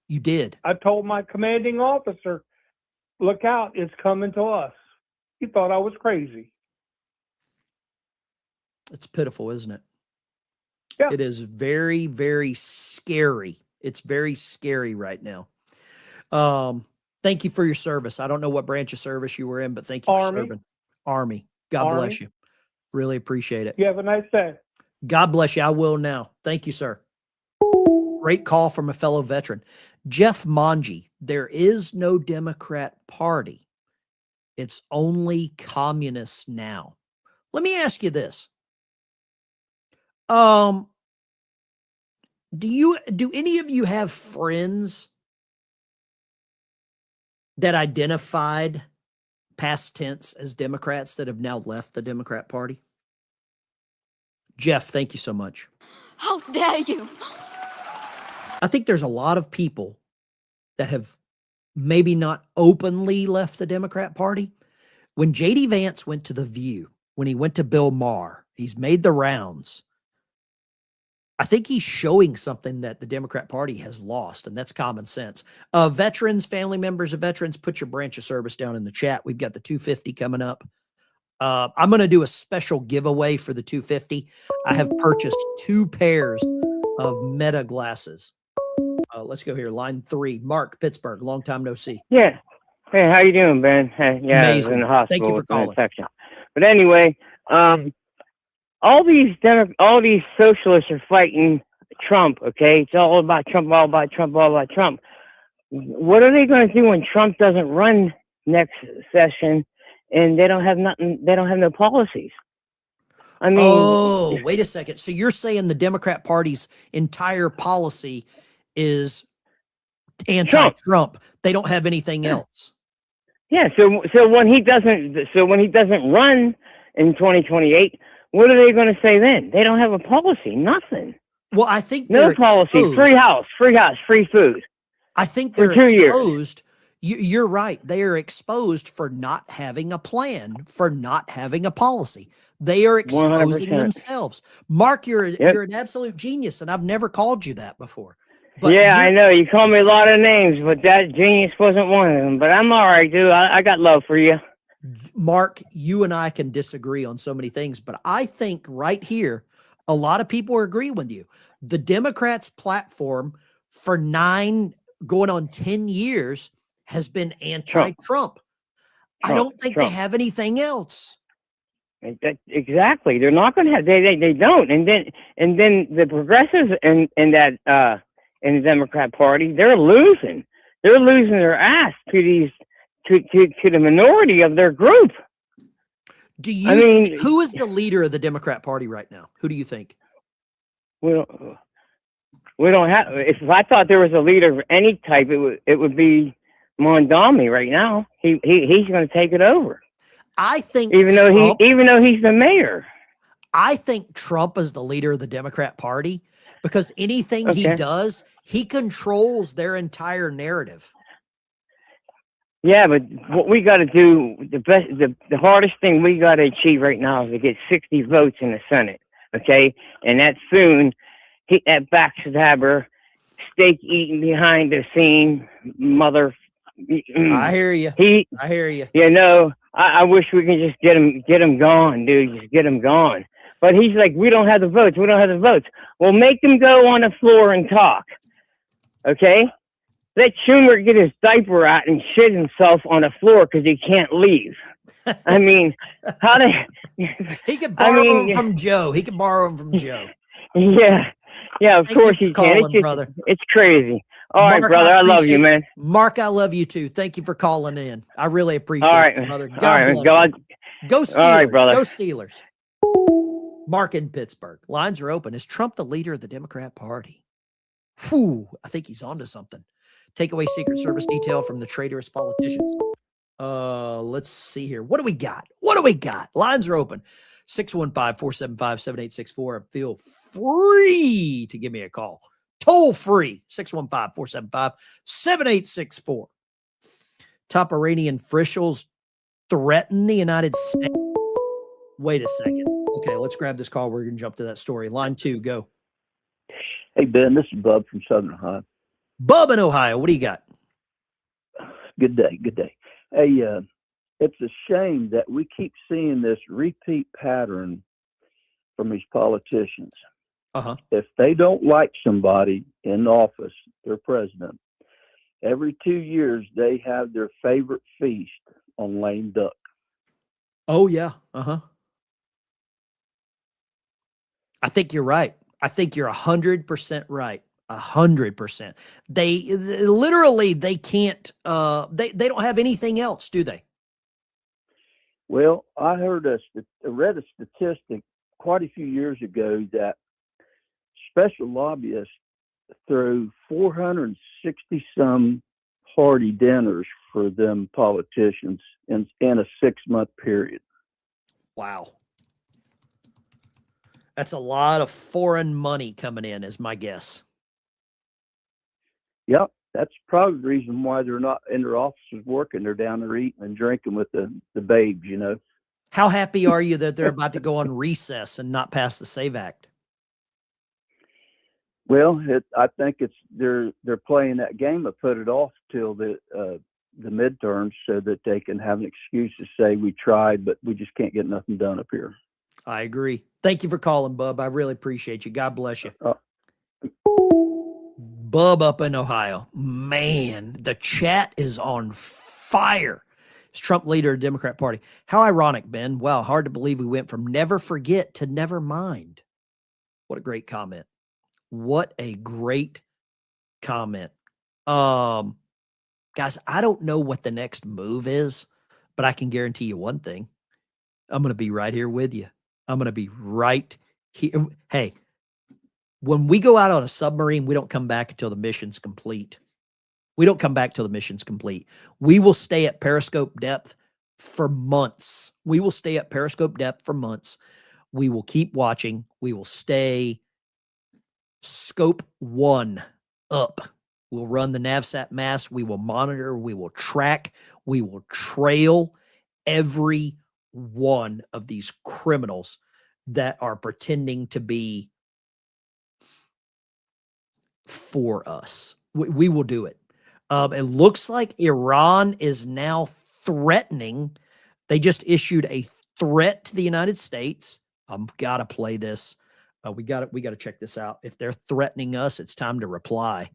You did. I told my commanding officer, look out, it's coming to us. He thought I was crazy. It's pitiful, isn't it? Yeah. It is very, very scary. It's very scary right now. Thank you for your service. I don't know what branch of service you were in, but thank you for serving. Army. God bless you. Really appreciate it. You have a nice day. God bless you. I will now. Thank you, sir. Great call from a fellow veteran. Jeff Monge, there is no Democrat Party. It's only communists now. Let me ask you this. Do any of you have friends that identified past tense as Democrats that have now left the Democrat Party? Jeff, thank you so much. How dare you? I think there's a lot of people that have maybe not openly left the Democrat Party. When J.D. Vance went to The View, when he went to Bill Maher, he's made the rounds. I think he's showing something that the Democrat Party has lost, and that's common sense. Veterans, family members of veterans, put your branch of service down in the chat. We've got the 250 coming up. I'm going to do a special giveaway for the 250. I have purchased 2 pairs of Meta glasses. Let's go here. Line 3. Mark, Pittsburgh. Long time no see. Yeah. Hey, how you doing, Ben? Yeah, I was in the hospital. Thank you for with an calling. infection. But anyway, all these socialists are fighting Trump. Okay, it's all about Trump, all about Trump, all about Trump. What are they going to do when Trump doesn't run next session and they don't have nothing? They don't have no policies. I mean, oh, wait a second. So you're saying the Democrat Party's entire policy is anti-Trump? They don't have anything else. Yeah. So when he doesn't run in 2028, what are they going to say then? They don't have a policy. Nothing. Well, I think no policy. Exposed. Free house, free food. I think for they're 2 years. Exposed. You're right. They are exposed for not having a plan, for not having a policy. They are exposing 100%. themselves. Mark, you're an absolute genius, and I've never called you that before. But yeah, I know. You call me a lot of names, but that genius wasn't one of them. But I'm all right, dude. I got love for you. Mark, you and I can disagree on so many things, but I think right here, a lot of people agree with you. The Democrats' platform for 9 going on 10 years has been anti-Trump. I don't think they have anything else. Exactly. They're not going to have. They don't. And then the progressives in the Democrat Party, they're losing. They're losing their ass to these to the minority of their group. Do you? Who is the leader of the Democrat Party right now? Who do you think? We don't have. If I thought there was a leader of any type, it would be Mondami right now. He's going to take it over. I think even though he's the mayor. I think Trump is the leader of the Democrat Party because anything he does, he controls their entire narrative. Yeah, but what we got to do, the hardest thing we got to achieve right now is to get 60 votes in the Senate. Okay, and that's soon. That backstabber, steak eating behind the scene, mother. I hear you. I hear you. You know, I wish we could just get him gone, dude. Just get him gone. But he's like, we don't have the votes. We don't have the votes. Well, make him go on the floor and talk. Okay? Let Schumer get his diaper out and shit himself on the floor because he can't leave. I mean, how do he can borrow him from Joe? He can borrow him from Joe. Yeah, of course he can. It's crazy. All right, brother. I love you, man. Mark, I love you too. Thank you for calling in. I really appreciate it, brother. God bless you. Go Steelers. All right, brother. Go Steelers. Mark in Pittsburgh. Lines are open. Is Trump the leader of the Democrat Party? Whew, I think he's onto something. Take away Secret Service detail from the traitorous politicians. Let's see here. What do we got? Lines are open. 615-475-7864. Feel free to give me a call. Toll free. 615-475-7864. Top Iranian officials threaten the United States. Wait a second. Okay, let's grab this call. We're going to jump to that story. Line 2, go. Hey, Ben, this is Bub from Southern Ohio. Bub in Ohio, what do you got? Good day. Hey, it's a shame that we keep seeing this repeat pattern from these politicians. If they don't like somebody in office, their president, every 2 years they have their favorite feast on lame duck. Oh, yeah. I think you're right. I think you're 100% right. 100%. They literally, they can't, they don't have anything else, do they? Well, I read a statistic quite a few years ago that special lobbyists threw 460 some hearty dinners for them politicians in a 6-month period. Wow. That's a lot of foreign money coming in, is my guess. Yep, that's probably the reason why they're not in their offices working. They're down there eating and drinking with the babes, you know. How happy are you that they're about to go on recess and not pass the SAVE Act? Well, I think they're playing that game of put it off till the midterms so that they can have an excuse to say we tried, but we just can't get nothing done up here. I agree. Thank you for calling, Bub. I really appreciate you. God bless you. Bub up in Ohio. Man, the chat is on fire. Is Trump leader of the Democrat Party? How ironic, Ben. Wow, hard to believe we went from never forget to never mind. What a great comment. What a great comment. Guys, I don't know what the next move is, but I can guarantee you one thing. I'm going to be right here with you. I'm going to be right here. Hey, when we go out on a submarine, we don't come back until the mission's complete. We will stay at periscope depth for months. We will keep watching. We will stay scope 1 up. We'll run the NavSat mass. We will monitor. We will track. We will trail every one of these criminals that are pretending to be for us. We will do it. It looks like Iran is now threatening. They just issued a threat to the United States. Got to play this. We got to check this out. If they're threatening us, it's time to reply.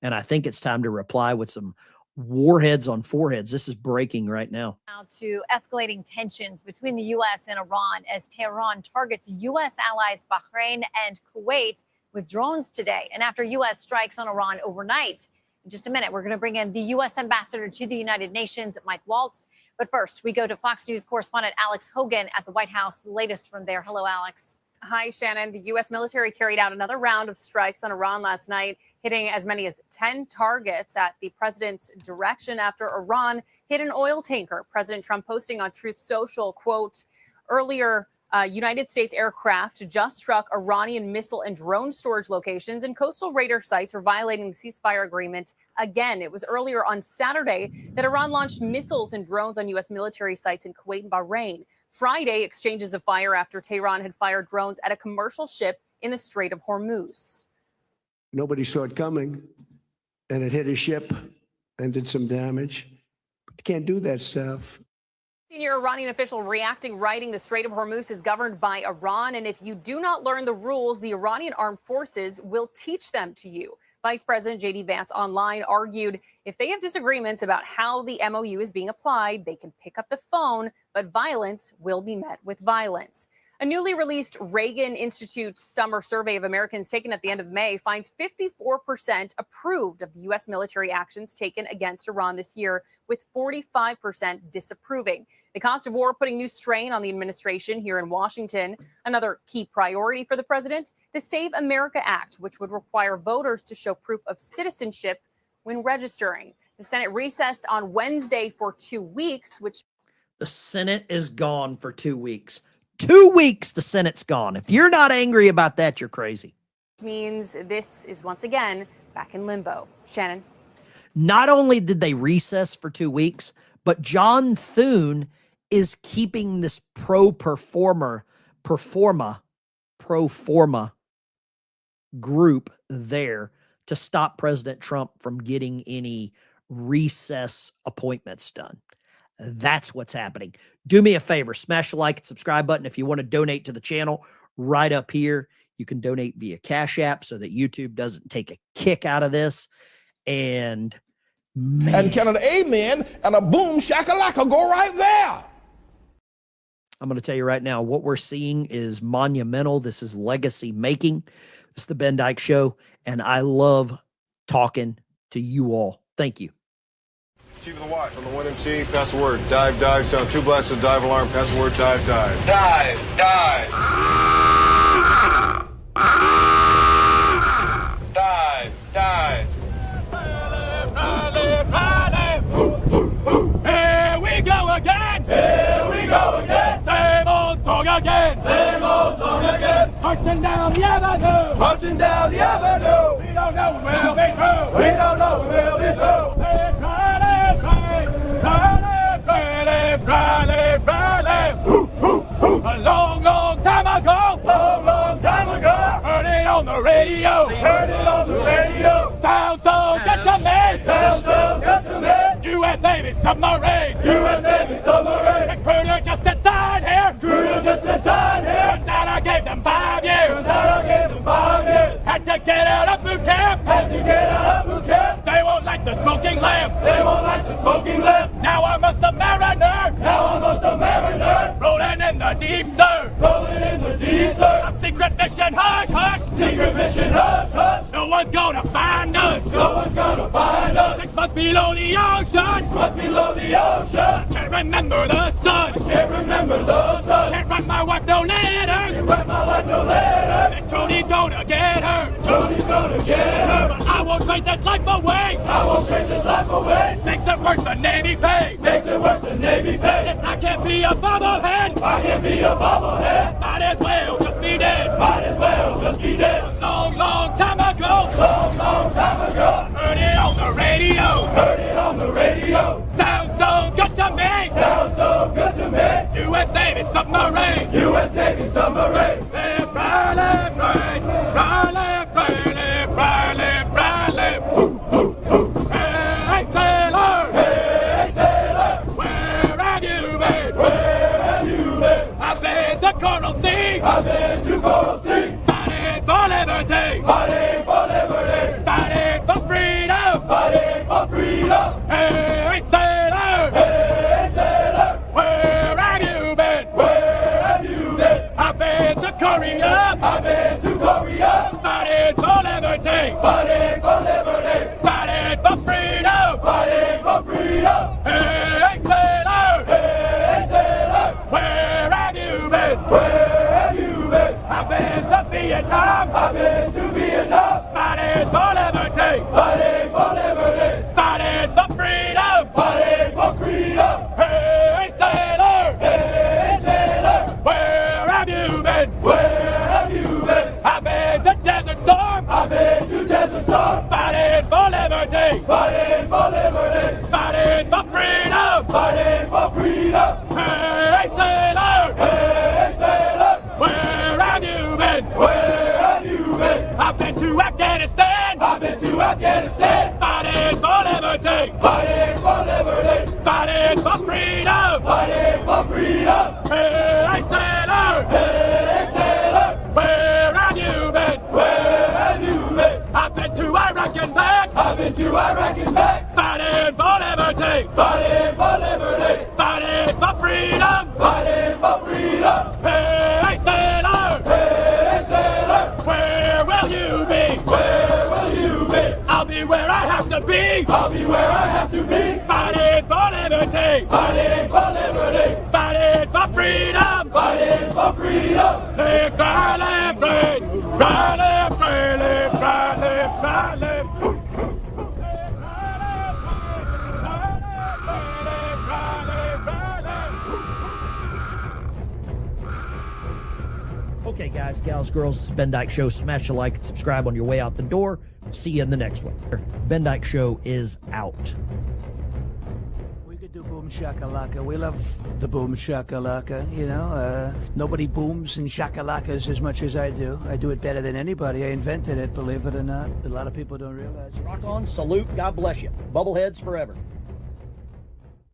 And I think it's time to reply with some warheads on foreheads. This is breaking right now. Now to escalating tensions between the U.S. and Iran as Tehran targets U.S. allies Bahrain and Kuwait with drones today. And after U.S. strikes on Iran overnight. In just a minute, we're going to bring in the U.S. ambassador to the United Nations, Mike Waltz. But first, we go to Fox News correspondent Alex Hogan at the White House. The latest from there. Hello, Alex. Hi, Shannon. The U.S. military carried out another round of strikes on Iran last night, hitting as many as 10 targets at the president's direction after Iran hit an oil tanker. President Trump posting on Truth Social, quote, earlier, United States aircraft just struck Iranian missile and drone storage locations and coastal raider sites for violating the ceasefire agreement. Again, it was earlier on Saturday that Iran launched missiles and drones on U.S. military sites in Kuwait and Bahrain. Friday, exchanges of fire after Tehran had fired drones at a commercial ship in the Strait of Hormuz. Nobody saw it coming, and it hit a ship and did some damage. You can't do that stuff. Senior Iranian official reacting, writing the Strait of Hormuz is governed by Iran, and if you do not learn the rules, the Iranian armed forces will teach them to you. Vice President J.D. Vance online argued if they have disagreements about how the MOU is being applied, they can pick up the phone, but violence will be met with violence. A newly released Reagan Institute summer survey of Americans taken at the end of May finds 54% approved of the U.S. military actions taken against Iran this year, with 45% disapproving. The cost of war putting new strain on the administration here in Washington. Another key priority for the president, the Save America Act, which would require voters to show proof of citizenship when registering. The Senate recessed on Wednesday for 2 weeks, which the Senate is gone for 2 weeks. 2 weeks the Senate's gone. If you're not angry about that, you're crazy. means this is once again back in limbo. Shannon. Not only did they recess for 2 weeks, but John Thune is keeping this pro forma group there to stop President Trump from getting any recess appointments done. That's what's happening. Do me a favor, smash the like and subscribe button if you want to donate to the channel. Right up here, you can donate via Cash App so that YouTube doesn't take a kick out of this. And man, and can an amen and a boom shakalaka go right there? I'm going to tell you right now, what we're seeing is monumental. This is legacy making. It's the Ben Dykes Show, and I love talking to you all. Thank you. Chief of the watch on the 1MC, pass the word. Dive, dive, sound 2 blasts of dive alarm, pass the word, dive, dive. Dive, dive. Dive, dive. Here we go again. Here we go again. Same old song again. Same old song again. Marching down the avenue. Marching down the avenue. We don't know where we'll be through. We don't know where we'll be through. A long, long time ago. Long, long time ago. Heard it on the radio. Heard it on the radio. Sounds so good to me. Sounds so good to me. U.S. Navy submarines. U.S. Navy submarines. Recruiter just inside here. Recruiter just inside here. Turns out I gave them 5 years. Turns out I gave them 5 years. Had to get out of boot camp. Had to get out of boot camp. They won't like the smoking lamp. They won't like the smoking lamp. Now I'm a submariner. Now I'm a submariner. Rolling in the deep surf. Rolling in the deep surf. Top secret mission, hush, hush. Secret mission, hush, hush. No one's gonna find us. No one's gonna find us. 6 months below the ocean. 6 months below the ocean. Can't remember the sun. Can't remember the sun. Can't write my wife no letters. Can't write my wife no letters. And Tony's gonna get hurt. Tony's gonna get hurt. But I won't trade this life away. I won't trade this life away. Makes it worth the Navy pay. Makes it worth the Navy pay. If I can't be a bobblehead. I can't be a bobblehead. Might as well just be dead. Might as well just be dead. A long, long time ago. Long, long time ago. Heard it on the radio. Heard it on the radio. Sounds so good to me. Sounds so good to me. U.S. Navy submarine. U.S. Navy submarine. Say Riley, Riley, Riley, Riley, Riley. Hey, sailor. Hey, sailor. Where have you been? Where have you been? I've been to Coral Sea. I've been to Coral Sea. Fighting for liberty. Fighting for liberty. Fighting for freedom. Fighting for freedom. Hey, sailor. Hey, sailor. Where have you been? Where have you been? I've been to Korea. I've been to Korea. Fighting for liberty. Fighting for liberty. Fighting for freedom. Fighting for freedom. Hey, sailor. Hey, sailor. Where have you been? Where have you been? I've been to Vietnam. I've been to Vietnam. Fighting for liberty. Fighting for liberty. Fighting for freedom. Fighting for freedom. Hey, sailor. Hey, sailor. Where have you been? Where have you been? I've been to Desert Storm. I've been to Desert Storm. Fighting for liberty. Fighting for liberty. Fighting for freedom. Fighting for freedom. Hey, sailor. Hey, sailor. Where have you been? Where have you been? I've been to Afghanistan. I've been to Afghanistan. Fighting for liberty. Fighting for liberty. Fighting for freedom. Fighting for freedom. Hey, sailor. Hey, sailor. Where have you been? Where have you been? I've been to Iraq and back. I've been to Iraq and back. Fighting for liberty. Fighting for liberty. Fighting for freedom. Fighting for freedom. Hey, sailor. liberty! Fighting for liberty! Fighting for freedom! Fighting for freedom! Live, cry, live free! Cry, live free! Live, cry, live, cry, live. Okay, guys, gals, girls, this is Ben Dykes Show. Smash a like and subscribe on your way out the door. See you in the next one. Ben Dykes Show is out. We could do boom shakalaka. We love the boom shakalaka, you know. Nobody booms and shakalakas as much as I do. I do it better than anybody. I invented it, believe it or not. A lot of people don't realize it. Rock on, salute, God bless you. Bubbleheads forever.